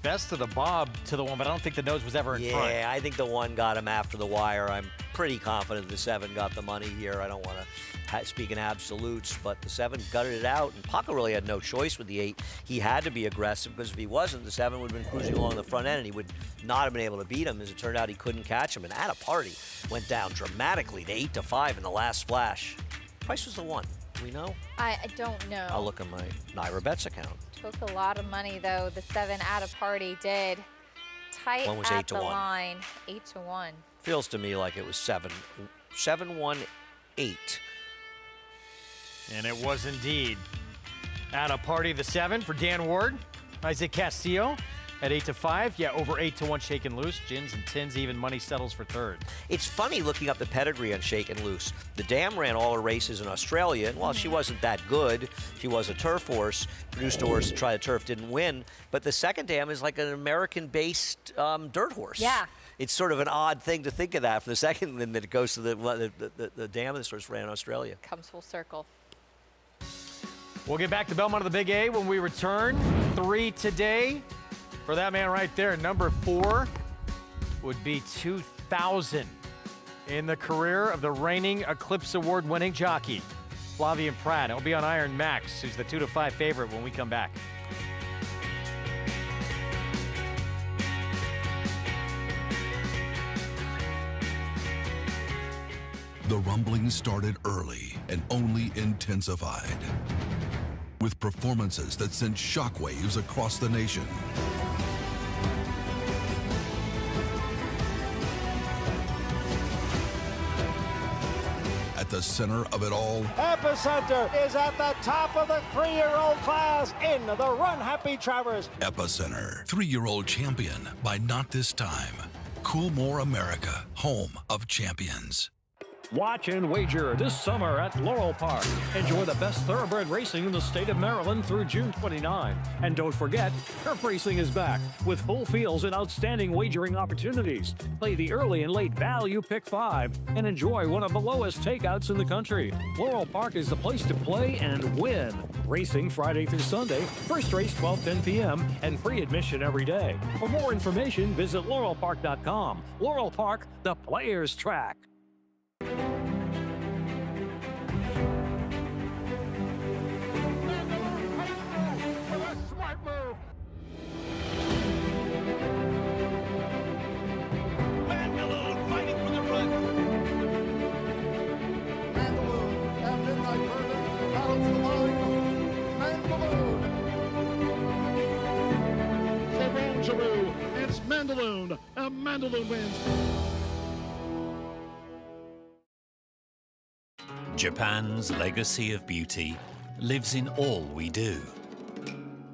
Best of the bob to the one, but I don't think the nose was ever in front.
Yeah, I think the 1 got him after the wire. I'm pretty confident the 7 got the money here. I don't want to speak in absolutes, but the 7 gutted it out, and Paco really had no choice with the 8. He had to be aggressive, because if he wasn't, the 7 would have been cruising along the front end, and he would not have been able to beat him. As it turned out, he couldn't catch him, and At a Party went down dramatically to 8-5 in the last splash. Price was the 1. Do we know?
I don't know.
I'll look at my Naira Bets account.
Took a lot of money, though. The 7 At a Party did. Tight
One was
at
8 to
the
1.
line. 8-1.
Feels to me like it was 7-1-8.
And it was indeed. At a Party, the 7 for Dan Ward. Isaac Castillo at 8-5. Yeah, over 8-1 Shaken Loose. Gins and Tins, even money settles for third.
It's funny looking up the pedigree on Shaken Loose. The dam ran all her races in Australia, and while she wasn't that good, she was a turf horse, produced a horse to try the turf, didn't win. But the second dam is like an American-based dirt horse.
Yeah.
It's sort of an odd thing to think of that for the second, and then it goes to the dam this horse ran in Australia.
Comes full circle.
We'll get back to Belmont of the Big A when we return. 3 today. For that man right there, number 4 would be 2,000 in the career of the reigning Eclipse Award-winning jockey, Flavien Prat. It'll be on Iron Max, who's the 2-5 favorite when we come back.
The rumbling started early and only intensified, with performances that sent shockwaves across the nation. At the center of it all,
Epicenter is at the top of the 3-year-old class in the Run Happy Travers.
Epicenter, 3-year-old champion by Not This Time. Coolmore America, home of champions.
Watch and wager this summer at Laurel Park. Enjoy the best thoroughbred racing in the state of Maryland through June 29. And don't forget, turf racing is back with full fields and outstanding wagering opportunities. Play the early and late value Pick 5 and enjoy one of the lowest takeouts in the country. Laurel Park is the place to play and win. Racing Friday through Sunday, first race 12:10 p.m. and free admission every day. For more information, visit laurelpark.com. Laurel Park, the player's track.
It's Mandaloon. A Mandaloon wins.
Japan's legacy of beauty lives in all we do.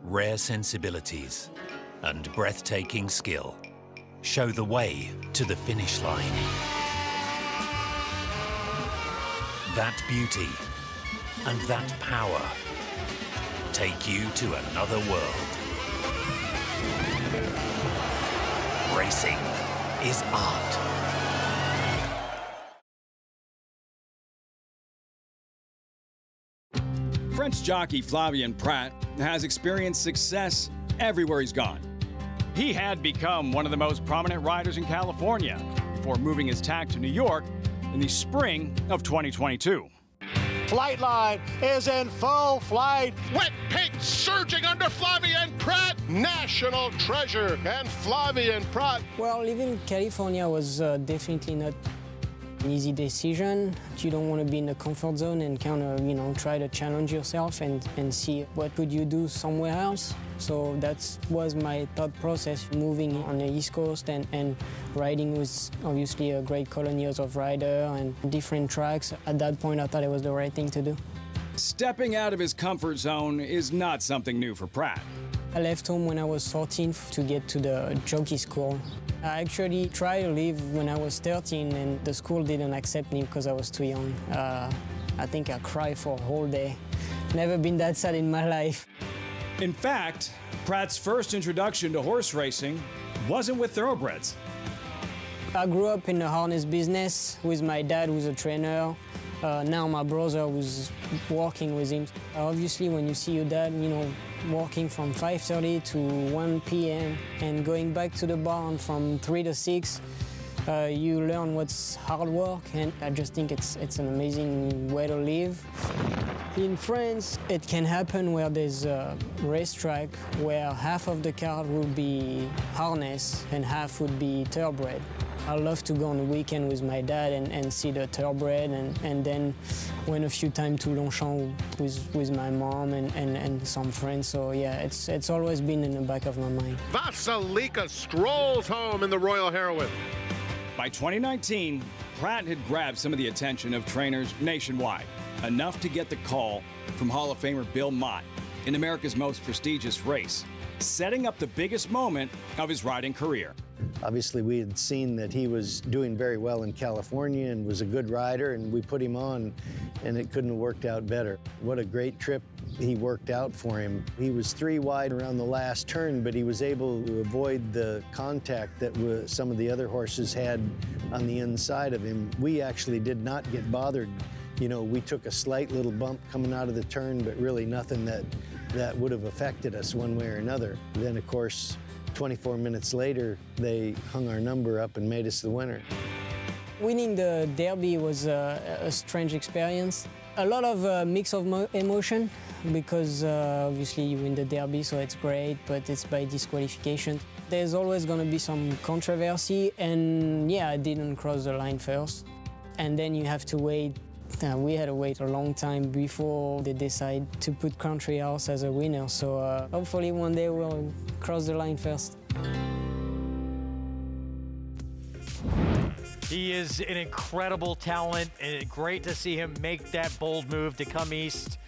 Rare sensibilities and breathtaking skill show the way to the finish line. That beauty and that power take you to another world. Racing is art.
French jockey Flavien Prat has experienced success
everywhere he's gone. He had become one of the most prominent riders in California before moving his tack to New York in the spring of 2022.
Flight line is in full flight.
Wet pink surging under Flavien Prat, national treasure, and Flavien Prat.
Well, living in California was definitely not an easy decision. You don't want to be in the comfort zone and kind of, try to challenge yourself and see what could you do somewhere else. So that was my thought process, moving on the East Coast and riding with obviously a great colony of riders and different tracks. At that point, I thought it was the right thing to do.
Stepping out of his comfort zone is not something new for Prat.
I left home when I was 14 to get to the jockey school. I actually tried to leave when I was 13 and the school didn't accept me because I was too young. I think I cried for a whole day. Never been that sad in my life.
In fact, Prat's first introduction to horse racing wasn't with thoroughbreds.
I grew up in the harness business with my dad, who's a trainer. Now my brother was working with him. Obviously, when you see your dad, working from 5:30 to 1 p.m. and going back to the barn from 3 to 6, you learn what's hard work, and I just think it's an amazing way to live. In France, it can happen where there's a racetrack where half of the card will be harness and half would be thoroughbred. I love to go on the weekend with my dad and see the thoroughbred and then went a few times to Longchamp with my mom and some friends. So yeah, it's always been in the back of my mind.
Vasilika strolls home in the Royal Heroine.
By 2019, Prat had grabbed some of the attention of trainers nationwide, enough to get the call from Hall of Famer Belmont in America's most prestigious race, setting up the biggest moment of his riding career.
Obviously, we had seen that he was doing very well in California and was a good rider, and we put him on, and it couldn't have worked out better. What a great trip he worked out for him. He was 3 wide around the last turn, but he was able to avoid the contact that some of the other horses had on the inside of him. We actually did not get bothered. We took a slight little bump coming out of the turn, but really nothing that would have affected us one way or another. Then, of course, 24 minutes later, they hung our number up and made us the winner.
Winning the Derby was a strange experience. A lot of mix of emotion because obviously you win the Derby, so it's great, but it's by disqualification. There's always going to be some controversy, and yeah, I didn't cross the line first. And then you have to wait. We had to wait a long time before they decide to put Country House as a winner, so hopefully one day we'll cross the line first.
He is an incredible talent, and great to see him make that bold move to come east,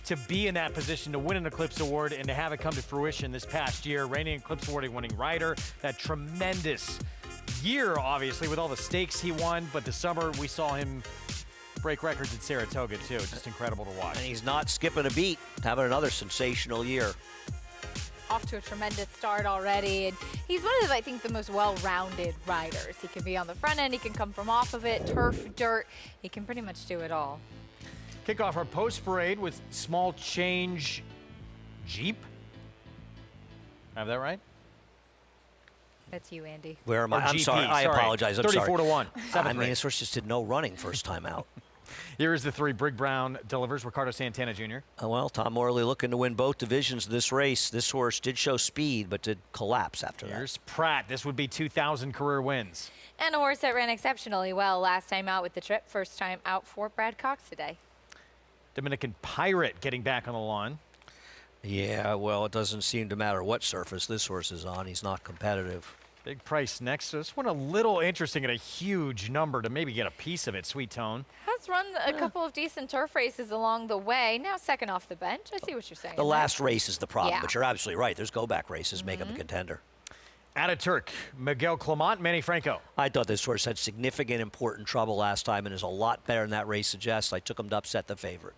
to be in that position to win an Eclipse Award and to have it come to fruition this past year. Reigning Eclipse Award winning rider, that tremendous year, obviously, with all the stakes he won, but the summer we saw him break records at Saratoga, too. Just incredible to watch.
And he's not skipping a beat, having another sensational year.
Off to a tremendous start already, and he's one of, I think, the most well-rounded riders. He can be on the front end, he can come from off of it, turf, dirt, he can pretty much do it all.
Kick off our post parade with Small Change Jeep. Have that right?
That's you, Andy.
Where am I? I'm
GP,
sorry. I apologize. I'm
34 to 1.
I mean, this horse just did no running first time out.
Here is the 3 Brig Brown delivers. Ricardo Santana Jr.
Well, Tom Morley looking to win both divisions of this race. This horse did show speed, but did collapse after that.
Here's Prat. This would be 2,000 career wins.
And a horse that ran exceptionally well last time out with the trip. First time out for Brad Cox today.
Dominican Pirate getting back on the lawn.
Yeah, well, it doesn't seem to matter what surface this horse is on. He's not competitive.
Big price next. So this one a little interesting at a huge number to maybe get a piece of it. Sweet Tone.
Has run a couple of decent turf races along the way. Now second off the bench. I see what you're saying.
The last race is the problem,
Yeah.
but you're absolutely right. There's go-back races make him a contender.
Ataturk, Miguel Clement, Manny Franco.
I thought this horse had significant, important trouble last time and is a lot better than that race suggests. I took him to upset the favorite.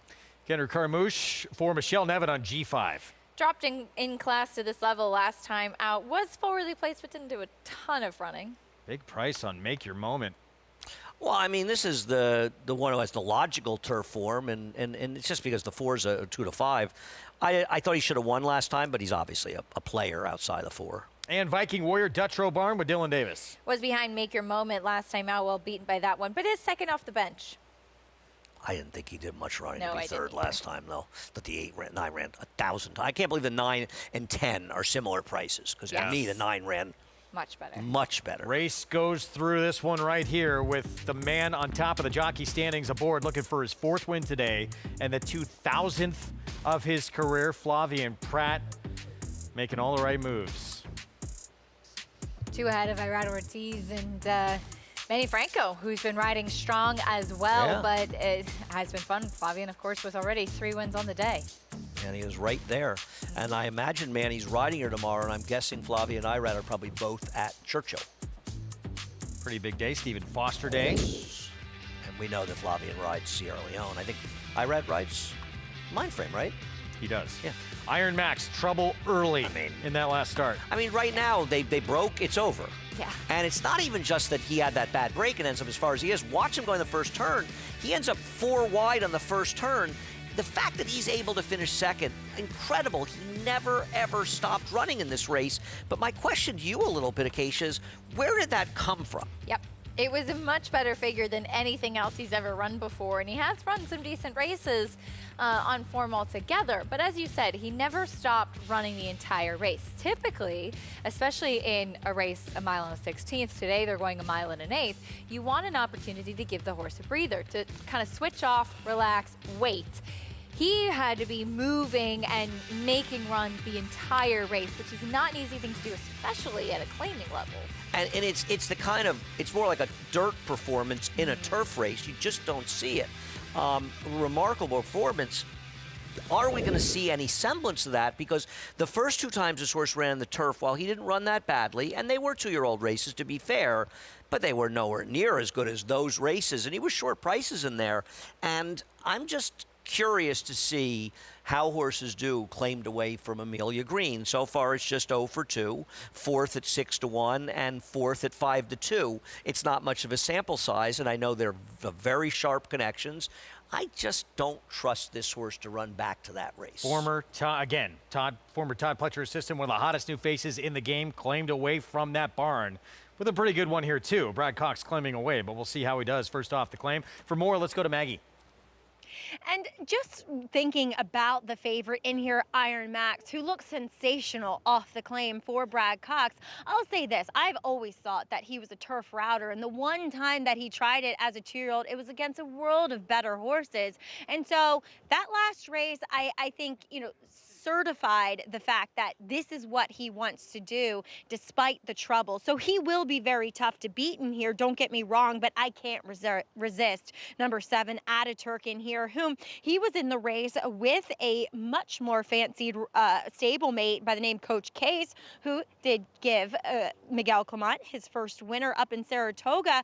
Kendra Carmouche for Michelle Nevin on G5.
Dropped in class to this level last time out. Was forwardly placed, but didn't do a ton of running.
Big price on Make Your Moment.
Well, I mean, this is the one who has the logical turf form, and it's just because the 4's a 2 to 5. I thought he should have won last time, but he's obviously a player outside the 4.
And Viking Warrior Dutro Barn with Dylan Davis.
Was behind Make Your Moment last time out, well beaten by that one, but is second off the bench.
I didn't think he did much running
No,
to be
I
third
didn't
last time, though. But the 8 ran, 9 ran 1,000 times. I can't believe the 9 and 10 are similar prices, because to me, the 9 ran
much better.
much better.
Race goes through this one right here with the man on top of the jockey standings aboard looking for his 4th win today and the 2,000th of his career. Flavien Prat making all the right moves.
2 ahead of Irado Ortiz and Manny Franco, who's been riding strong as well, but it has been fun. Flavien, of course, was already 3 wins on the day.
Manny is right there. And I imagine Manny's riding here tomorrow, and I'm guessing Flavia and Irad are probably both at Churchill.
Pretty big day, Stephen Foster Day.
And we know that Flavia rides Sierra Leone. I think Irad rides Mindframe, right?
He does.
Yeah.
Iron Max, trouble early in that last start.
I mean, right now, they broke, it's over.
Yeah.
And it's not even just that he had that bad break and ends up as far as he is. Watch him go in the first turn. He ends up 4 wide on the first turn. The fact that he's able to finish second, incredible. He never, ever stopped running in this race. But my question to you a little bit, Acacia, is where did that come from?
Yep. It was a much better figure than anything else he's ever run before, and he has run some decent races on form altogether. But as you said, he never stopped running the entire race. Typically, especially in a race a mile and a 16th, today they're going a mile and an 1/8, you want an opportunity to give the horse a breather, to kind of switch off, relax, wait. He had to be moving and making runs the entire race, which is not an easy thing to do, especially at a claiming level.
And it's the kind of, it's more like a dirt performance in a turf race. You just don't see it. Remarkable performance. Are we going to see any semblance of that? Because the first 2 times this horse ran the turf, while he didn't run that badly, and they were 2-year-old races, to be fair, but they were nowhere near as good as those races, and he was short prices in there. And I'm just curious to see how horses do claimed away from Amelia Green. So far, it's just 0 for 2, 4th at 6-1, and 4th at 5-2. It's not much of a sample size, and I know they're very sharp connections. I just don't trust this horse to run back to that race.
Former Todd Pletcher assistant, one of the hottest new faces in the game, claimed away from that barn with a pretty good one here too. Brad Cox claiming away, but we'll see how he does first off the claim. For more, let's go to Maggie.
And just thinking about the favorite in here, Iron Max, who looks sensational off the claim for Brad Cox, I'll say this. I've always thought that he was a turf router, and the one time that he tried it as a 2-year-old, it was against a world of better horses. And so that last race, I think, you know, certified the fact that this is what he wants to do despite the trouble. So he will be very tough to beat in here, don't get me wrong, but I can't resist number 7, Ataturk in here, whom he was in the race with a much more fancied stablemate by the name Coach Case, who did give Miguel Clement his first winner up in Saratoga.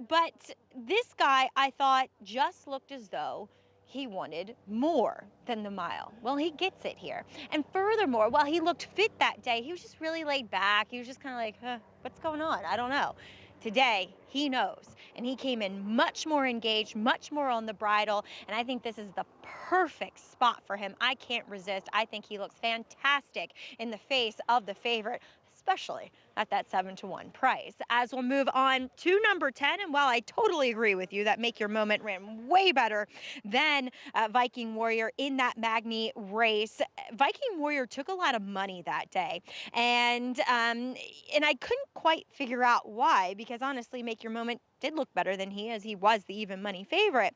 But this guy, I thought, just looked as though he wanted more than the mile. Well, he gets it here. And furthermore, while he looked fit that day, he was just really laid back. He was just kind of like, what's going on? I don't know. Today, he knows, and he came in much more engaged, much more on the bridle, and I think this is the perfect spot for him. I can't resist. I think he looks fantastic in the face of the favorite, especially at that 7-1 price. As we'll move on to number 10, and while I totally agree with you that Make Your Moment ran way better than Viking Warrior in that Magny race, Viking Warrior took a lot of money that day, and I couldn't quite figure out why, because honestly, Make Your Moment did look better than he is. He was the even money favorite.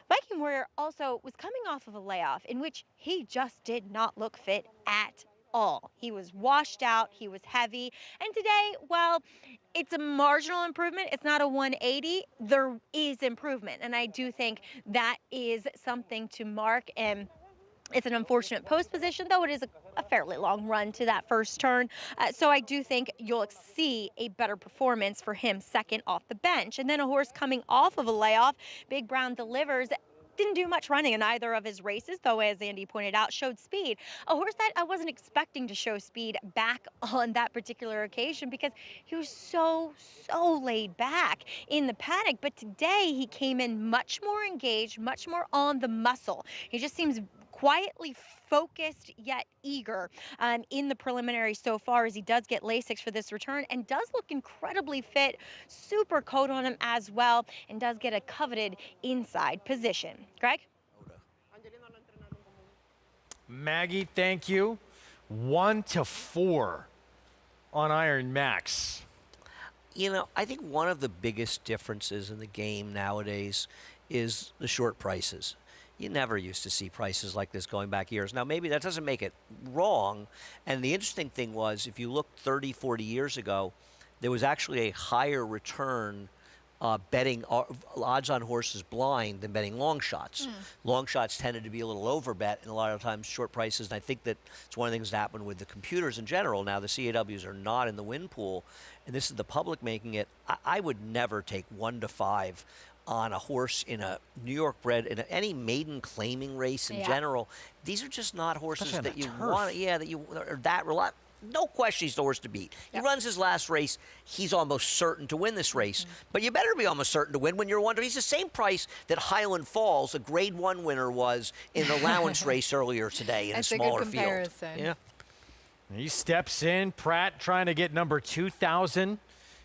Viking Warrior also was coming off of a layoff in which he just did not look fit at all. He was washed out, he was heavy, and today, well, it's a marginal improvement. It's not a 180. There is improvement, and I do think that is something to mark, and it's an unfortunate post position, though it is a fairly long run to that first turn. So I do think you'll see a better performance for him second off the bench. And then a horse coming off of a layoff, Big Brown Delivers, didn't do much running in either of his races, though, as Andy pointed out, showed speed. A horse that I wasn't expecting to show speed back on that particular occasion because he was so laid back in the paddock. But today he came in much more engaged, much more on the muscle. He just seems quietly focused yet eager in the preliminary so far, as he does get Lasix for this return and does look incredibly fit. Super coat on him as well, and does get a coveted inside position. Greg?
Maggie, thank you. 1-4 on Iron Max.
You know, I think one of the biggest differences in the game nowadays is the short prices. You never used to see prices like this going back years. Now, maybe that doesn't make it wrong. And the interesting thing was, if you looked 30, 40 years ago, there was actually a higher return betting odds on horses blind than betting long shots. Long shots tended to be a little overbet, and a lot of times short prices. And I think that it's one of the things that happened with the computers in general. Now the CAWs are not in the win pool, and this is the public making it. I would never take 1-5 on a horse in a New York bred, in any maiden claiming race in general. These are just not horses that you want. Yeah, that you are that reliable. No question he's the horse to beat. He runs his last race. He's almost certain to win this race. But you better be almost certain to win when you're wondering. He's the same price that Highland Falls, a Grade 1 winner, was in the allowance race earlier today in a smaller field. Yeah.
He steps in. Pratt trying to get number 2,000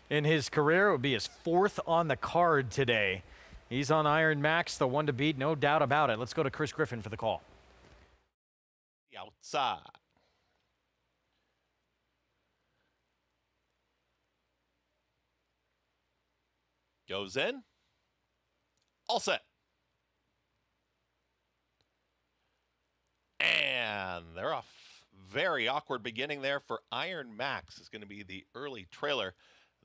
in his career. It would be his 4th on the card today. He's on Iron Max, the one to beat, no doubt about it. Let's go to Chris Griffin for the call.
Outside. Goes in. All set. And they're off. Very awkward beginning there for Iron Max. Is going to be the early trailer.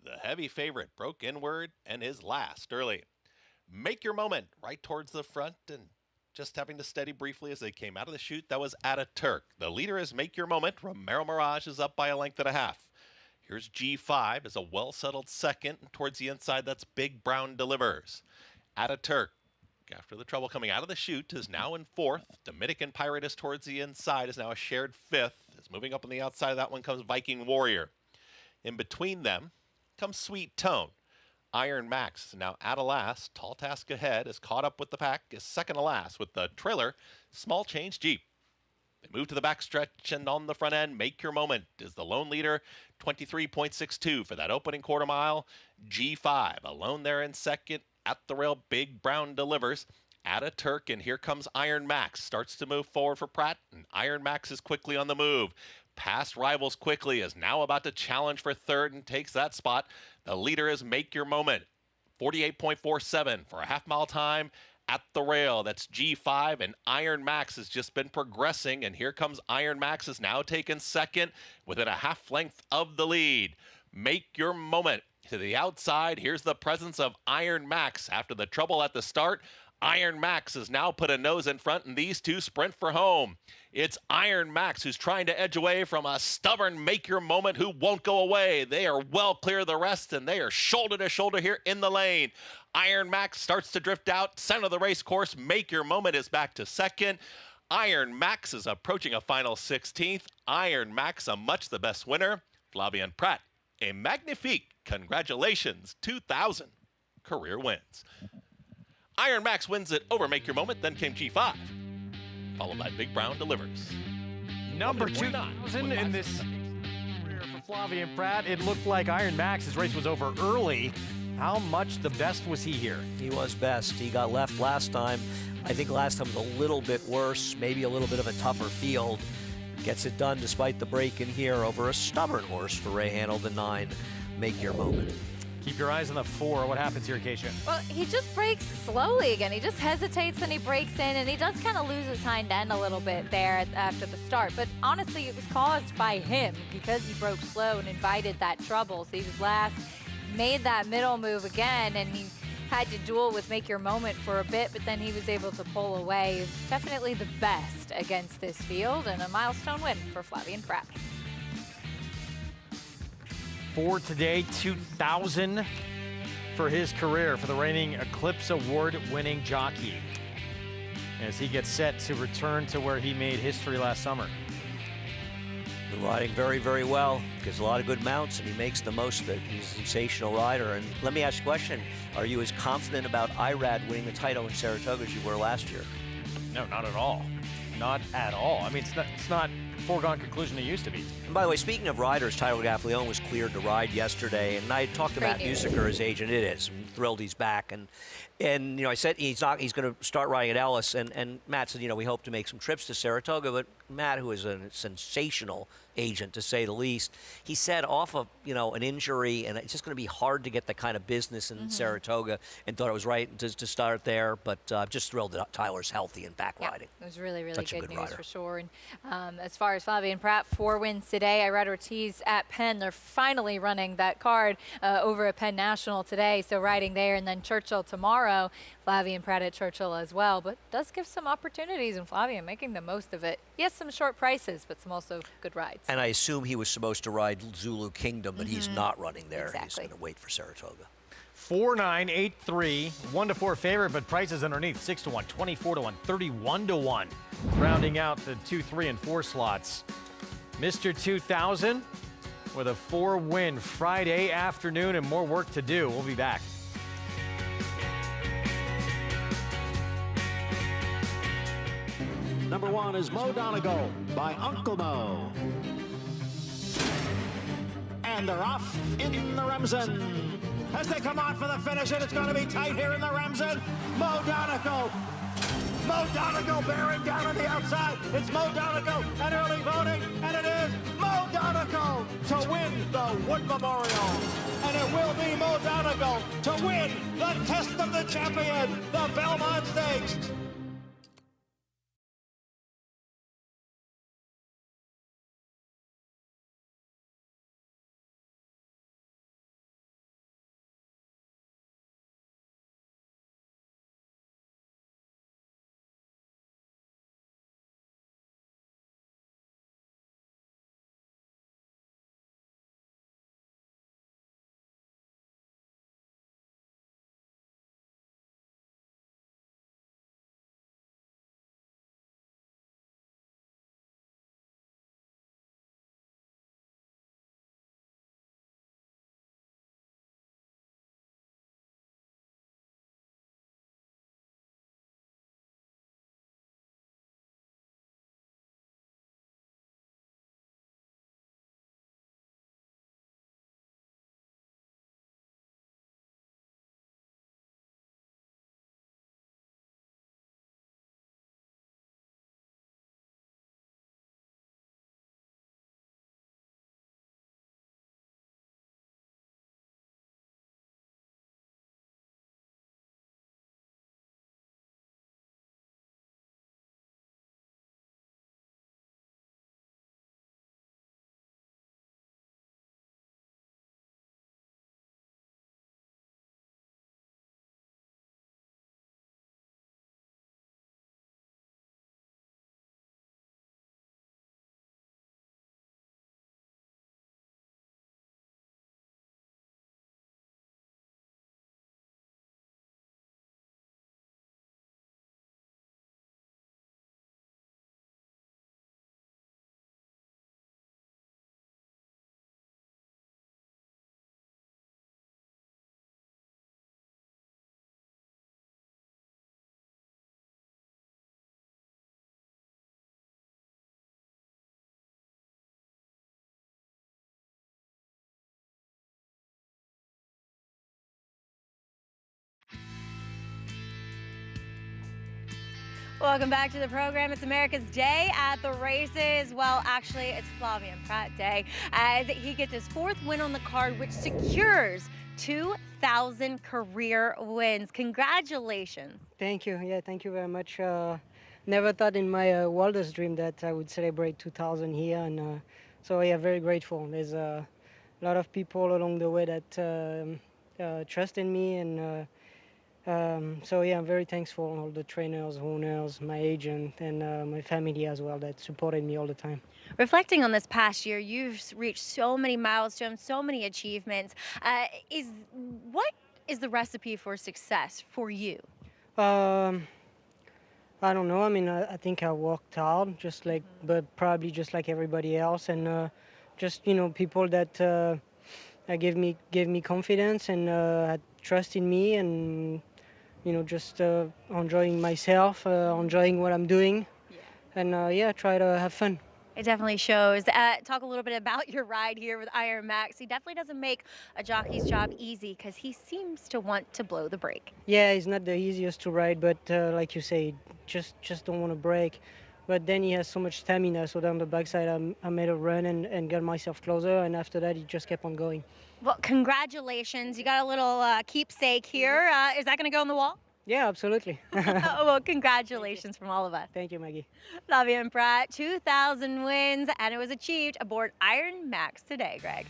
The heavy favorite broke inward and is last early. Make Your Moment right towards the front and just having to steady briefly as they came out of the chute. That was Ataturk. The leader is Make Your Moment. Romero Mirage is up by a length and a half. Here's G5 as a well-settled second. And towards the inside, that's Big Brown Delivers. Ataturk, after the trouble coming out of the chute, is now in 4th. Dominican Pirate is towards the inside, is now a shared 5th. As moving up on the outside of that one comes Viking Warrior. In between them comes Sweet Tone. Iron Max now at a last. Tall Task ahead is caught up with the pack, is second to last with the trailer. Small Change Jeep. They move to the backstretch, and on the front end, Make Your Moment is the lone leader, 23.62 for that opening quarter mile. G5 alone there in second. At the rail, Big Brown Delivers. Ataturk, and here comes Iron Max. Starts to move forward for Pratt, and Iron Max is quickly on the move. Past rivals quickly, is now about to challenge for third and takes that spot. The leader is Make Your Moment, 48.47 for a half-mile time. At the rail, that's G5, and Iron Max has just been progressing, and here comes Iron Max, is now taken second within a half length of the lead. Make Your Moment to the outside. Here's the presence of Iron Max after the trouble at the start. Iron Max has now put a nose in front, and these two sprint for home. It's Iron Max who's trying to edge away from a stubborn Make Your Moment who won't go away. They are well clear of the rest, and they are shoulder to shoulder here in the lane. Iron Max starts to drift out. Center of the race course, Make Your Moment is back to second. Iron Max is approaching a final 16th. Iron Max, a much the best winner. Flavien Prat, a magnifique. Congratulations, 2,000 career wins. Iron Max wins it over Make Your Moment, then came G5, followed by Big Brown Delivers.
Number 2,000 in this career for Flavien Prat. It looked like Iron Max's race was over early. How much the best was he here?
He was best. He got left last time. I think last time was a little bit worse, maybe a little bit of a tougher field. Gets it done despite the break in here over a stubborn horse for Ray Handel, the 9, Make Your Moment.
Keep your eyes on the 4. What happens here, Keisha?
Well, he just breaks slowly again. He just hesitates and he breaks in, and he does kind of lose his hind end a little bit there after the start. But honestly, it was caused by him because he broke slow and invited that trouble. So he was last, made that middle move again, and he had to duel with Make Your Moment for a bit, but then he was able to pull away. He's definitely the best against this field, and a milestone win for Flavien Prat.
For today, 2,000 for his career for the reigning Eclipse Award-winning jockey as he gets set to return to where he made history last summer.
Been riding very, very well. Gets a lot of good mounts, and he makes the most of it. He's a sensational rider. And let me ask you a question. Are you as confident about IRAD winning the title in Saratoga as you were last year?
No, not at all. not at all. I mean, it's not a foregone conclusion it used to be.
And by the way, speaking of riders, Tyler Gaffalione was cleared to ride yesterday, and I talked to
Great
Matt
news.
Musiker, his agent. It is. I'm thrilled he's back, and you know, I said he's going to start riding at Ellis, and Matt said, you know, we hope to make some trips to Saratoga, but Matt, who is a sensational agent to say the least, he said off of, you know, an injury, and it's just going to be hard to get the kind of business in Saratoga, and thought it was right to start there, but just thrilled that Tyler's healthy and back riding.
It was really, really
Such a
good
good
news
rider.
for sure. And as far as Flavien Prat, 4 wins today. Irad Ortiz at Penn. They're finally running that card over at Penn National today. So riding there, and then Churchill tomorrow. Flavien Prat at Churchill as well, but does give some opportunities, and Flavien making the most of it. He has some short prices, but some also good rides.
And I assume he was supposed to ride Zulu Kingdom, but he's not running there.
Exactly.
He's going to wait for Saratoga.
4-9, 8-3, 1-4 favorite, but prices underneath 6-1, 24-1, 31-1, rounding out the 2, 3, and 4 slots. Mr. 2000 with a 4-win Friday afternoon and more work to do. We'll be back.
Number 1 is Mo Donegal by Uncle Mo. And they're off in the Remsen. As they come on for the finish, and it's going to be tight here in the Remsen. Mo Donegal. Mo Donegal bearing down on the outside. It's Mo Donegal and early voting, and it is Mo Donegal to win the Wood Memorial. And it will be Mo Donegal to win the Test of the Champion, the Belmont Stakes.
Welcome back to the program. It's America's Day at the races. Well, actually, it's Flavien Prat Day as he gets his 4th win on the card, which secures 2,000 career wins. Congratulations.
Thank you. Yeah, thank you very much. Never thought in my wildest dream that I would celebrate 2,000 here, and so yeah, very grateful. There's a lot of people along the way that trust in me, and so yeah, I'm very thankful. All the trainers, owners, my agent, and my family as well that supported me all the time.
Reflecting on this past year, you've reached so many milestones, so many achievements. What is the recipe for success for you?
I don't know. I mean, I think I worked hard, just like, but probably just like everybody else, and just people that gave me confidence and had trust in me, and just enjoying myself, enjoying what I'm doing, and yeah, try to have fun.
It definitely shows. Talk a little bit about your ride here with Iron Max. He definitely doesn't make a jockey's job easy because he seems to want to blow the brake.
Yeah, it's not the easiest to ride, but like you say, just don't want to break. But then he has so much stamina, so down the backside I made a run and got myself closer, and after that he just kept on going.
Well, congratulations. You got a little keepsake here. Is that going to go on the wall?
Yeah, absolutely.
Well, congratulations from all of us.
Thank you, Maggie.
Flavia and Pratt, 2,000 wins, and it was achieved aboard Iron Max today, Greg.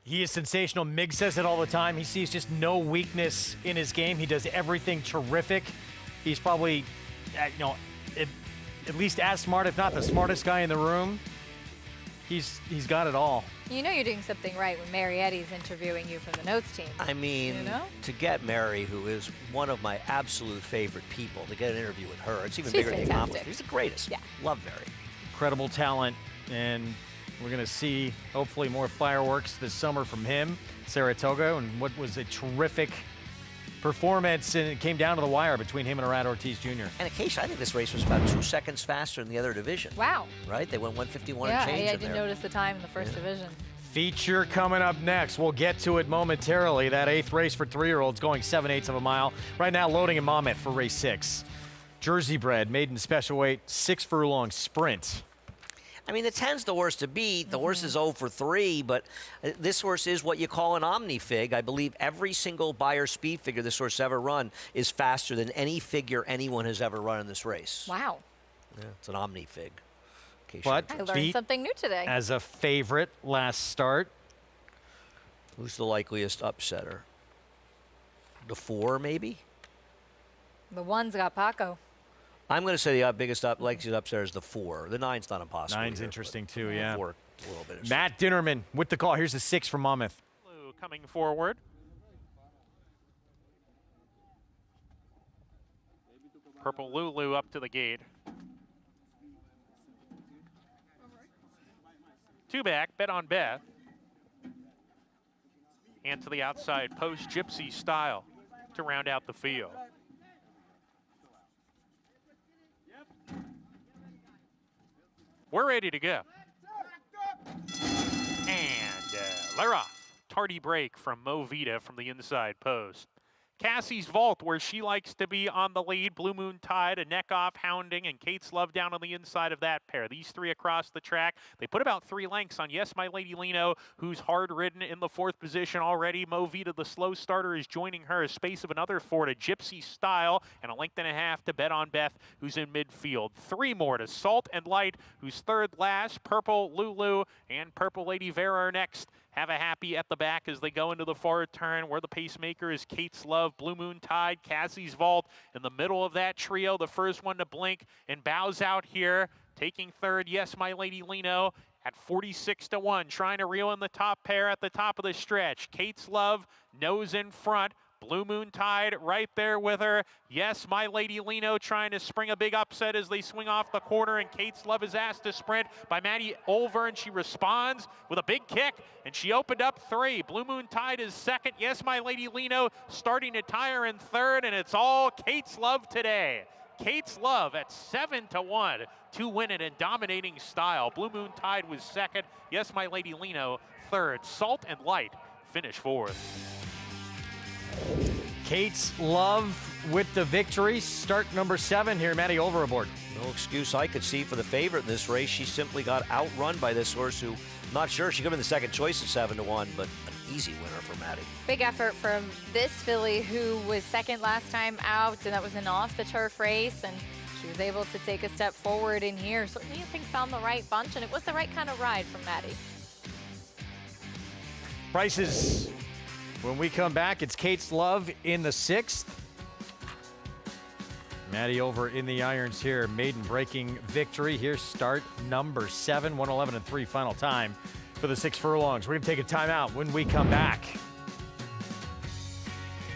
He is sensational. Mig says it all the time. He sees just no weakness in his game. He does everything terrific. He's probably, at least as smart, if not the smartest guy in the room. He's got it all.
You know you're doing something right when Marietti's interviewing you from the notes team.
I mean,
you know?
to get Mary, who is one of my absolute favorite people, to get an interview with her, it's even
She's
bigger than the
fantastic.
accomplishment. She's the greatest.
Yeah.
Love Mary.
Incredible talent, and we're going to see hopefully more fireworks this summer from him, Saratoga, and what was a terrific performance, and it came down to the wire between him and Arad Ortiz Jr.
And Acacia, I think this race was about 2 seconds faster than the other division.
Wow.
Right? They went 151
Yeah,
and change
I
in
didn't
there.
notice the time in the first division.
Feature coming up next. We'll get to it momentarily. That 8th race for 3-year-olds going 7/8 of a mile. Right now loading in Monmouth for race 6. Jersey bred, maiden special weight, 6 furlong sprint.
I mean, the 10's the horse to beat. The horse is 0 for 3, but this horse is what you call an omni-fig. I believe every single Beyer speed figure this horse ever run is faster than any figure anyone has ever run in this race.
Wow.
Yeah, it's an omni-fig.
But
I learned
beat
something new today.
as a favorite last start.
Who's the likeliest upsetter? The 4, maybe?
The 1's got Paco.
I'm going to say the biggest likeliest upsetter is the 4. The 9's not impossible.
9's
either,
interesting
but
too, yeah.
4, a little bit.
Matt Dinnerman with the call. Here's the 6 from Monmouth.
Coming forward. Purple Lulu up to the gate. 2 back, bet on Beth. And to the outside post, Gypsy Style to round out the field. We're ready to go. And they're off. Tardy break from Movita from the inside post. Cassie's Vault, where she likes to be on the lead. Blue Moon Tide, a neck off hounding, and Kate's Love down on the inside of that pair. These 3 across the track. They put about 3 lengths on Yes My Lady Lino, who's hard ridden in the 4th position already. Movita, the slow starter, is joining her. A space of another 4 to Gypsy Style, and a length and a half to Bet on Beth, who's in midfield. 3 more to Salt and Light, who's 3rd last. Purple Lulu and Purple Lady Vera are next. Have a happy at the back as they go into the forward turn, where the pacemaker is Kate's Love, Blue Moon Tide, Cassie's Vault. In the middle of that trio, the first one to blink and bows out here. Taking 3rd, Yes My Lady Lino at 46-1, trying to reel in the top pair at the top of the stretch. Kate's Love, nose in front. Blue Moon Tide right there with her. Yes, My Lady Lino trying to spring a big upset as they swing off the corner, and Kate's Love is asked to sprint by Maddie Olver, and she responds with a big kick, and she opened up 3. Blue Moon Tide is 2nd. Yes, My Lady Lino starting to tire in 3rd, and it's all Kate's Love today. Kate's Love at 7-1 to win it in dominating style. Blue Moon Tide was 2nd. Yes, My Lady Lino 3rd. Salt and Light finish 4th.
Kate's Love with the victory. Start number 7 here. Maddie Over aboard.
No excuse I could see for the favorite in this race. She simply got outrun by this horse who, I'm not sure, she could have been the second choice at 7-1, but an easy winner for Maddie.
Big effort from this filly who was 2nd last time out, and that was an off-the-turf race, and she was able to take a step forward in here. Certainly, I think, found the right bunch, and it was the right kind of ride from Maddie.
Prices when we come back. It's Kate's Love in the 6th. Maddie Over in the irons here. Maiden breaking victory. Here's start number 7, 111-3 final time for the 6 furlongs. We're going to take a timeout when we come back.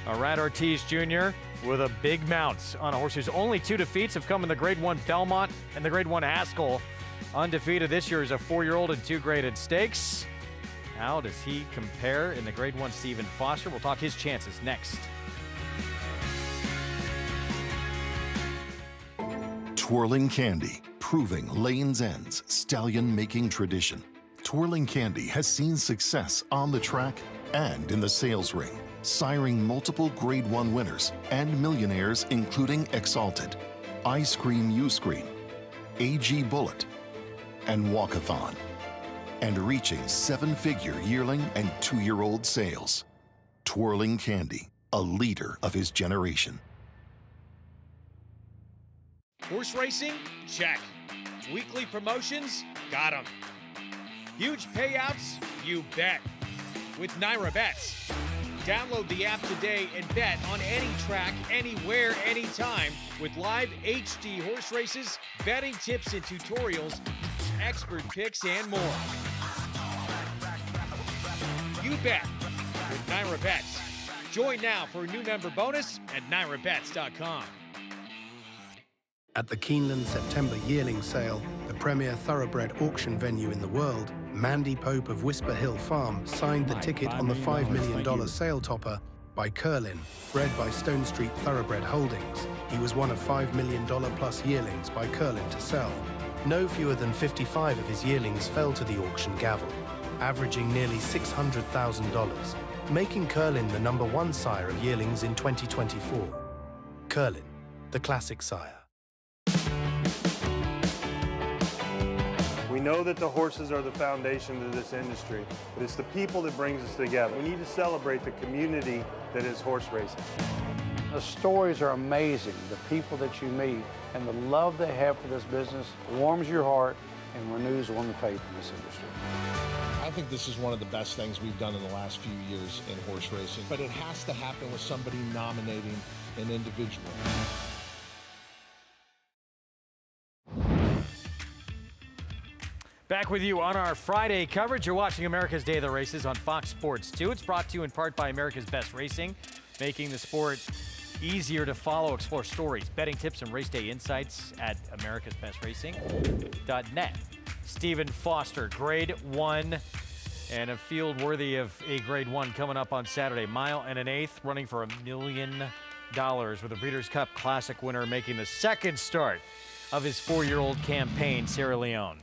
Arad Ortiz Jr. with a big mount on a horse whose only 2 defeats have come in the Grade 1 Belmont and the Grade 1 Haskell. Undefeated this year is a 4-year-old in 2 graded stakes. How does he compare in the Grade 1 Stephen Foster? We'll talk his chances next.
Twirling Candy, proving Lane's End's stallion-making tradition. Twirling Candy has seen success on the track and in the sales ring, siring multiple Grade 1 winners and millionaires including Exalted, Ice Cream U-Screen, AG Bullet, and Walkathon, and reaching 7-figure yearling and 2-year-old sales. Twirling Candy, a leader of his generation.
Horse racing? Check. Weekly promotions? Got 'em. Huge payouts? You bet. With Naira Bets. Download the app today and bet on any track, anywhere, anytime with live HD horse races, betting tips and tutorials, expert picks, and more. You bet with Naira Bets. Join now for a new member bonus at nairabets.com.
At the Keeneland September yearling sale, the premier thoroughbred auction venue in the world, Mandy Pope of Whisper Hill Farm signed the ticket on the $5 million sale topper by Curlin, bred by Stone Street Thoroughbred Holdings. He was one of $5 million plus yearlings by Curlin to sell. No fewer than 55 of his yearlings fell to the auction gavel, averaging nearly $600,000, making Curlin the #1 sire of yearlings in 2024. Curlin, the classic sire.
We know that the horses are the foundation of this industry, but it's the people that brings us together. We need to celebrate the community that is horse racing.
The stories are amazing. The people that you meet and the love they have for this business warms your heart and renews one's faith in this industry.
I think this is one of the best things we've done in the last few years in horse racing, but it has to happen with somebody nominating an individual.
Back with you on our Friday coverage. You're watching America's Day of the Races on Fox Sports 2. It's brought to you in part by America's Best Racing, making the sport easier to follow. Explore stories, betting tips, and race day insights at americasbestracing.net. Stephen Foster, Grade 1, and a field worthy of a Grade 1 coming up on Saturday. 1 1/8, running for $1 million, with a Breeders' Cup Classic winner making the second start of his 4-year-old campaign, Sierra Leone.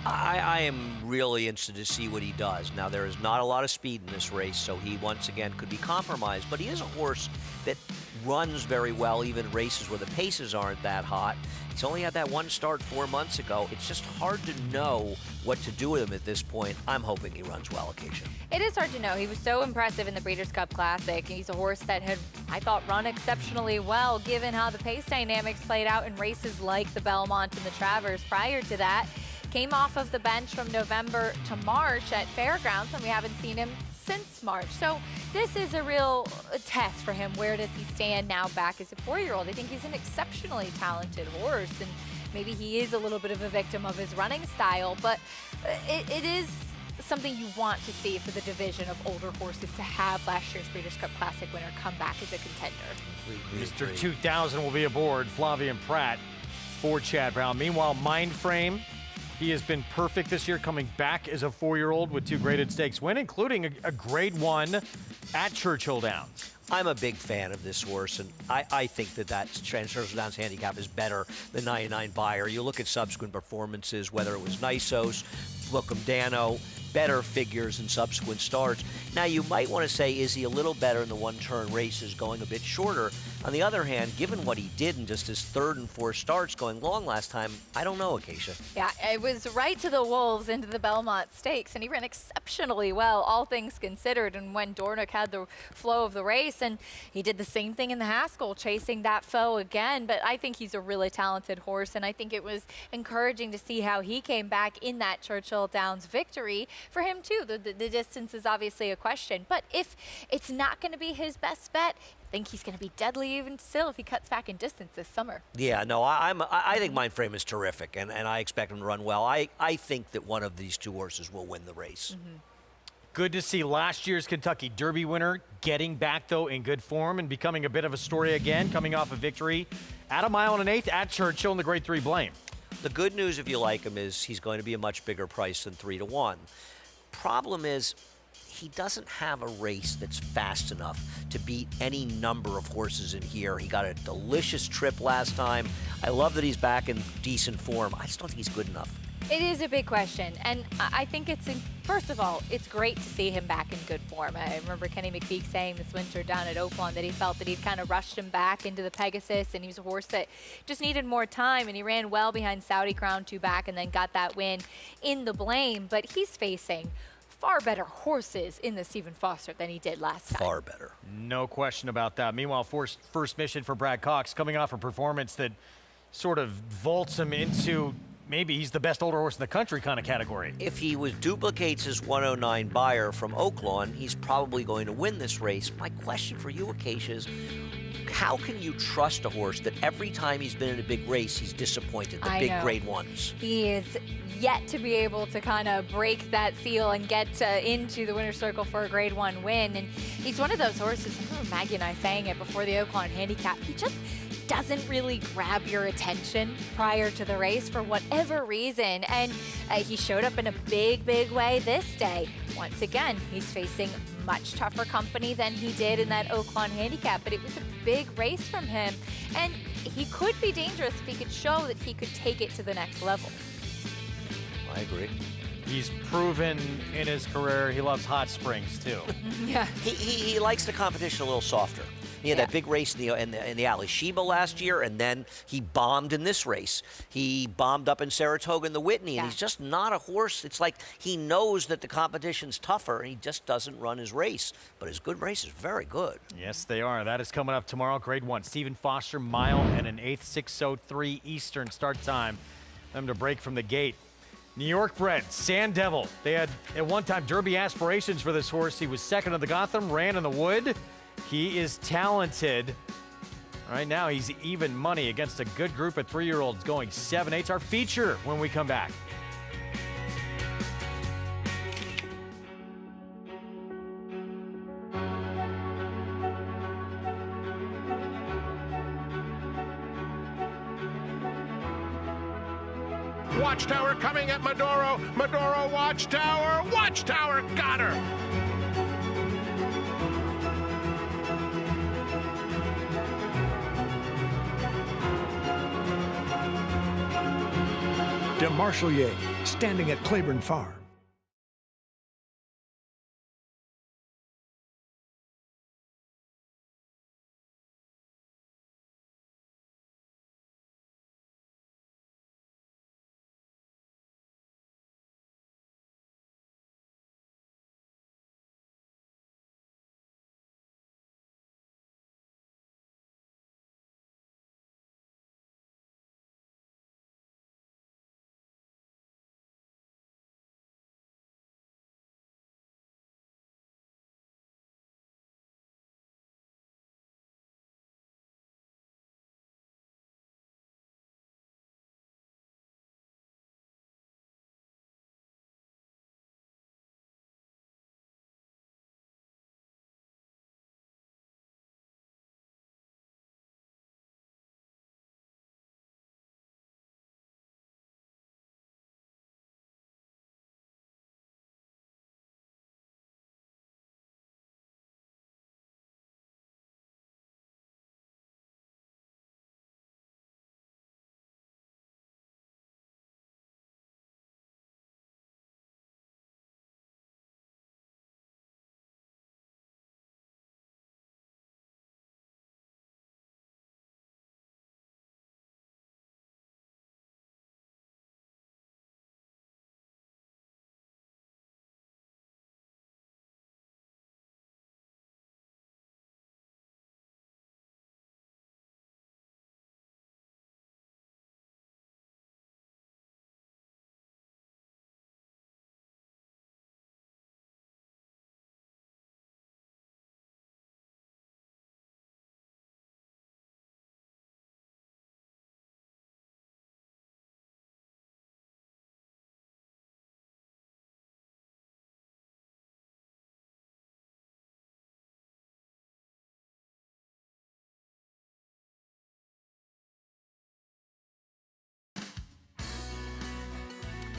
I am really interested to see what he does. Now, there is not a lot of speed in this race, so he once again could be compromised, but he is a horse that runs very well, even in races where the paces aren't that hot. He's only had that one start 4 months ago. It's just hard to know what to do with him at this point. I'm hoping he runs well, Acacia.
It is hard to know. He was so impressive in the Breeders' Cup Classic. He's a horse that had, I thought, run exceptionally well, given how the pace dynamics played out in races like the Belmont and the Travers prior to that. Came off of the bench from November to March at Fairgrounds, and we haven't seen him since March. So this is a real test for him. Where does he stand now back as a 4-year-old? I think he's an exceptionally talented horse, and maybe he is a little bit of a victim of his running style, but it is something you want to see for the division of older horses to have last year's Breeders' Cup Classic winner come back as a contender.
Mr. 2000 will be aboard, Flavien Prat for Chad Brown. Meanwhile, Mindframe, he has been perfect this year, coming back as a 4-year-old with 2 graded stakes win, including a Grade 1 at Churchill Downs.
I'm a big fan of this horse, and I think that Churchill Downs handicap is better than 99 Buyer. You look at subsequent performances, whether it was Nisos, Lookum Dano, better figures in subsequent starts. Now, you might want to say, is he a little better in the one-turn races going a bit shorter? On the other hand, given what he did in just his 3rd and 4th starts going long last time, I don't know, Acacia.
Yeah, it was right to the wolves into the Belmont Stakes, and he ran exceptionally well, all things considered, and when Dornoch had the flow of the race, and he did the same thing in the Haskell, chasing that foe again. But I think he's a really talented horse, and I think it was encouraging to see how he came back in that Churchill Downs victory. For him, too, the distance is obviously a question, but if it's not going to be his best bet, I think he's going to be deadly even still if he cuts back in distance this summer.
Yeah, no, I think Mindframe is terrific, and I expect him to run well. I think that one of these 2 horses will win the race.
Good to see last year's Kentucky Derby winner getting back, though, in good form and becoming a bit of a story again, coming off a victory at 1 1/8 at Churchill in the Grade 3 Blame.
The good news, if you like him, is he's going to be a much bigger price than 3 to 1. Problem is, he doesn't have a race that's fast enough to beat any number of horses in here. He got a delicious trip last time. I love that he's back in decent form. I just don't think he's good enough.
It is a big question, and I think first of all, it's great to see him back in good form. I remember Kenny McPeak saying this winter down at Oaklawn that he felt that he'd kind of rushed him back into the Pegasus, and he was a horse that just needed more time, and he ran well behind Saudi Crown 2 back and then got that win in the Blame, but he's facing far better horses in the Stephen Foster than he did last time.
Far better.
No question about that. Meanwhile, first mission for Brad Cox, coming off a performance that sort of vaults him into maybe he's the best older horse in the country kind of category.
If he duplicates his 109 buyer from Oaklawn, he's probably going to win this race. My question for you, Acacia, is how can you trust a horse that every time he's been in a big race, he's disappointed, the big grade ones?
He is yet to be able to kind of break that seal and get into the winner's circle for a grade 1 win. And he's one of those horses, I remember Maggie and I saying it before the Oaklawn handicap, he just doesn't really grab your attention prior to the race for whatever reason. And he showed up in a big, big way this day. Once again, he's facing much tougher company than he did in that Oaklawn handicap, but it was a big race from him. And he could be dangerous if he could show that he could take it to the next level.
I agree.
He's proven in his career he loves hot springs, too.
Yeah.
He likes the competition a little softer. He had that big race in the Alley Sheba last year, and then he bombed in this race. He bombed up in Saratoga in the Whitney, and he's just not a horse. It's like he knows that the competition's tougher, and he just doesn't run his race. But his good race is very good.
Yes, they are. That is coming up tomorrow, grade 1. Stephen Foster, mile and an eighth, 6:03 Eastern start time. Them to break from the gate. New York bred, Sand Devil. They had, at one time, Derby aspirations for this horse. He was second in the Gotham, ran in the Wood. He is talented. Right now, he's even money against a good group of 3-year-olds going 7/8. Our feature when we come back.
Watchtower coming at Medoro. Medoro, Watchtower. Watchtower got her.
De Marchelier, standing at Claiborne Farm.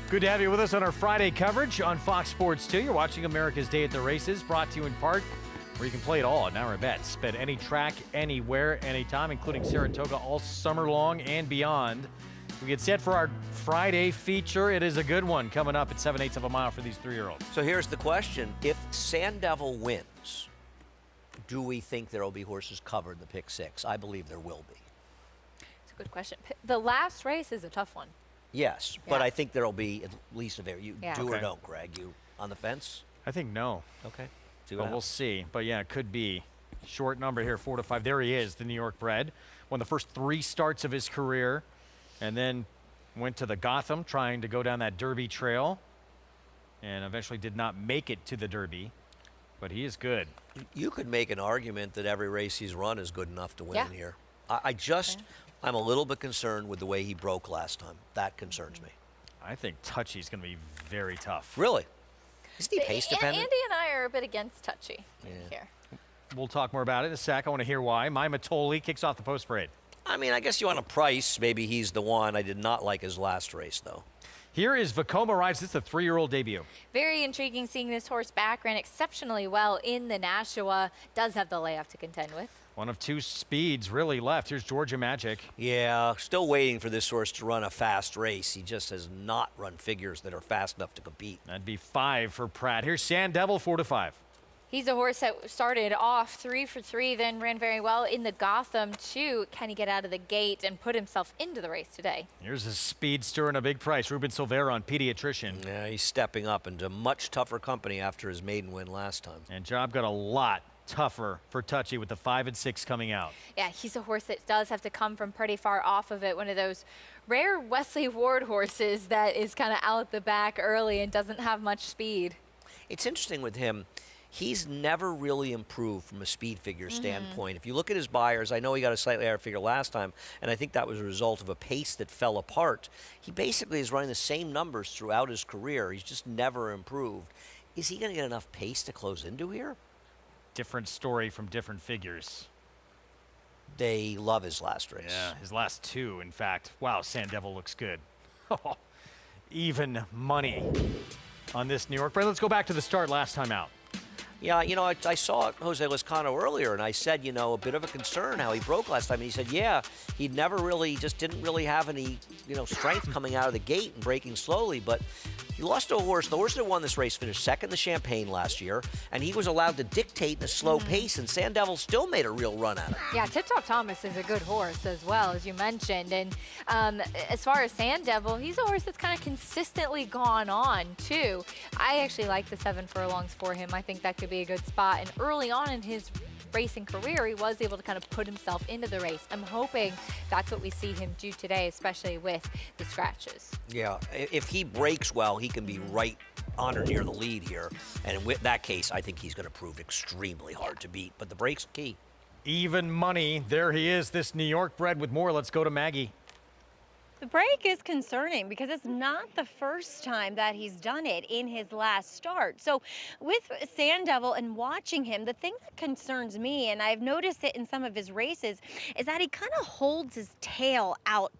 Good to have you with us on our Friday coverage on Fox Sports 2. You're watching America's Day at the Races, brought to you in part where you can play it all at Now Bets. Bet any track, anywhere, anytime, including Saratoga all summer long and beyond. We get set for our Friday feature. It is a good one coming up at 7/8 of a mile for these 3-year-olds.
So here's the question. If Sand Devil wins, do we think there will be horses covered in the pick 6? I believe there will be.
It's a good question. The last race is a tough one.
Yes, but I think there will be at least a very. You do or
Okay.
don't, Greg? You on the fence?
I think no.
Okay. See
But
what
we'll
happens.
see. But yeah, it could be. Short number here, 4 to 5. There he is, the New York bred. Won the first 3 starts of his career, and then went to the Gotham trying to go down that Derby trail, and eventually did not make it to the Derby. But he is good.
You could make an argument that every race he's run is good enough to win here. I'm a little bit concerned with the way he broke last time. That concerns me.
I think Touchy's going to be very tough.
Really? Isn't he pace dependent?
Andy and I are a bit against Touchy here.
We'll talk more about it in a sec. I want to hear why. My Matoli kicks off the post parade.
I mean, I guess you want a price. Maybe he's the one. I did not like his last race, though.
Here is Vekoma Rides. This is a 3-year-old debut.
Very intriguing seeing this horse back. Ran exceptionally well in the Nashua. Does have the layoff to contend with.
One of 2 speeds really left. Here's Georgia Magic.
Yeah, still waiting for this horse to run a fast race. He just has not run figures that are fast enough to compete.
That'd be 5 for Pratt. Here's Sand Devil, 4 to 5.
He's a horse that started off 3 for 3, then ran very well in the Gotham too. Can he get out of the gate and put himself into the race today?
Here's a speedster and a big price. Ruben Silvera on Pediatrician.
Yeah, he's stepping up into much tougher company after his maiden win last time.
And job got a lot tougher for Touchy with the 5 and 6 coming out.
Yeah, he's a horse that does have to come from pretty far off of it. One of those rare Wesley Ward horses that is kind of out the back early and doesn't have much speed.
It's interesting with him. He's never really improved from a speed figure standpoint. If you look at his buyers, I know he got a slightly higher figure last time, and I think that was a result of a pace that fell apart. He basically is running the same numbers throughout his career. He's just never improved. Is he going to get enough pace to close into here?
Different story from different figures.
They love his last race.
Yeah, his last 2, in fact. Wow, Sand Devil looks good. Even money on this New York bred. Let's go back to the start last time out.
Yeah, you know, I saw Jose Lezcano earlier, and I said, you know, a bit of a concern how he broke last time. And he said, yeah, he never really, just didn't really have any, you know, strength coming out of the gate and breaking slowly. But he lost to a horse. The horse that won this race finished second in the Champagne last year, and he was allowed to dictate in a slow pace, and Sand Devil still made a real run at it.
Yeah, Tip Top Thomas is a good horse as well, as you mentioned. And as far as Sand Devil, he's a horse that's kind of consistently gone on, too. I actually like the 7 furlongs for him. I think that could be a good spot. And early on in his racing career, he was able to kind of put himself into the race. I'm hoping that's what we see him do today, especially with the scratches.
Yeah, if he breaks well, he can be right on or near the lead here. And in that case, I think he's going to prove extremely hard to beat. But the break's key.
Even money. There he is, this New York bred with more. Let's go to Maggie.
The break is concerning because it's not the first time that he's done it in his last start. So with Sand Devil and watching him, the thing that concerns me, and I've noticed it in some of his races, is that he kind of holds his tail out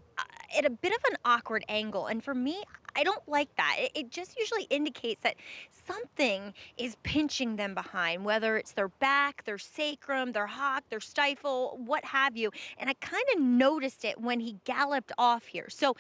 at a bit of an awkward angle. And for me, I don't like that. It just usually indicates that something is pinching them behind, whether it's their back, their sacrum, their hock, their stifle, what have you. And I kind of noticed it when he galloped off here. So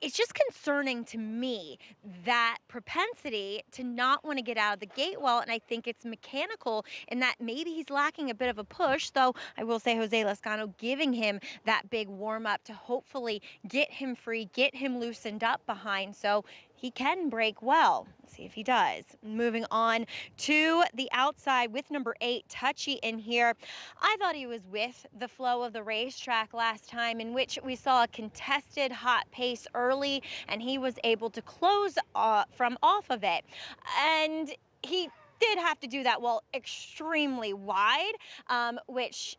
it's just concerning to me, that propensity to not want to get out of the gate well. And I think it's mechanical in that maybe he's lacking a bit of a push, though I will say Jose Lezcano giving him that big warm up to hopefully get him free, get him loosened up behind. So he can break well. Let's see if he does. Moving on to the outside with number 8, Touchy in here. I thought he was with the flow of the racetrack last time, in which we saw a contested hot pace early, and he was able to close from off of it. And he did have to do that well extremely wide, which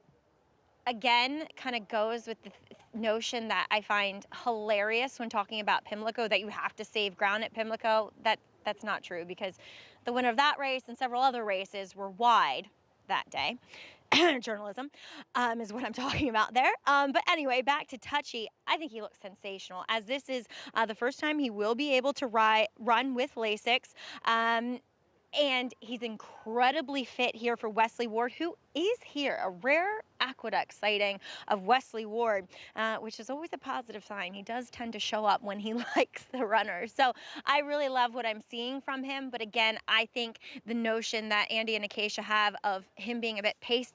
again kind of goes with the notion that I find hilarious when talking about Pimlico, that you have to save ground at Pimlico. That's not true, because the winner of that race and several other races were wide. that day. Journalism is what I'm talking about there. But anyway, back to Touchy. I think he looks sensational, as this is the first time he will be able to run with Lasix. And he's incredibly fit here for Wesley Ward, who is here. A rare aqueduct sighting of Wesley Ward, which is always a positive sign. He does tend to show up when he likes the runners. So I really love what I'm seeing from him. But again, I think the notion that Andy and Acacia have of him being a bit pace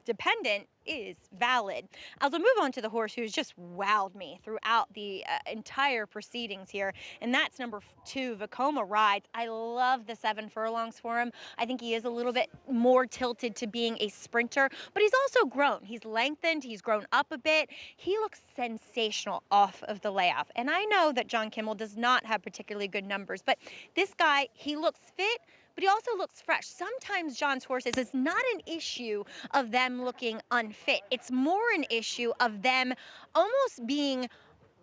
dependent is valid. I'll move on to the horse who's just wowed me throughout the entire proceedings here, and that's number 2, Vekoma Rides. I love the 7 furlongs for him. I think he is a little bit more tilted to being a sprinter, but he's also grown. He's lengthened, he's grown up a bit. He looks sensational off of the layoff, and I know that John Kimmel does not have particularly good numbers, but this guy, he looks fit, but he also looks fresh. Sometimes John's horses, it's not an issue of them looking unfit. It's more an issue of them almost being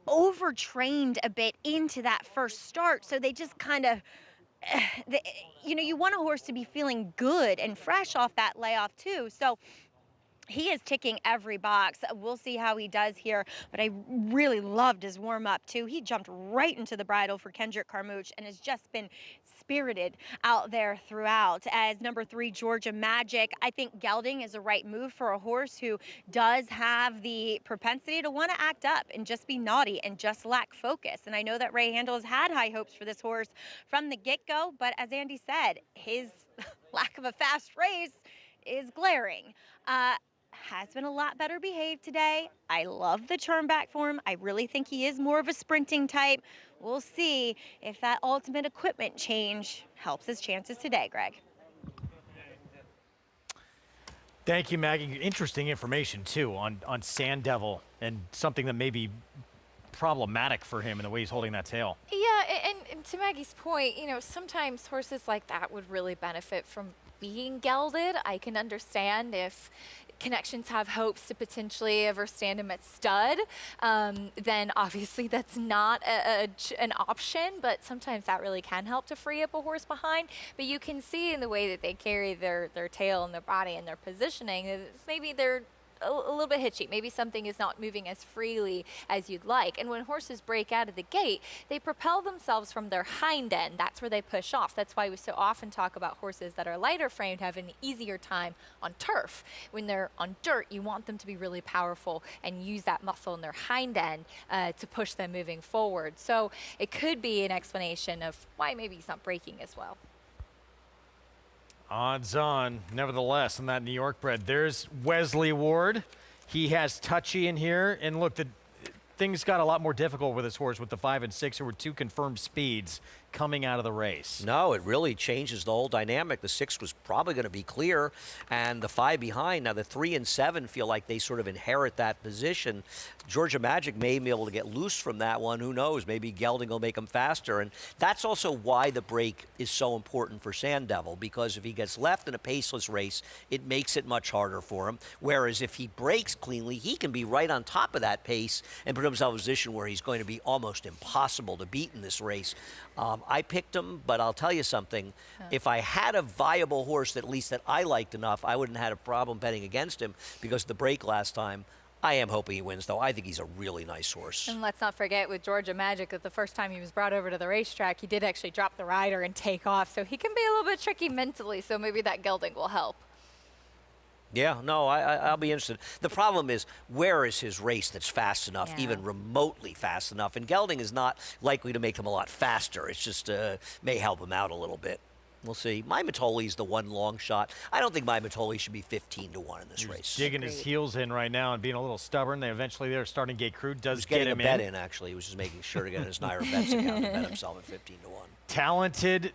overtrained a bit into that first start. So they just kind of, you know, you want a horse to be feeling good and fresh off that layoff too. So he is ticking every box. We'll see how he does here, but I really loved his warm-up too. He jumped right into the bridle for Kendrick Carmouche and has just been spirited out there throughout. As number 3, Georgia Magic, I think gelding is a right move for a horse who does have the propensity to want to act up and just be naughty and just lack focus. And I know that Ray Handel has had high hopes for this horse from the get-go, but as Andy said, his lack of a fast race is glaring. Has been a lot better behaved today. I love the turn back for him. I really think he is more of a sprinting type. We'll see if that ultimate equipment change helps his chances today, Greg.
Thank you, Maggie. Interesting information, too, on Sand Devil and something that may be problematic for him in the way he's holding that tail.
Yeah, and to Maggie's point, you know, sometimes horses like that would really benefit from being gelded. I can understand if Connections have hopes to potentially ever stand him at stud, then obviously that's not an option, but sometimes that really can help to free up a horse behind. But you can see in the way that they carry their tail and their body and their positioning, maybe they're a little bit hitchy. Maybe something is not moving as freely as you'd like. And when horses break out of the gate, they propel themselves from their hind end. That's where they push off. That's why we so often talk about horses that are lighter framed have an easier time on turf. When they're on dirt, you want them to be really powerful and use that muscle in their hind end to push them moving forward. So it could be an explanation of why maybe he's not breaking as well.
Odds on, nevertheless, on that New York bred. There's Wesley Ward. He has Touchy in here. And look, things got a lot more difficult with this horse with the 5 and 6, who were 2 confirmed speeds coming out of the race.
No, it really changes the whole dynamic. The 6 was probably going to be clear, and the 5 behind. Now, the 3 and 7 feel like they sort of inherit that position. Georgia Magic may be able to get loose from that one. Who knows? Maybe gelding will make him faster. And that's also why the break is so important for Sand Devil, because if he gets left in a paceless race, it makes it much harder for him. Whereas if he breaks cleanly, he can be right on top of that pace and put himself in a position where he's going to be almost impossible to beat in this race. I picked him, but I'll tell you something. If I had a viable horse that at least that I liked enough, I wouldn't have had a problem betting against him because of the break last time. I am hoping he wins, though. I think he's a really nice horse.
And let's not forget with Georgia Magic that the first time he was brought over to the racetrack, he did actually drop the rider and take off. So he can be a little bit tricky mentally, so maybe that gelding will help.
Yeah, no, I'll be interested. The problem is, where is his race that's fast enough, even remotely fast enough? And gelding is not likely to make him a lot faster. It's just may help him out a little bit. We'll see. My Matoli's the one long shot. I don't think My Matoli should be 15 to 1 in this race.
Digging his heels in right now and being a little stubborn. They eventually their starting gate crew does
get
him
a bet in. Actually, he was just making sure to get his Naira Bets account and bet himself at 15 to 1.
Talented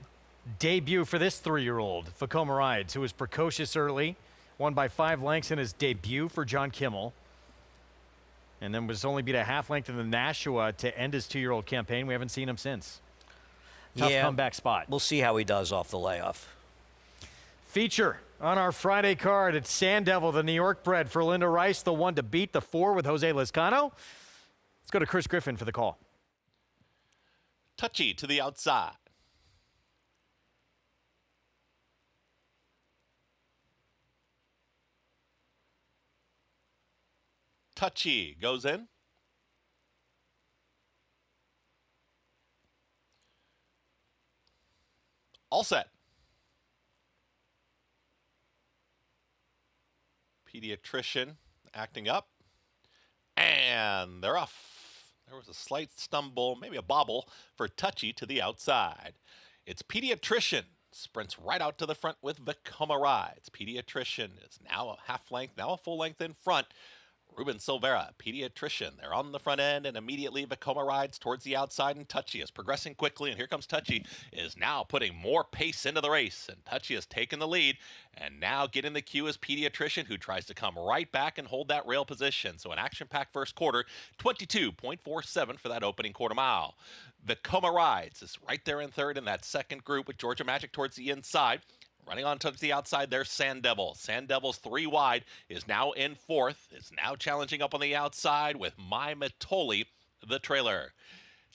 debut for this 3-year-old, Vekoma Rides, who was precocious early, won by 5 lengths in his debut for John Kimmel, and then was only beat a half length in the Nashua to end his 2-year-old campaign. We haven't seen him since. Tough comeback spot.
We'll see how he does off the layoff.
Feature on our Friday card, it's Sand Devil, the New York bred for Linda Rice, the one to beat, the 4 with Jose Lezcano. Let's go to Chris Griffin for the call.
Touchy to the outside. Touchy goes in. All set. Pediatrician acting up. And they're off. There was a slight stumble, maybe a bobble, for Touchy to the outside. It's Pediatrician. Sprints right out to the front with Vekoma Rides. Pediatrician is now a half length, now a full length in front. Ruben Silvera, Pediatrician. They're on the front end, and immediately Vekoma Rides towards the outside, and Touchy is progressing quickly, and here comes Touchy, is now putting more pace into the race, and Touchy has taken the lead, and now getting the cue is Pediatrician, who tries to come right back and hold that rail position. So an action-packed first quarter, 22.47 for that opening quarter mile. Vekoma Rides is right there in third in that second group with Georgia Magic towards the inside. Running on towards the outside, there's Sand Devil. Sand Devil's 3 wide, is now in fourth, is now challenging up on the outside with My Matoli, the trailer.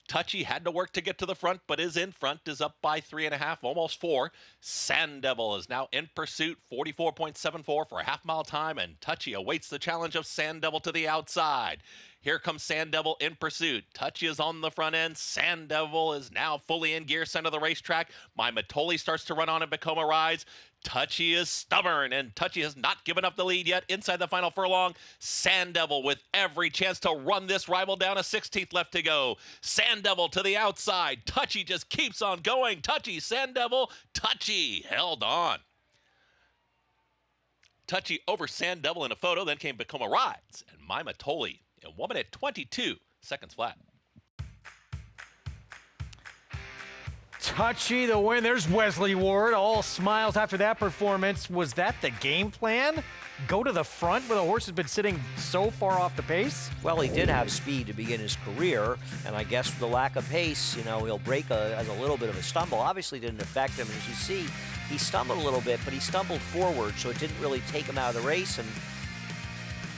Touchy had to work to get to the front, but is in front, is up by 3.5, almost 4. Sand Devil is now in pursuit, 44.74 for a half-mile time, and Touchy awaits the challenge of Sand Devil to the outside. Here comes Sand Devil in pursuit. Touchy is on the front end. Sand Devil is now fully in gear, center of the racetrack. My Matoli starts to run on and Vekoma Rides. Touchy is stubborn, and Touchy has not given up the lead yet. Inside the final furlong, Sand Devil with every chance to run this rival down. A 16th left to go. Sand Devil to the outside. Touchy just keeps on going. Touchy, Sand Devil, Touchy held on. Touchy over Sand Devil in a photo, then came Vekoma Rides, and My Matoli in 1 minute 22 seconds flat.
Touchy the win. There's Wesley Ward, all smiles after that performance. Was that the game plan? Go to the front where the horse has been sitting so far off the pace?
Well, he did have speed to begin his career, and I guess with the lack of pace, you know, he'll break as a little bit of a stumble. Obviously didn't affect him. As you see, he stumbled a little bit, but he stumbled forward, so it didn't really take him out of the race. And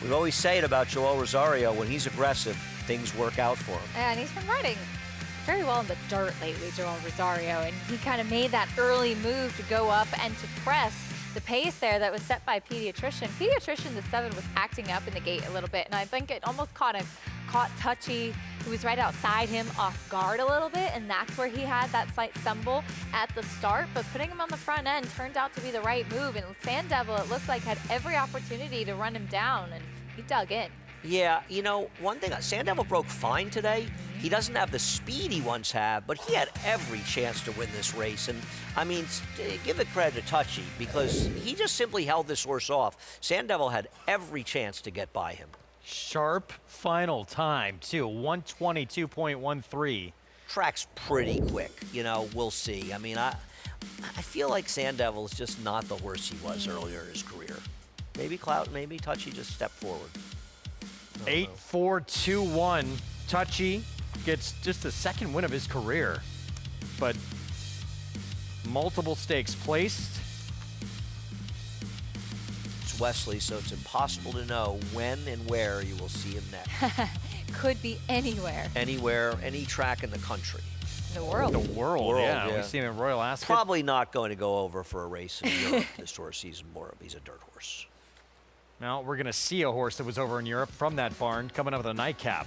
we always say it about Joel Rosario, when he's aggressive, things work out for him.
And he's been riding very well in the dirt lately, Joel Rosario, and he kind of made that early move to go up and to press the pace there that was set by Pediatrician. Pediatrician, the 7, was acting up in the gate a little bit, and I think it almost caught Touchy, who was right outside him, off guard a little bit, and that's where he had that slight stumble at the start, but putting him on the front end turned out to be the right move, and Sand Devil, it looked like, had every opportunity to run him down, and he dug in.
Yeah, you know, one thing, Sand Devil broke fine today. He doesn't have the speed he once had, but he had every chance to win this race. And, I mean, give it credit to Touchy, because he just simply held this horse off. Sand Devil had every chance to get by him.
Sharp final time, too, 122.13.
Track's pretty quick, you know, we'll see. I mean, I feel like Sand Devil is just not the horse he was earlier in his career. Maybe maybe Touchy just stepped forward.
8-4-2-1. Touchy gets just the second win of his career, but multiple stakes placed.
It's Wesley, so it's impossible to know when and where you will see him next.
Could be anywhere.
Anywhere, any track in the country.
The world.
The world, yeah. We've seen him in Royal Ascot.
Probably not going to go over for a race in Europe this horse. He's a dirt horse.
Now we're going to see a horse that was over in Europe from that barn coming up with a nightcap.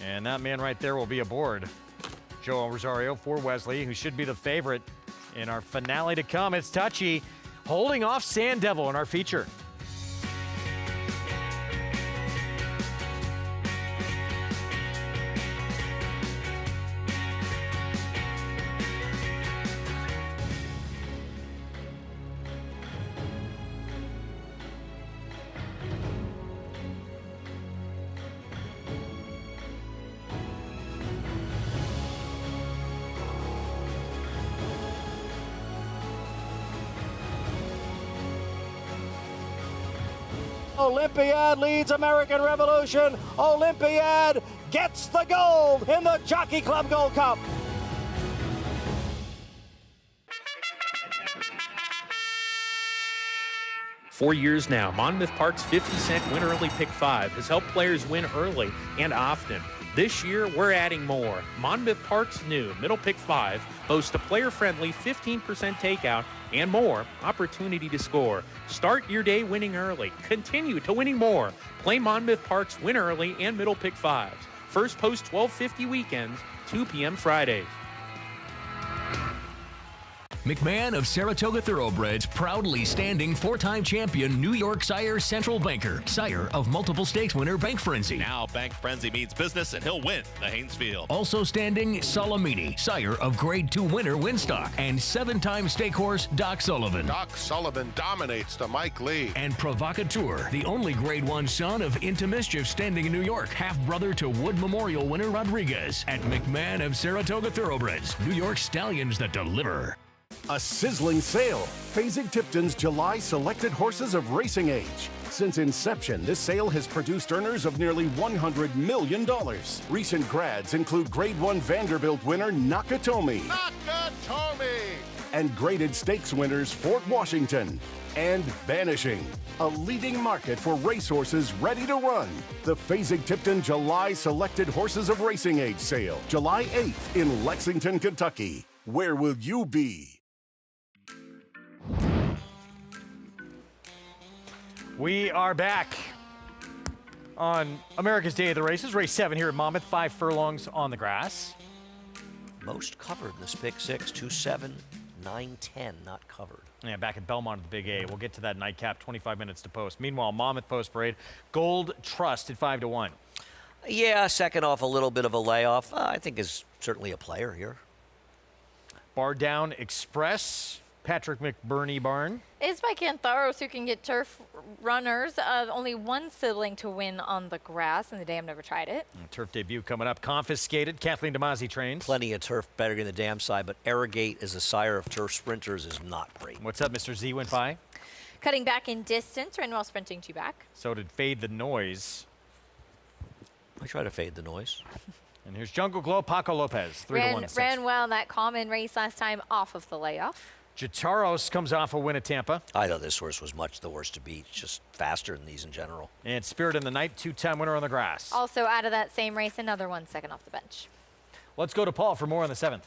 And that man right there will be aboard. Joel Rosario for Wesley, who should be the favorite in our finale to come. It's Touchy holding off Sand Devil in our feature.
Olympiad leads American Revolution. Olympiad gets the gold in the Jockey Club Gold Cup.
For years now, Monmouth Park's 50-cent Win Early Pick 5 has helped players win early and often. This year, we're adding more. Monmouth Park's new Middle Pick 5 boasts a player-friendly 15% takeout and more opportunity to score. Start your day winning early. Continue to winning more. Play Monmouth Park's Win Early and Middle Pick 5s. First post 12:50 weekends, 2 p.m. Fridays.
McMahon of Saratoga Thoroughbreds, proudly standing 4-time champion New York sire Central Banker, sire of multiple stakes winner Bank Frenzy.
Now Bank Frenzy means business and he'll win the Haynesfield.
Also standing Salamini, sire of Grade 2 winner Winstock, and 7-time stake horse Doc Sullivan.
Doc Sullivan dominates the Mike Lee.
And Provocateur, the only Grade 1 son of Into Mischief standing in New York, half-brother to Wood Memorial winner Rodriguez. At McMahon of Saratoga Thoroughbreds, New York stallions that deliver.
A sizzling sale. Fasig-Tipton's July selected horses of racing age. Since inception, this sale has produced earners of nearly $100 million. Recent grads include Grade 1 Vanderbilt winner Nakatomi.
Nakatomi!
And graded stakes winners Fort Washington and Banishing. A leading market for racehorses ready to run. The Fasig-Tipton July Selected Horses of Racing Age sale. July 8th in Lexington, Kentucky. Where will you be?
We are back on America's Day of the Races. Race 7 here at Monmouth. 5 furlongs on the grass.
Most covered in this pick 6, 2-7, 9-10 not covered.
Yeah, back at Belmont at the Big A. We'll get to that nightcap, 25 minutes to post. Meanwhile, Monmouth Post Parade, Gold Trust at 5-1.
Yeah, second off a little bit of a layoff. I think is certainly a player here.
Bar Down Express, Patrick McBurney barn.
It's by Cantharos, who can get turf runners. Only one sibling to win on the grass, and the dam never tried it.
Turf debut coming up. Confiscated. Kathleen DeMasi trains.
Plenty of turf better than the dam side, but Arrogate as a sire of turf sprinters is not great.
What's up, Mr. Z went by?
Cutting back in distance, ran while sprinting 2 back.
So did Fade the Noise.
I try to fade the noise.
And here's Jungle Glow, Paco Lopez, 3-1.
Ran well in that common race last time off of the layoff.
Jataros comes off a win at Tampa.
I thought this horse was much the worst to beat, just faster than these in general.
And Spirit in the Night, 2-10 winner on the grass.
Also out of that same race, another one second off the bench.
Let's go to Paul for more on the 7th.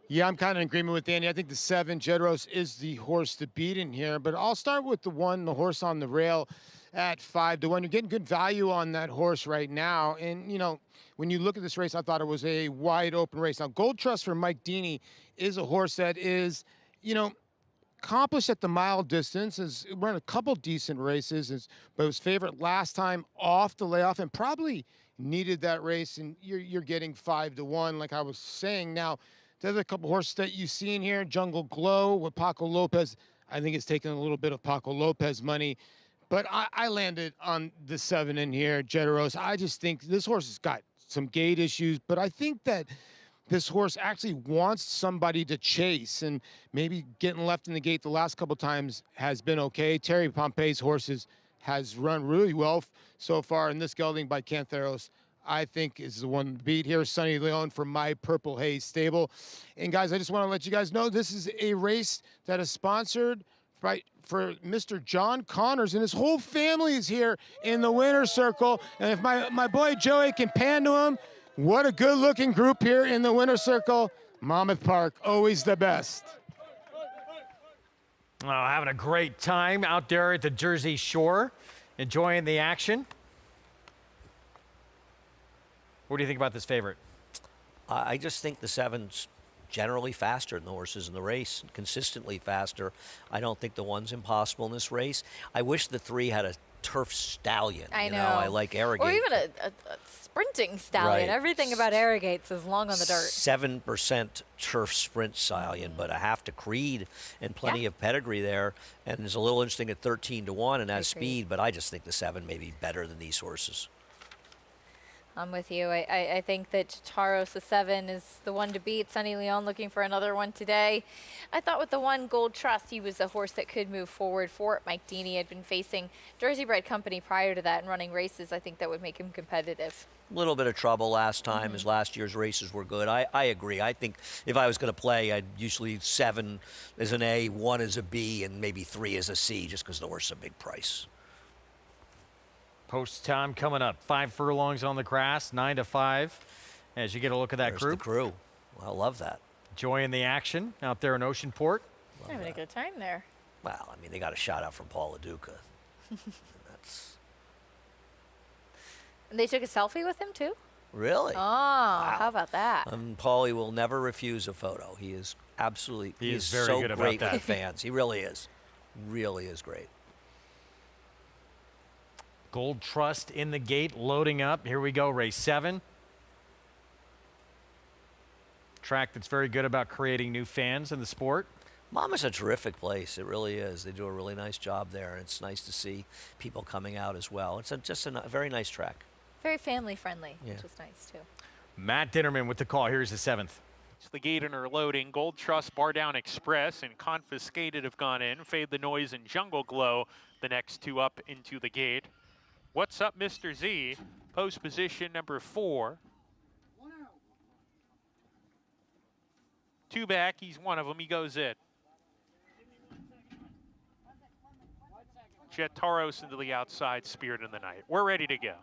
Yeah, I'm kind of in agreement with Danny. I think the 7, Jetaros, is the horse to beat in here. But I'll start with the 1, the horse on the rail at 5-1. You're getting good value on that horse right now. And, you know, when you look at this race, I thought it was a wide open race. Now, Gold Trust for Mike Deeney is a horse that is, you know, accomplished at the mile distance, has run a couple decent races, but was favorite last time off the layoff and probably needed that race. And you're getting 5-1, like I was saying. Now, there's a couple horses that you see in here. Jungle Glow with Paco Lopez. I think it's taking a little bit of Paco Lopez money. But I landed on the 7 in here, Jetaros. I just think this horse has got some gait issues, but I think that this horse actually wants somebody to chase, and maybe getting left in the gate the last couple times has been okay. Terry Pompey's horses has run really well so far, in this gelding by Cantharos, I think, is the one to beat. Here's Sonny Leon from My Purple Haze stable. And guys, I just want to let you guys know this is a race that is sponsored for Mr. John Connors, and his whole family is here in the winner's circle. And if my boy Joey can pan to him, what a good-looking group here in the winner's circle. Monmouth Park, always the best.
Oh, having a great time out there at the Jersey Shore, enjoying the action. What do you think about this favorite?
I just think the 7's generally faster than the horses in the race, consistently faster. I don't think the 1's impossible in this race. I wish the 3 had a turf stallion.
I know.
I like Arrogate.
Or even a sprinting stallion.
Right.
Everything about Arrogate's is long on the dirt.
7% turf sprint stallion, but a half to Creed and plenty of pedigree there. And it's a little interesting at 13-1 and has speed, but I just think the 7 may be better than these horses.
I'm with you. I think that Taros, the 7, is the one to beat. Sonny Leon looking for another one today. I thought with the 1, Gold Trust, he was a horse that could move forward for it. Mike Deeney had been facing Jersey Bred Company prior to that and running races. I think that would make him competitive.
A little bit of trouble last time. His last year's races were good. I agree. I think if I was going to play, I'd usually 7 as an A, 1 as a B, and maybe 3 as a C, just because the horse is a big price.
Post time coming up. 5 furlongs on the grass, 9-5. As you get a look at that
There's
group.
the crew. I love that.
Enjoying the action out there in Oceanport.
Having a good time there.
Well, I mean, they got a shot out from Paul LaDuca. That's
And they took a selfie with him too?
really.
Oh, how about that?
Paulie will never refuse a photo. He is absolutely.
He is
is
very
so
good about
great
that.
with fans. He really is. Really is great.
Gold Trust in the gate, loading up. Here we go, race 7. Track that's very good about creating new fans in the sport.
Monmouth's a terrific place. It really is. They do a really nice job there, and it's nice to see people coming out as well. It's just a very nice track.
Very family friendly,
Yeah.
which is nice too.
Matt Dinnerman with the call. Here's the 7th.
It's the gate and are loading. Gold Trust, Bar Down Express, and Confiscated have gone in. Fade the Noise and Jungle Glow, the next 2 up into the gate. What's Up, Mr. Z? Post position number 4. 2 back, he's one of them, he goes in. Jet Taros into the outside, Spirit in the Night. We're ready to go.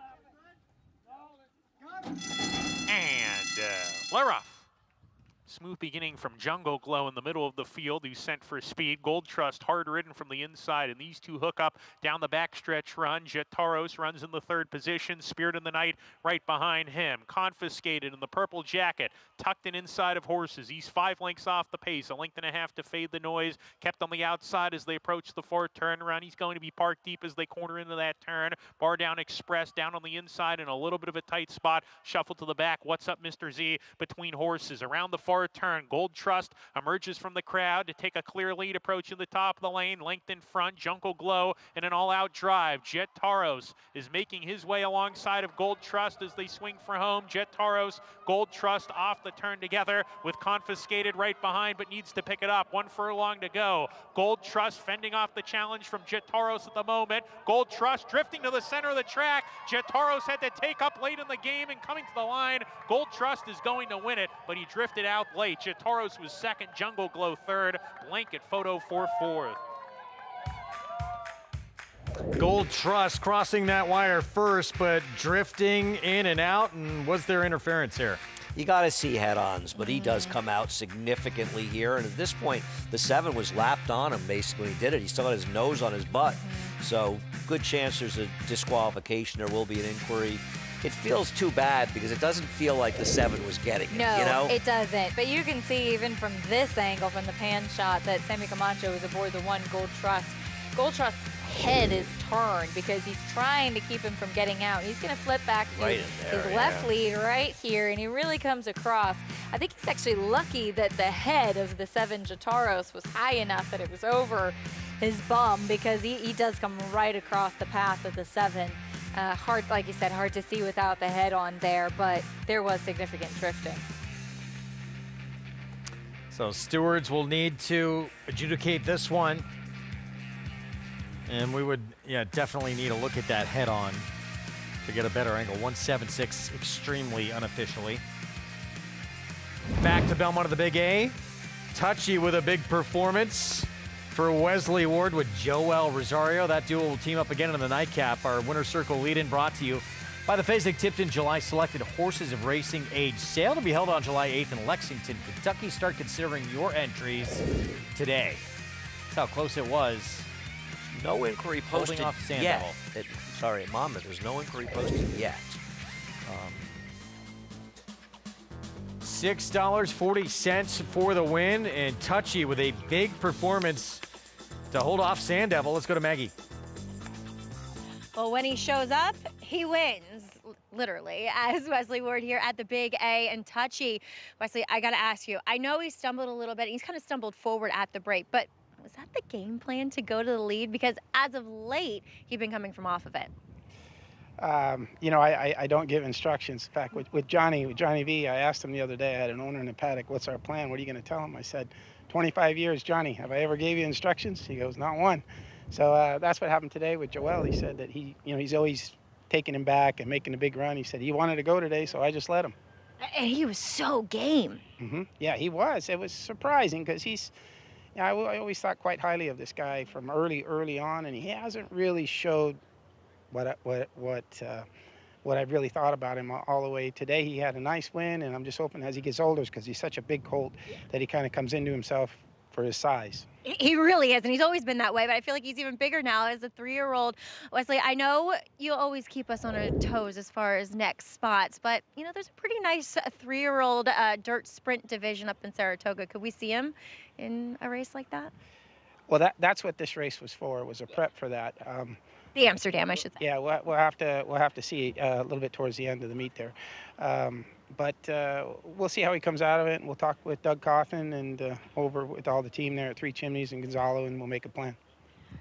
And we're off. Smooth beginning from Jungle Glow in the middle of the field, who's sent for speed. Gold Trust hard ridden from the inside, and these 2 hook up down the backstretch run. Jet Taros runs in the 3rd position. Spirit in the Night right behind him. Confiscated in the purple jacket, tucked in inside of horses. He's 5 lengths off the pace, a length and a half to Fade the Noise. Kept on the outside as they approach the 4th turn run. He's going to be parked deep as they corner into that turn. Bar Down Express down on the inside in a little bit of a tight spot. Shuffle to the back. What's Up, Mr. Z? Between horses. Around the far turn, Gold Trust emerges from the crowd to take a clear lead, approaching the top of the lane. Length in front, Jungle Glow in an all-out drive. Jet Taros is making his way alongside of Gold Trust as they swing for home. Jet Taros, Gold Trust off the turn together with Confiscated right behind, but needs to pick it up. 1 furlong to go. Gold Trust fending off the challenge from Jet Taros at the moment. Gold Trust drifting to the center of the track. Jet Taros had to take up late in the game and coming to the line. Gold Trust is going to win it, but he drifted out late. Jet Taros was 2nd, Jungle Glow 3rd, Blanket Photo for 4th.
Gold Trust crossing that wire first, but drifting in and out. And was there interference here?
You got to see head-ons, but he does come out significantly here. And at this point, the 7 was lapped on him basically when he did it. He still had his nose on his butt. So good chance there's a disqualification. There will be an inquiry. It feels too bad because it doesn't feel like the 7 was getting it,
No,
you know?
it doesn't. But you can see even from this angle, from the pan shot, that Sammy Camacho is aboard the 1 Gold Trust. Gold Trust's head is turned because he's trying to keep him from getting out. He's going to flip back to
Right in there,
his left lead right here, and he really comes across. I think he's actually lucky that the head of the 7 Jataros was high enough that it was over his bum, because he does come right across the path of the 7. Hard, like you said, hard to see without the head on there, but there was significant drifting.
So stewards will need to adjudicate this one. And we would, definitely need a look at that head on to get a better angle. 176 extremely unofficially. Back to Belmont of the Big A. Touchy with a big performance for Wesley Ward with Joel Rosario. That duo will team up again in the nightcap. Our Winter Circle lead-in brought to you by the Fasig-Tipton July Selected Horses of Racing Age sale to be held on July 8th in Lexington, Kentucky. Start considering your entries today. That's how close it was.
No inquiry posted
Holding off Sand
yet.
Devil.
Sorry, at Monmouth, there's no inquiry posted yet.
$6.40 for the win, and Touchy with a big performance to hold off Sand Devil. Let's go to Maggie.
Well, when he shows up, he wins, literally, as Wesley Ward here at the Big A. And Touchy, Wesley, I got to ask you, I know he stumbled a little bit. He's kind of stumbled forward at the break, but was that the game plan to go to the lead? Because as of late, he'd been coming from off of it.
I don't give instructions. In fact, with Johnny V, I asked him the other day, I had an owner in the paddock, what's our plan? What are you going to tell him? I said, 25 years, Johnny, have I ever gave you instructions? He goes, not one. So that's what happened today with Joel. He said that he's always taking him back and making a big run. He said he wanted to go today, so I just let him.
And he was so game.
Yeah, he was. It was surprising because I always thought quite highly of this guy from early on, and he hasn't really showed what I've really thought about him all the way. Today he had a nice win, and I'm just hoping as he gets older, because he's such a big colt, that he kind of comes into himself for his size.
He really is, and he's always been that way, but I feel like he's even bigger now as a 3-year-old. Wesley, I know you'll always keep us on our toes as far as next spots, but, you know, there's a pretty nice 3-year-old dirt sprint division up in Saratoga. Could we see him in a race like that?
Well, that's what this race was for. It was a prep for that.
The Amsterdam, I should say.
Yeah, we'll have to see a little bit towards the end of the meet there, but we'll see how he comes out of it, and we'll talk with Doug Coffin and over with all the team there at Three Chimneys and Gonzalo, and we'll make a plan.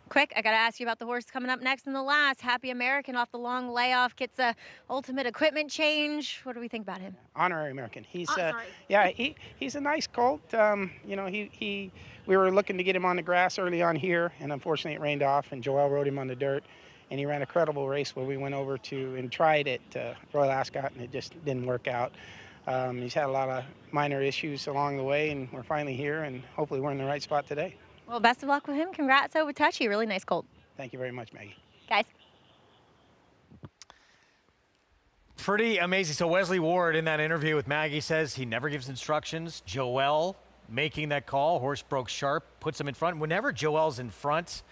Quick, I got to ask you about the horse coming up next in the last. Happy American off the long layoff, gets a ultimate equipment change. What do we think about him?
Honorary American. He's
sorry.
yeah, he's a nice colt. You know, we were looking to get him on the grass early on here, and unfortunately it rained off, and Joel rode him on the dirt, and he ran a credible race where we went over to and tried at Royal Ascot, and it just didn't work out. He's had a lot of minor issues along the way, and we're finally here, and hopefully we're in the right spot today.
Well, best of luck with him. Congrats over Touchy. Really nice colt.
Thank you very much, Maggie.
Guys.
Pretty amazing. So Wesley Ward in that interview with Maggie says he never gives instructions. Joel making that call. Horse broke sharp, puts him in front. Whenever Joel's in front,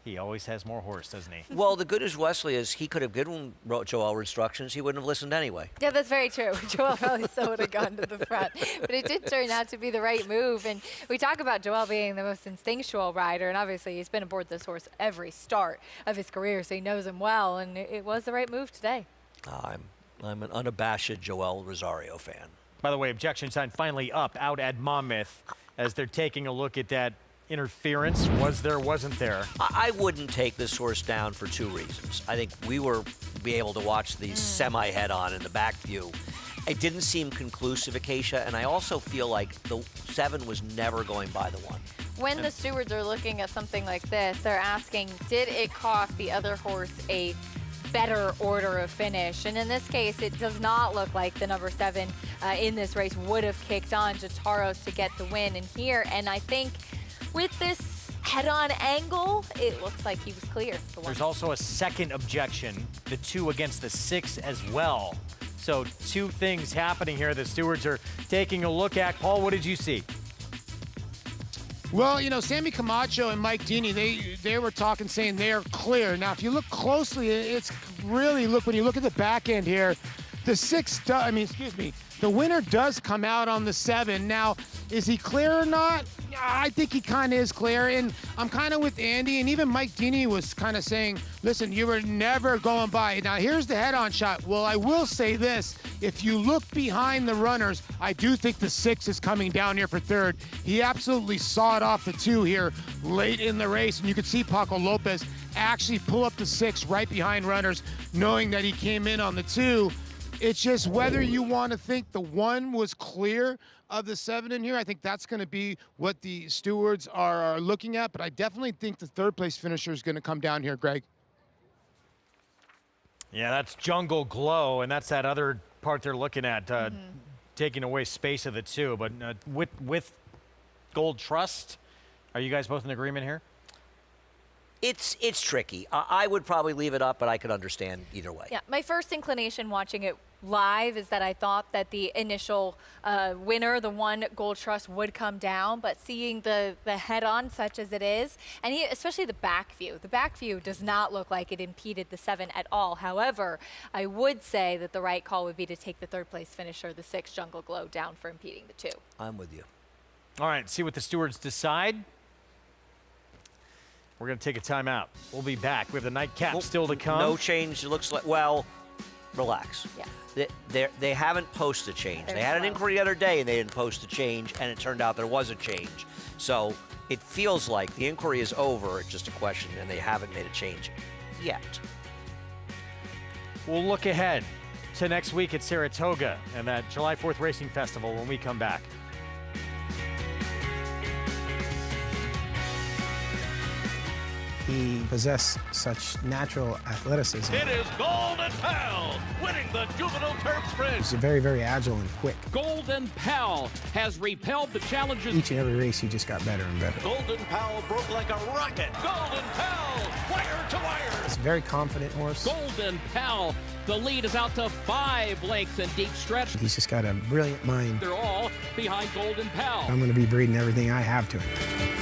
he always has more horse, doesn't he?
Well, the good news, Wesley, is he could have given Joel instructions. He wouldn't have listened anyway.
Yeah, that's very true. Joel probably still would have gone to the front. But it did turn out to be the right move. And we talk about Joel being the most instinctual rider. And obviously, he's been aboard this horse every start of his career, so he knows him well. And it was the right move today.
I'm an unabashed Joel Rosario fan.
By the way, objection sign finally up out at Monmouth as they're taking a look at that interference. Was there, wasn't there?
I wouldn't take this horse down for 2 reasons. I think we were be able to watch the semi-head-on in the back view. It didn't seem conclusive, Acacia, and I also feel like the 7 was never going by the 1.
When the stewards are looking at something like this, they're asking, did it cost the other horse a better order of finish? And in this case, it does not look like the number 7 in this race would have kicked on Jataros to get the win in here. And I think with this head-on angle, it looks like he was clear.
There's also a second objection, the 2 against the 6 as well. So 2 things happening here the stewards are taking a look at. Paul, what did you see?
Well, you know, Sammy Camacho and Mike Deeney, they were talking, saying they're clear. Now, if you look closely, it's really, when you look at the back end here, the 6, the winner does come out on the 7. Now, is he clear or not? I think he kind of is clear, and I'm kind of with Andy, and even Mike Deeney was kind of saying, listen, you were never going by. Now, here's the head-on shot. Well, I will say this. If you look behind the runners, I do think the 6 is coming down here for 3rd. He absolutely sawed off the 2 here late in the race, and you could see Paco Lopez actually pull up the 6 right behind runners, knowing that he came in on the 2. It's just whether you want to think the 1 was clear of the 7 in here. I think that's going to be what the stewards are looking at, but I definitely think the 3rd place finisher is going to come down here, Greg.
Yeah, that's Jungle Glow, and that's that other part they're looking at, taking away space of the 2. But with Gold Trust, are you guys both in agreement here?
It's tricky. I would probably leave it up, but I could understand either way.
Yeah, my first inclination watching it live is that I thought that the initial winner, the 1 Gold Trust, would come down, but seeing the head-on such as it is, and especially the back view does not look like it impeded the 7 at all. However, I would say that the right call would be to take the 3rd place finisher, the 6 Jungle Glow, down for impeding the 2.
I'm with you.
All right, see what the stewards decide. We're going to take a timeout. We'll be back. We have the nightcap still to come.
No change. It looks like, well, relax.
Yes.
They haven't posted a change. They had an inquiry the other day, and they didn't post a change, and it turned out there was a change. So it feels like the inquiry is over. It's just a question, and they haven't made a change yet.
We'll look ahead to next week at Saratoga and that July 4th Racing Festival when we come back.
he possessed such natural athleticism.
It is Golden Pal winning the Juvenile Turf Sprint.
He's very, very agile and quick.
Golden Pal has repelled the challenges.
Each and every race, he just got better and better.
Golden Pal broke like a rocket. Golden Pal, wire to wire.
He's a very confident horse.
Golden Pal, the lead is out to 5 lengths in deep stretch.
He's just got a brilliant mind.
They're all behind Golden Pal.
I'm going to be breeding everything I have to him.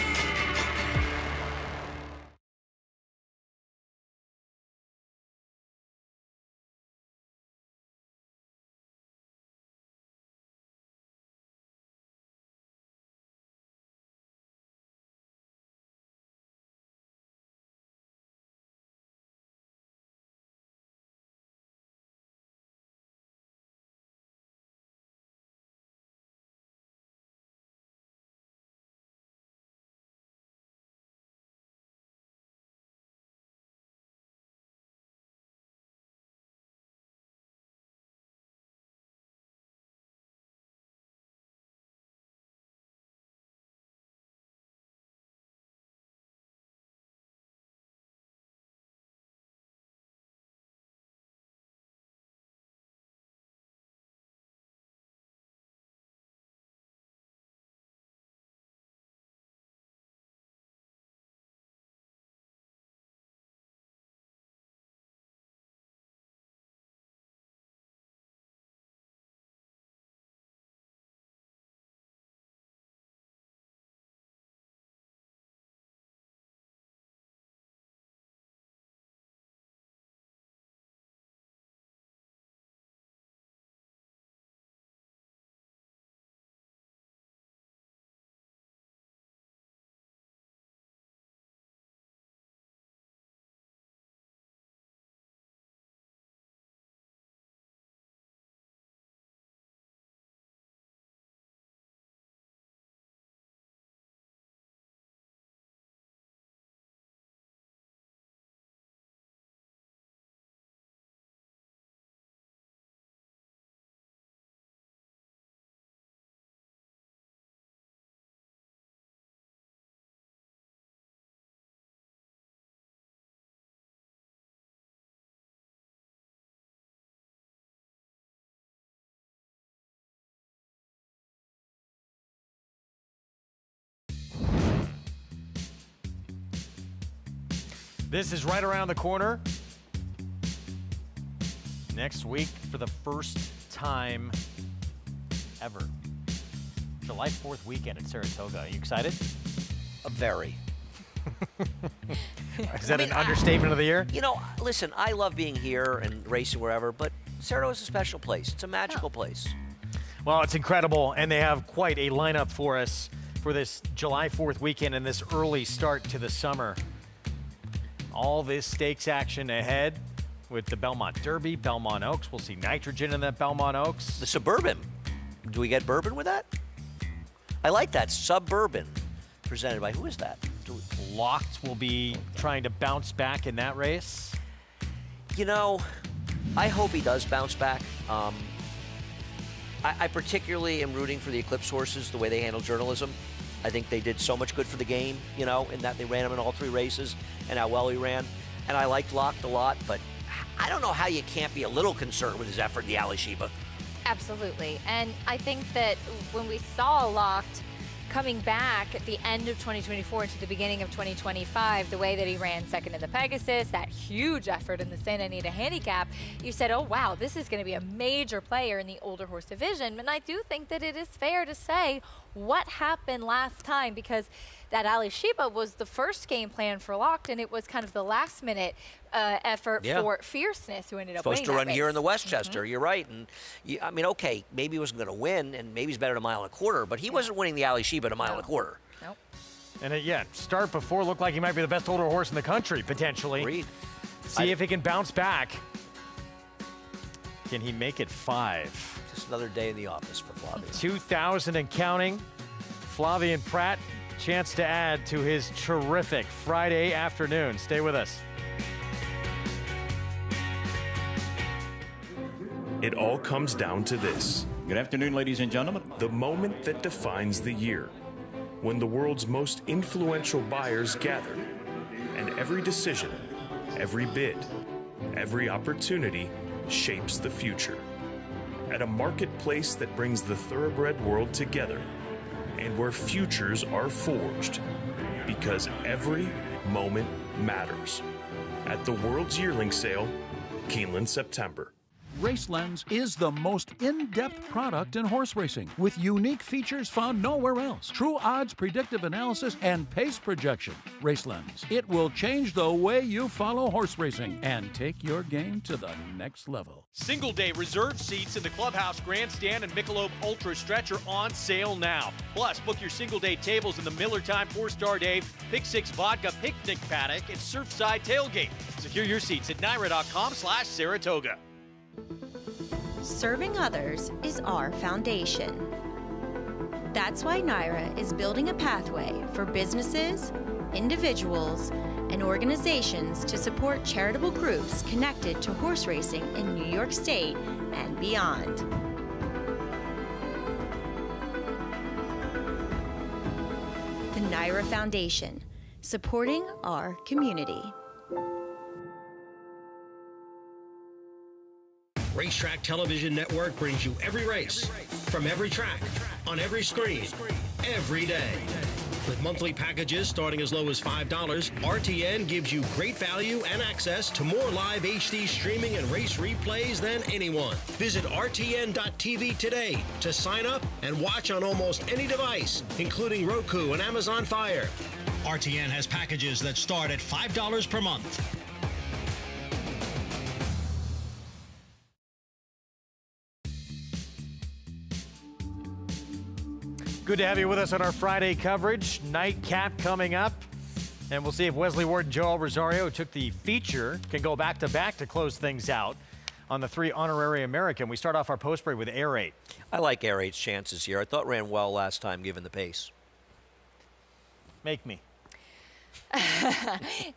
This is right around the corner. Next week, for the first time ever, July 4th weekend at Saratoga. Are you excited?
Very.
Is that an understatement of the year?
You know, listen, I love being here and racing wherever, but Saratoga's a special place. It's a magical place.
Well, it's incredible, and they have quite a lineup for us for this July 4th weekend and this early start to the summer. All this stakes action ahead with the Belmont Derby, Belmont Oaks. We'll see nitrogen in that Belmont Oaks.
The Suburban. Do we get bourbon with that? I like that. Suburban. Presented by, who is that?
Locked will be trying to bounce back in that race.
You know, I hope he does bounce back. I particularly am rooting for the Eclipse horses, the way they handle journalism. I think they did so much good for the game, you know, in that they ran him in all 3 races and how well he ran. And I liked Locked a lot, but I don't know how you can't be a little concerned with his effort in the Ali Sheba.
Absolutely. And I think that when we saw Locked coming back at the end of 2024 into the beginning of 2025, the way that he ran second in the Pegasus, that huge effort in the Santa Anita Handicap, you said, oh, wow, this is going to be a major player in the older horse division. And I do think that it is fair to say what happened last time, because that Ali Sheba was the first game plan for Locked, and it was kind of the last-minute effort for Fierceness, who ended up winning
Supposed to run
that
here
race.
in the Westchester. You're right. And I mean, okay, maybe he wasn't going to win, and maybe he's better at 1.25 miles, but he wasn't winning the Ali Sheba at 1.25 miles.
Nope.
And start before looked like he might be the best older horse in the country, potentially.
Agreed.
See if he can bounce back. Can he make it 5?
Just another day in the office for Flavien.
2,000 and counting. Flavien Prat, chance to add to his terrific Friday afternoon. Stay with us.
It all comes down to this.
Good afternoon, ladies and gentlemen.
The moment that defines the year, when the world's most influential buyers gather and Every decision, every bid, every opportunity shapes the future. At a marketplace that brings the thoroughbred world together and where futures are forged, because every moment matters. At the World's Yearling Sale, Keeneland, September.
RaceLens is the most in-depth product in horse racing, with unique features found nowhere else. True odds, predictive analysis, and pace projection. RaceLens. It will change the way you follow horse racing and take your game to the next level.
Single day reserved seats in the Clubhouse Grandstand and Michelob Ultra Stretch are on sale now. Plus, book your single day tables in the Miller Time 4-Star Day, Pick 6 Vodka Picnic Paddock, and Surfside Tailgate. Secure your seats at NYRA.com/Saratoga.
Serving others is our foundation. That's why NYRA is building a pathway for businesses, individuals, and organizations to support charitable groups connected to horse racing in New York State and beyond. The NYRA Foundation, supporting our community.
Racetrack Television Network brings you every race, from every track, on every screen, every day. With monthly packages starting as low as $5, RTN gives you great value and access to more live HD streaming and race replays than anyone. Visit RTN.tv today to sign up and watch on almost any device, including Roku and Amazon Fire. RTN has packages that start at $5 per month.
Good to have you with us on our Friday coverage. Nightcap coming up. And we'll see if Wesley Ward and Joel Rosario, who took the feature, can go back-to-back to close things out on the 3 honorary American. We start off our post break with Air 8.
I like Air 8's chances here. I thought ran well last time, given the pace.
Make me.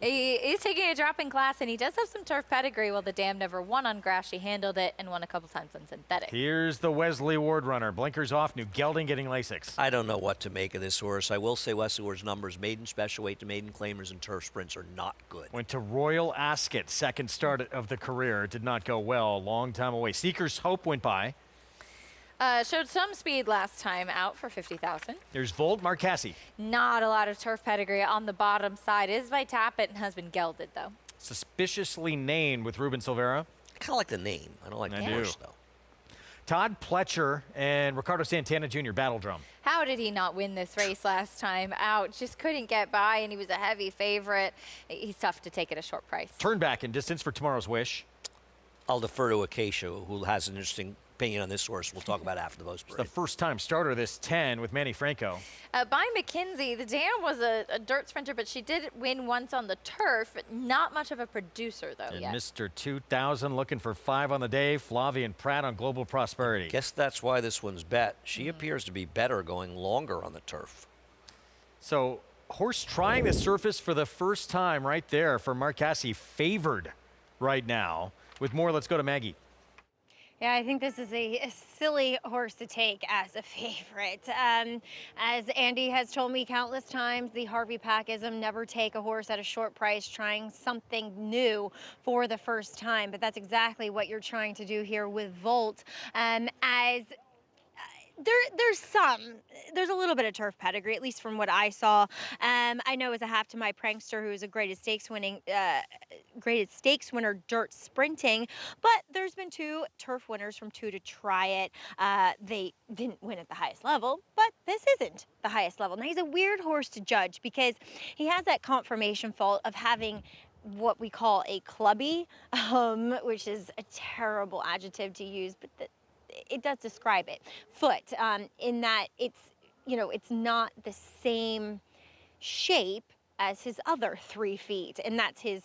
He is taking a drop in class, and he does have some turf pedigree. Well, the Dam never won on grass. She handled it and won a couple times on synthetic.
Here's the Wesley Ward runner. Blinkers off, New Gelding getting Lasix.
I don't know what to make of this horse. I will say Wesley Ward's numbers, maiden special weight to maiden claimers and turf sprints, are not good.
Went to Royal Ascot, second start of the career. Did not go well. Long time away. Seeker's Hope went by.
Showed some speed last time out for 50,000.
There's Volt Marcassi.
Not a lot of turf pedigree on the bottom side. Is by Tappet and has been gelded, though.
Suspiciously named with Ruben Silvera.
I kind of like the name. I don't like the horse, though.
Todd Pletcher and Ricardo Santana Jr., Battle Drum.
How did he not win this race last time out? Just couldn't get by, and he was a heavy favorite. He's tough to take at a short price.
Turn back in distance for Tomorrow's Wish.
I'll defer to Acacia, who has an interesting opinion on this horse. We'll talk about after the post break.
The first-time starter this 10 with Manny Franco.
By McKenzie, the Dam was a dirt sprinter, but she did win once on the turf. Not much of a producer, though,
And
yet.
Mr. 2000 looking for 5 on the day. Flavian Pratt on Global Prosperity.
Guess that's why this one's bet. She appears to be better going longer on the turf.
So, horse trying the surface for the first time right there for Marcassi, favored right now. With more, let's go to Maggie.
Yeah, I think this is a silly horse to take as a favorite. As Andy has told me countless times, the Harvey Packism, never take a horse at a short price trying something new for the first time. But that's exactly what you're trying to do here with Volt. There's a little bit of turf pedigree, at least from what I saw. I know as a half to my prankster, who is a graded stakes winner dirt sprinting, but there's been 2 turf winners from 2 to try it. They didn't win at the highest level, but this isn't the highest level. Now, he's a weird horse to judge because he has that confirmation fault of having what we call a clubby, which is a terrible adjective to use, but it does describe it. Foot, in that it's not the same shape as his other 3 feet, and that's his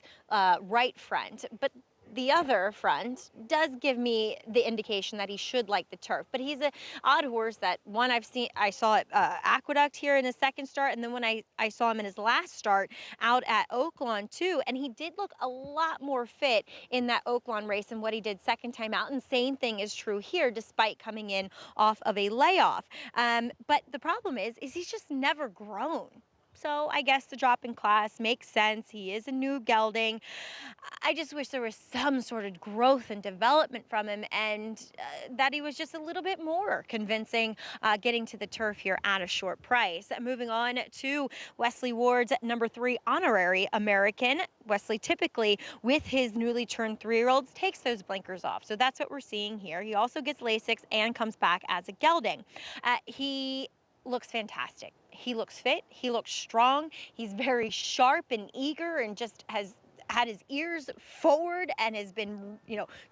right front. But the other front does give me the indication that he should like the turf. But he's an odd horse that, one, I saw at Aqueduct here in his second start, and then when I saw him in his last start out at Oaklawn too, and he did look a lot more fit in that Oaklawn race than what he did second time out, and same thing is true here despite coming in off of a layoff. But the problem is he's just never grown So I guess the drop in class makes sense. He is a new gelding. I just wish there was some sort of growth and development from him, and that he was just a little bit more convincing getting to the turf here at a short price. Moving on to Wesley Ward's number 3 honorary American. Wesley typically, with his newly turned 3-year-olds, takes those blinkers off. So that's what we're seeing here. He also gets Lasix and comes back as a gelding. He looks fantastic. He looks fit. He looks strong. He's very sharp and eager and just has had his ears forward and has been,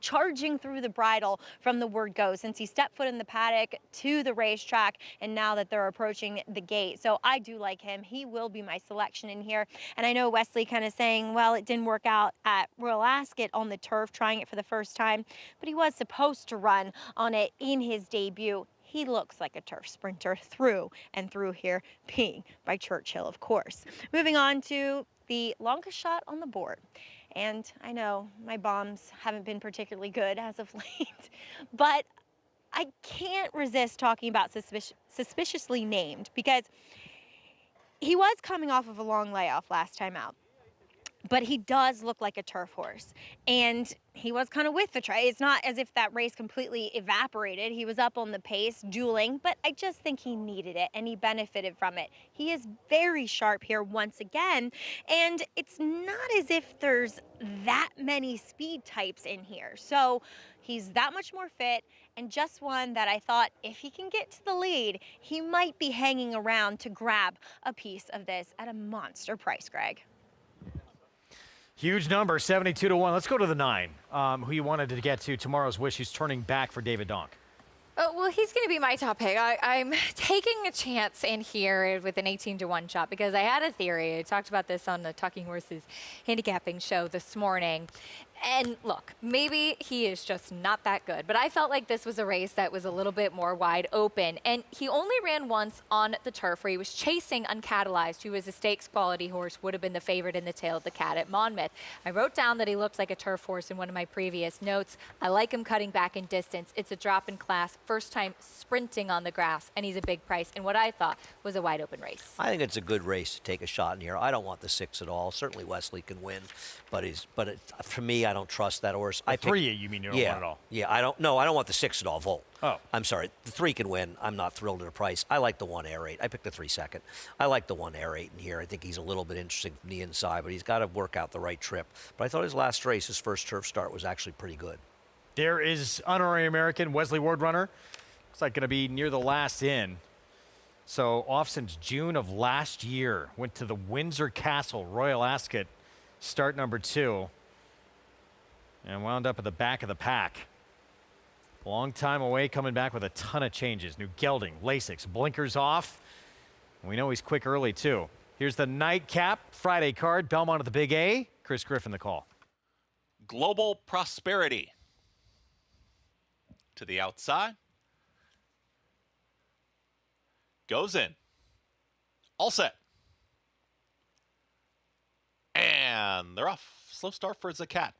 charging through the bridle from the word go since he stepped foot in the paddock to the racetrack and now that they're approaching the gate. So I do like him. He will be my selection in here. And I know Wesley kind of saying, well, it didn't work out at Royal Ascot on the turf, trying it for the first time, but he was supposed to run on it in his debut. He looks like a turf sprinter through and through here, being by Churchill, of course. Moving on to the longest shot on the board. And I know my bombs haven't been particularly good as of late, but I can't resist talking about suspiciously named, because he was coming off of a long layoff last time out. But he does look like a turf horse, and he was kind of with the try. It's not as if that race completely evaporated. He was up on the pace, dueling, but I just think he needed it, and he benefited from it. He is very sharp here once again, and it's not as if there's that many speed types in here. So he's that much more fit, and just one that I thought if he can get to the lead, he might be hanging around to grab a piece of this at a monster price, Greg.
Huge number, 72-1. Let's go to the 9, who you wanted to get to, Tomorrow's Wish, who's turning back for David Donk.
Oh, well, he's going to be my top pick. I'm taking a chance in here with an 18-1 shot because I had a theory. I talked about this on the Talking Horses handicapping show this morning. And look, maybe he is just not that good, but I felt like this was a race that was a little bit more wide open. And he only ran once on the turf where he was chasing Uncatalyzed, who was a stakes quality horse, would have been the favorite in the Tail of the Cat at Monmouth. I wrote down that he looked like a turf horse in one of my previous notes. I like him cutting back in distance. It's a drop in class, first time sprinting on the grass, and he's a big price in what I thought was a wide open race.
I think it's a good race to take a shot in here. I don't want the 6 at all. Certainly Wesley can win, but for me, I don't trust that horse.
The 3, you mean you don't want at all?
Yeah, I don't want the 6 at all. Volt.
Oh.
I'm sorry. The 3 can win. I'm not thrilled at the price. I like the 1 Air 8. I picked the 3 second. I like the 1 Air 8 in here. I think he's a little bit interesting from the inside, but he's got to work out the right trip. But I thought his last race, his first turf start, was actually pretty good.
There is honorary American Wesley Ward runner. Looks like going to be near the last in. So off since June of last year. Went to the Windsor Castle Royal Ascot, start number 2. And wound up at the back of the pack. Long time away, coming back with a ton of changes. New gelding, Lasix, blinkers off. We know he's quick early, too. Here's the nightcap Friday card. Belmont at the Big A. Chris Griffin, the call.
Global Prosperity. To the outside. Goes in. All set. And they're off. Slow start for Zakat.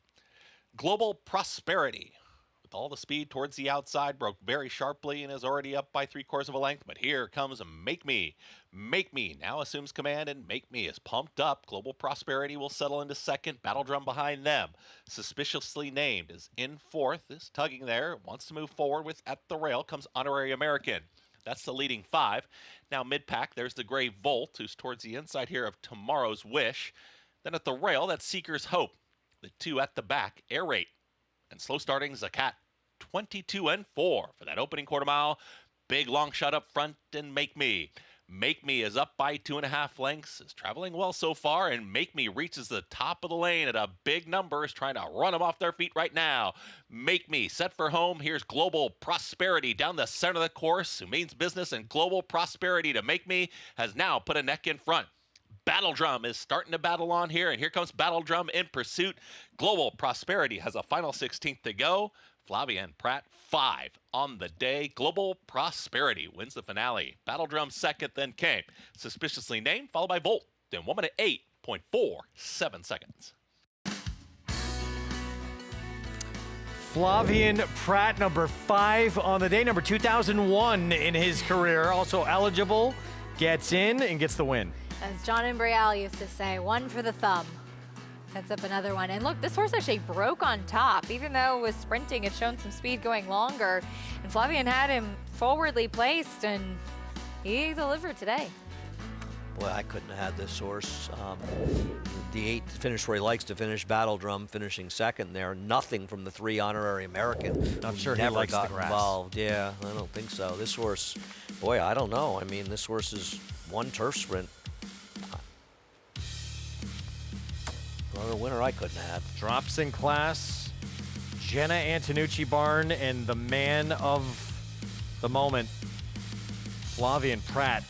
Global Prosperity, with all the speed towards the outside, broke very sharply and is already up by 3/4 of a length. But here comes Make Me. Make Me now assumes command, and Make Me is pumped up. Global Prosperity will settle into second. Battle Drum behind them. Suspiciously Named is in 4th. Is tugging there. Wants to move forward with at the rail. Comes Honorary American. That's the leading 5. Now mid-pack, there's the Gray Volt, who's towards the inside here of Tomorrow's Wish. Then at the rail, that's Seeker's Hope. The 2 at the back, Air Rate. And slow starting Zakat, 22-4 for that opening quarter mile. Big long shot up front and Make Me. Make Me is up by 2.5 lengths, is traveling well so far, and Make Me reaches the top of the lane at a big number, is trying to run them off their feet right now. Make Me set for home. Here's Global Prosperity down the center of the course, who means business, and Global Prosperity to Make Me has now put a neck in front. Battle Drum is starting to battle on here, and here comes Battle Drum in pursuit. Global Prosperity has a final 16th to go. Flavia and Pratt 5 on the day. Global Prosperity wins the finale. Battle Drum second, then came Suspiciously Named, followed by Volt in 1 minute 8.47 seconds.
Flavian Pratt, number 5 on the day, number 2001 in his career. Also eligible, gets in and gets the win.
As John and Brielle used to say, one for the thumb. Sets up another one. And look, this horse actually broke on top. Even though it was sprinting, it shown some speed going longer. And Flavien had him forwardly placed, and he delivered today.
Boy, I couldn't have had this horse. The 8 finished where he likes to finish, Battle Drum finishing second there. Nothing from the 3 honorary American.
I'm sure he
never
likes
got
the grass.
involved. Yeah, I don't think so. This horse, boy, I don't know. I mean, this horse is one turf sprint. Another winner I couldn't have.
Drops in class. Jenna Antonucci Barn and the man of the moment, Flavien Prat.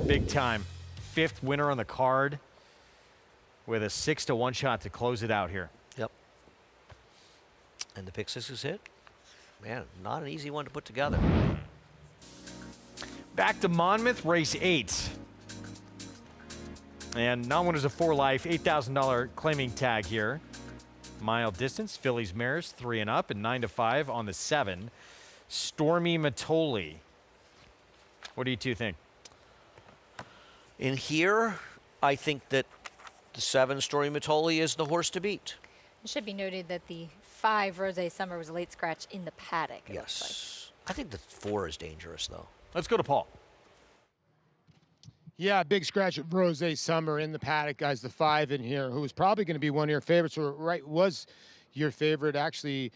Big time. 5th winner on the card with a 6-1 shot to close it out here.
Yep. And the pick 6 is hit. Man, not an easy one to put together.
Back to Monmouth, race 8. And non-winners of 4 life, $8,000 claiming tag here. Mile distance, Phillies mares 3 and up, and 9 to 5 on the 7. Stormy Matoli. What do you two think?
In here, I think that the 7 Stormy Matoli is the horse to beat.
It should be noted that the 5 Rose Summer was a late scratch in the paddock.
Yes. I think the 4 is dangerous, though.
Let's go to Paul.
Yeah, big scratch of Rose Summer in the paddock, guys. The 5 in here, who was probably going to be one of your favorites, or was your favorite actually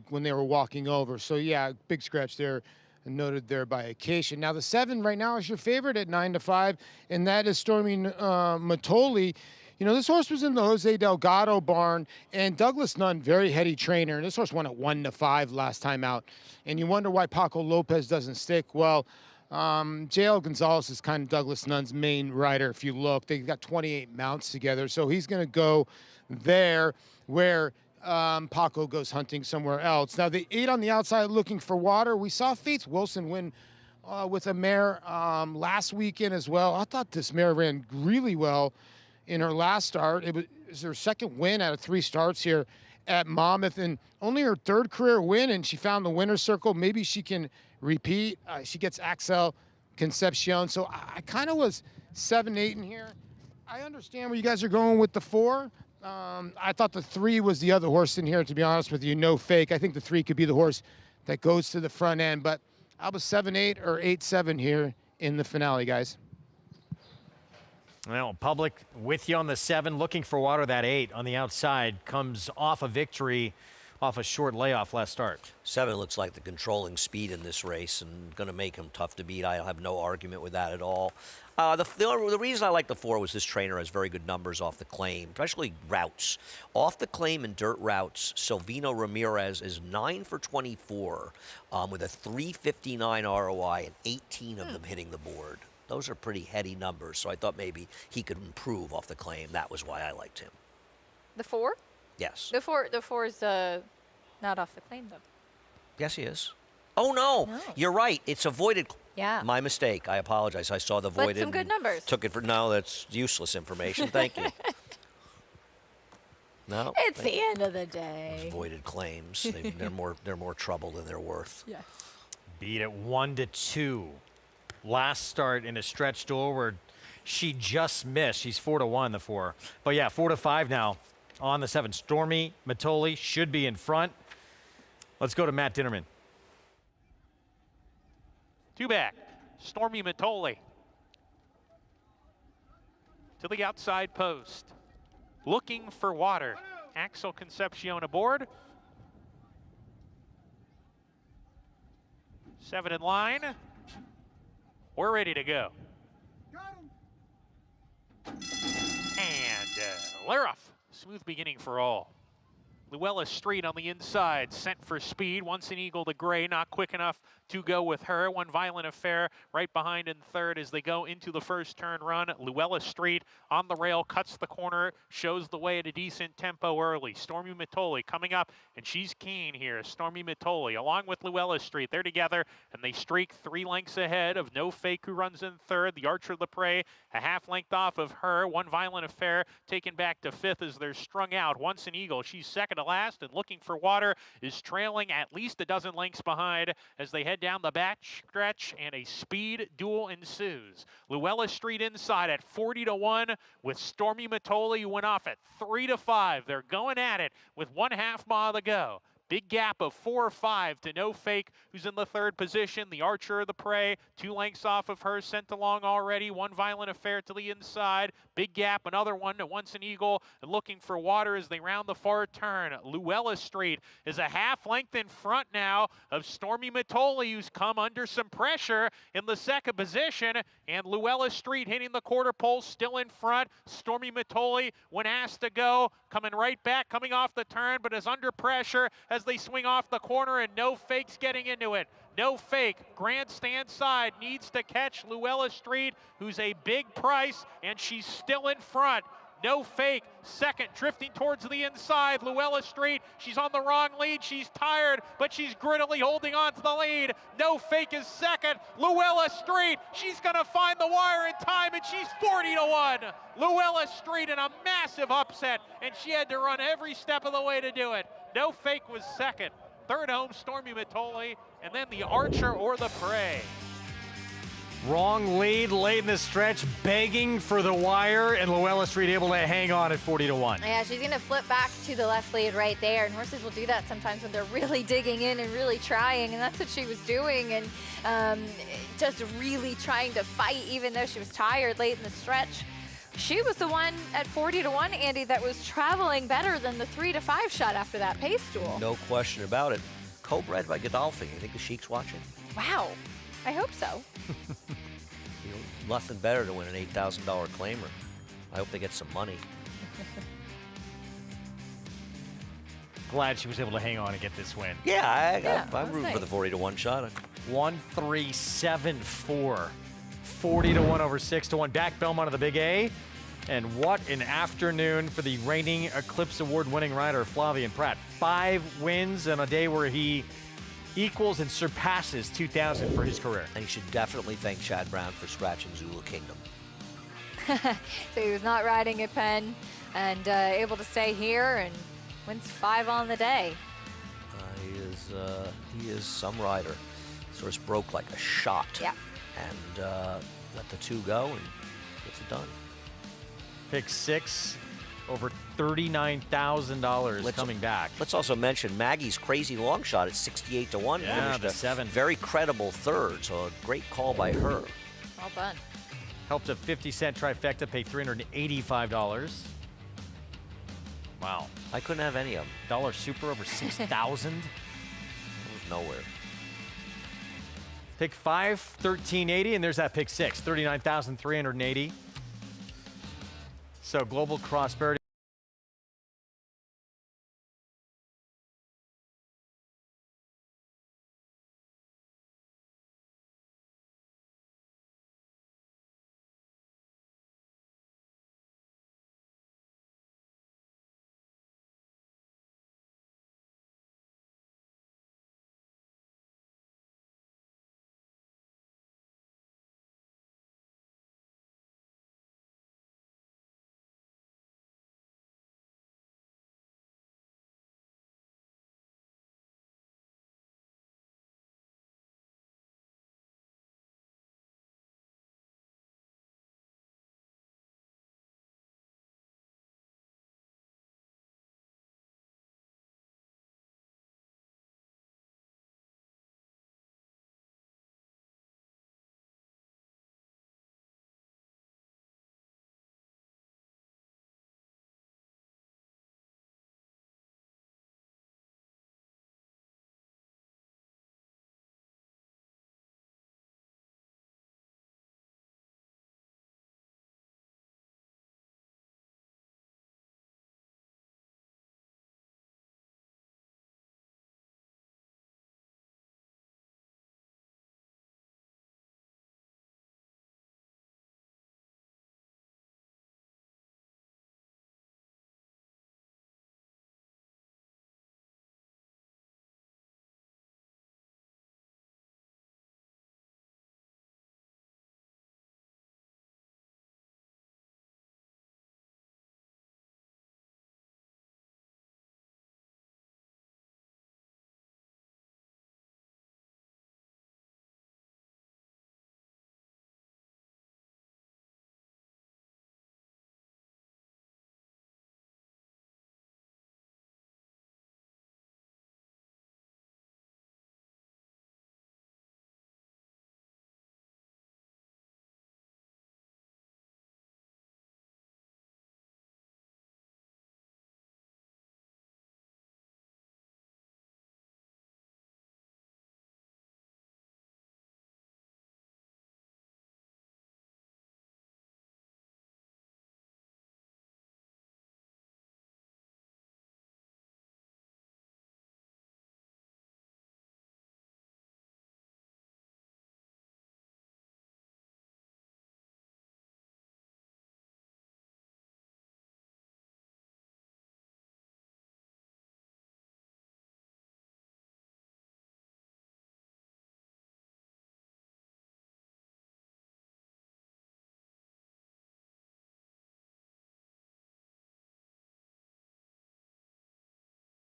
when they were walking over. So yeah, big scratch there, noted there by Acacia. Now the 7 right now is your favorite at 9 to 5, and that is Stormy Matoli. You know, this horse was in the Jose Delgado barn, and Douglas Nunn, very heady trainer, and this horse won at 1 to 5 last time out. And you wonder why Paco Lopez doesn't stick. Well, J.L. Gonzalez is kind of Douglas Nunn's main rider. If you look, they've got 28 mounts together, so he's going to go there where Paco goes hunting somewhere else. Now the 8 on the outside looking for water. We saw Faith Wilson win with a mare last weekend as well. I thought this mare ran really well in her last start. It was her 2nd win out of 3 starts here at Monmouth, and only her 3rd career win, and she found the winner's circle. Maybe she can repeat. She gets Axel Concepcion. So I kind of was 7-8 in here. I understand where you guys are going with the 4. I thought the 3 was the other horse in here, to be honest with you. No fake. I think the 3 could be the horse that goes to the front end, but I was 7-8 or 8-7 here in the finale, guys.
Well, public with you on the 7, looking for water. That 8 on the outside comes off a victory, off a short layoff last start.
7 looks like the controlling speed in this race and going to make him tough to beat. I have no argument with that at all. The reason I like the 4 was this trainer has very good numbers off the claim, especially routes. Off the claim and dirt routes, Silvino Ramirez is 9 for 24 with a 359 ROI and 18 of them hitting the board. Those are pretty heady numbers, so I thought maybe he could improve off the claim. That was why I liked him.
The 4?
Yes.
The 4 is not off the claim, though.
Yes, he is. Oh, no. You're right. It's a voided.
Yeah.
My mistake. I apologize. I saw the
But
voided.
some good numbers.
Took it for, no, that's useless information. Thank you. No.
It's the end of the day.
Those voided claims. They're more trouble than they're worth.
Yes.
Beat it 1-2. Last start in a stretch duel where she just missed. She's 4-1, the 4. But yeah, 4-5 now on the 7. Stormy Matoli should be in front. Let's go to Matt Dinnerman.
2 back, Stormy Matoli. To the outside post. Looking for water. Axel Concepcion aboard. 7 in line. We're ready to go. And they're off. Smooth beginning for all. Luella Street on the inside, sent for speed. Once an Eagle to Gray, not quick enough to go with her. One Violent Affair right behind in 3rd as they go into the first turn run. Luella Street on the rail, cuts the corner, shows the way at a decent tempo early. Stormy Matoli coming up, and she's keen here. Stormy Matoli along with Luella Street. They're together, and they streak 3 lengths ahead of No Fake, who runs in 3rd. The Archer Lepre a half length off of her. One Violent Affair taken back to 5th as they're strung out. Once an Eagle, she's 2nd to last, and Looking for Water is trailing at least a dozen lengths behind as they head down the back stretch, and a speed duel ensues. Luella Street inside at 40-1 with Stormy Matoli, who went off at 3-5. They're going at it with 1/2 mile to go. Big gap of 4 or 5 to No Fake, who's in the third position. The Archer of the Prey, 2 lengths off of her, sent along already. One Violent Affair to the inside. Big gap, another one to Once an Eagle, and Looking for Water as they round the far turn. Luella Street is a half length in front now of Stormy Matoli, who's come under some pressure in the second position. And Luella Street hitting the quarter pole, still in front. Stormy Matoli, when asked to go, coming right back, coming off the turn, but is under pressure as they swing off the corner, and No Fake's getting into it. No Fake, grandstand side, needs to catch Luella Street, who's a big price, and she's still in front. No Fake, second, drifting towards the inside. Luella Street, she's on the wrong lead. She's tired, but she's grittily holding on to the lead. No Fake is second. Luella Street, she's going to find the wire in time, and she's 40-1. Luella Street in a massive upset, and she had to run every step of the way to do it. No Fake was second. Third home, Stormy Matoli, and then the Archer or the Prey.
Wrong lead late in the stretch, begging for the wire, and Luella Street able to hang on at 40-1.
Yeah, she's going to flip back to the left lead right there, and horses will do that sometimes when they're really digging in and really trying, and that's what she was doing, and just really trying to fight even though she was tired late in the stretch. She was the one at 40-1, Andy, that was traveling better than the 3-5 shot after that pace duel.
No question about it. Co-bred by Godolphin. You think the Sheik's watching?
Wow, I hope so.
Nothing better to win an $8,000 claimer. I hope they get some money.
Glad she was able to hang on and get this win.
Yeah, I'm rooting for the 40-1 shot.
1-3-7-4. 40-1 over 6-1. Back Belmont of the Big A. And what an afternoon for the reigning Eclipse Award-winning rider, Flavien Prat. 5 wins on a day where he equals and surpasses 2,000 for his career.
And he should definitely thank Chad Brown for scratching Zulu Kingdom.
So he was not riding at Penn and able to stay here and wins 5 on the day.
He is some rider. Sort of broke like a shot.
Yeah.
And let the 2 go and gets it done.
Pick 6, over $39,000 coming back.
Let's also mention Maggie's crazy long shot at 68-1.
Yeah, the
a
7.
Very credible third, so a great call by her.
Well done.
Helped a 50-cent trifecta pay $385. Wow.
I couldn't have any of them.
Dollar Super over 6,000.
Nowhere.
Pick 5, $13.80, and there's that pick 6, $39,380. So Global Prosperity